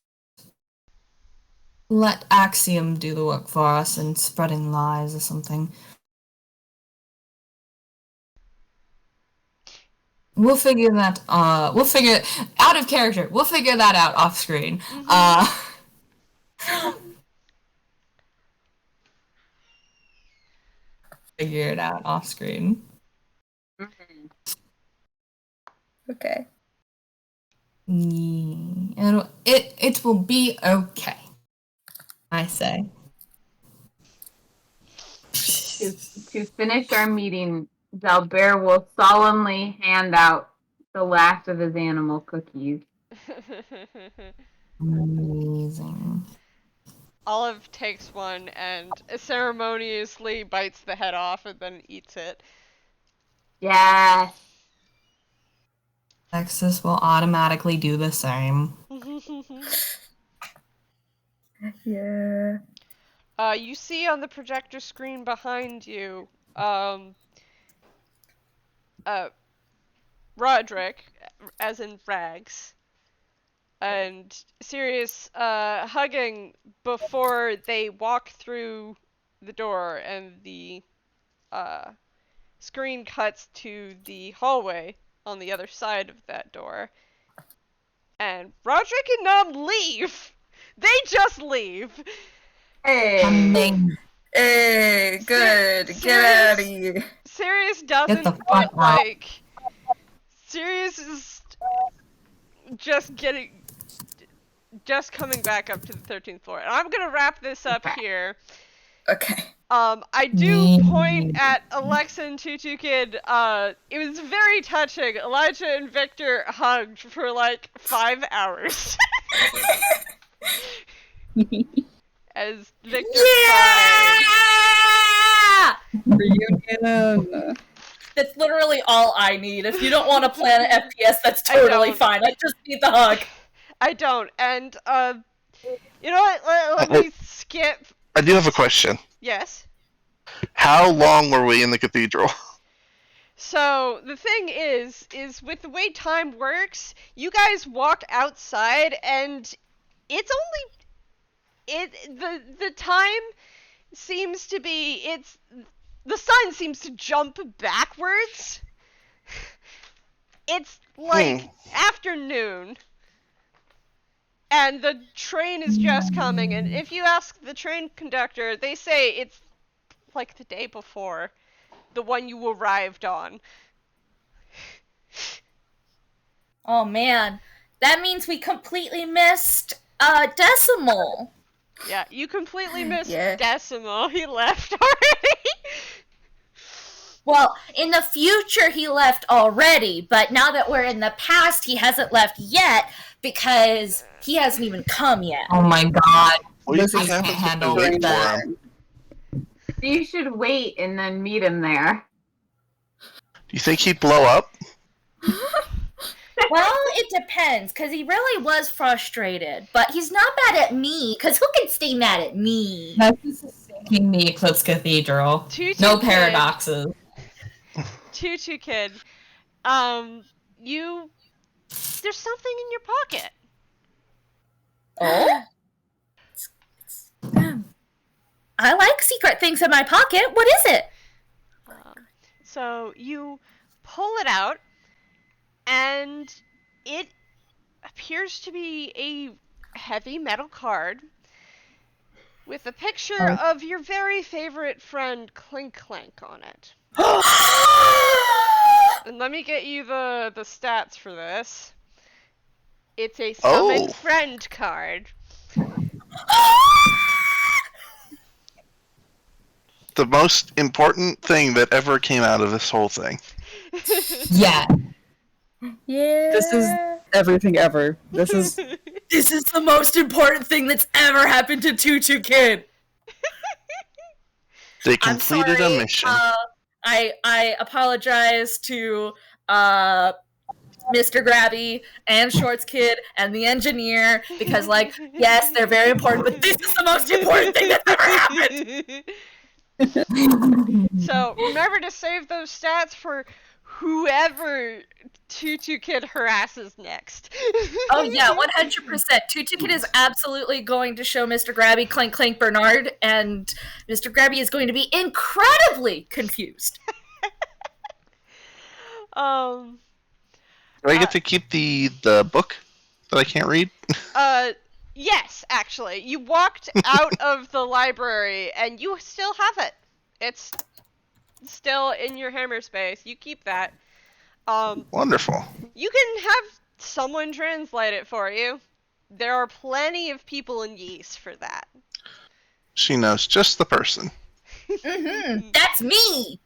let Axiom do the work for us and spreading lies or something. We'll figure that out of character. We'll figure that out off screen. Figure it out off screen. Okay. It will be okay, I say. To finish our meeting, Xalbaer will solemnly hand out the last of his animal cookies. Amazing. Olive takes one and ceremoniously bites the head off and then eats it. Yes. Vexis will automatically do the same. Yeah. You see on the projector screen behind you, Roderick, as in Rags, and Sirius hugging before they walk through the door, and the screen cuts to the hallway on the other side of that door. And Roderick and Nom leave! They just leave! Hey. Hey, good. Get out of here. Sirius Get doesn't, the fuck but out. like, Sirius is just coming back up to the 13th floor. And I'm gonna wrap this up here. Okay. I do point at Alexa and Tutu Kid. It was very touching. Elijah and Victor hugged for like 5 hours. As Victor cried. Reunion. That's literally all I need. If you don't want to plan an FPS, that's totally fine. I just need the hug. I don't. And, you know what? Let me skip. I do have a question. Yes? How long were we in the cathedral? So, the thing is with the way time works, you guys walk outside and it's only... The time seems to be... The sun seems to jump backwards. It's like afternoon. And the train is just coming, and if you ask the train conductor, they say it's like the day before, the one you arrived on. Oh man, that means we completely missed Decimal. Yeah, you completely missed Yeah. Decimal. He left already. Well, in the future he left already, but now that we're in the past, he hasn't left yet because he hasn't even come yet. Oh my god. What do you This think is happens if we handle wait for that. him? You should wait and then meet him there. Do you think he'd blow up? Well, it depends, because he really was frustrated, but he's not mad at me, because who can stay mad at me? Vexis is sinking the Eclipse Cathedral. Tutu No Kid. paradoxes. Tutu Kid. There's something in your pocket. Oh? I like secret things in my pocket. What is it? So you pull it out, and it appears to be a heavy metal card with a picture of your very favorite friend Clink Clank on it. And let me get you the stats for this. It's a summon friend card. The most important thing that ever came out of this whole thing. Yeah. Yeah. This is everything ever. This is the most important thing that's ever happened to Tutu Kid. They completed a mission. I apologize to Mr. Grabby and Shorts Kid and the engineer because, like, yes, they're very important, but this is the most important thing that's ever happened. So remember to save those stats for whoever Tutu Kid harasses next. Oh yeah, 100%. Tutu Kid is absolutely going to show Mr. Grabby Clink Clink Bernard, and Mr. Grabby is going to be incredibly confused. Do I get to keep the book that I can't read? Yes, actually. You walked out of the library and you still have it. It's still in your hammer space. You keep that. Wonderful. You can have someone translate it for you. There are plenty of people in Yeast for that. She knows just the person. That's me!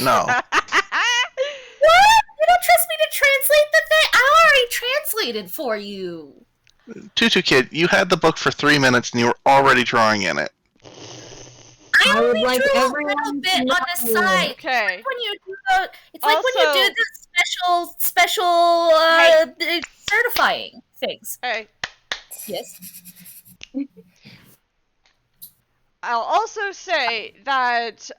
No. What? You don't trust me to translate the thing? I already translated for you. Tutu Kid, you had the book for 3 minutes and you were already drawing in it. I only would like drew a everyone little to bit on the know. side. Okay. When you do the, it's like when Also- you do the special certifying things. Hey, Yes. I'll also say that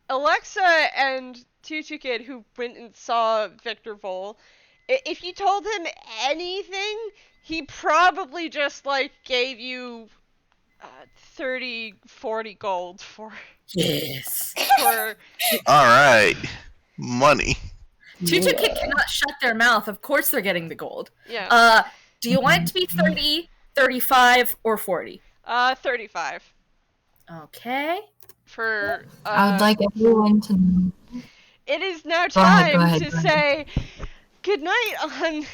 Alexa and Tutu Kid, who went and saw Victor Vol, if you told him anything, he probably just, like, gave you 30, 40 gold for Yes. Alright. Money. Tutu Kid cannot shut their mouth. Of course they're getting the gold. yeah. Do you want it to be 30, 35, or 40? 35 Okay. for I would like everyone to know. it is now Go ahead, time go ahead, to go ahead. say goodnight on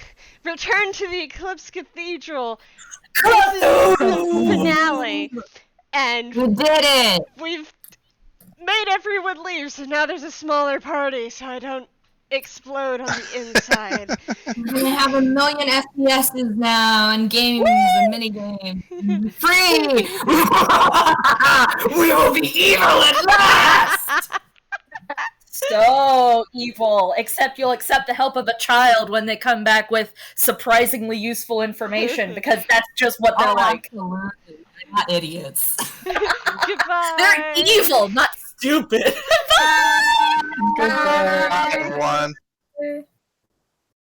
Return to the Eclipse Cathedral. This is the finale, and You did it! we've made everyone leave, so now there's a smaller party, so I don't explode on the inside. We're gonna have 1 million FPSs now, and games and minigames. Free! We will be evil at last! So evil, except you'll accept the help of a child when they come back with surprisingly useful information, because that's just what they're like. Absolutely. They're not idiots. Goodbye. They're evil, not stupid. Bye, everyone.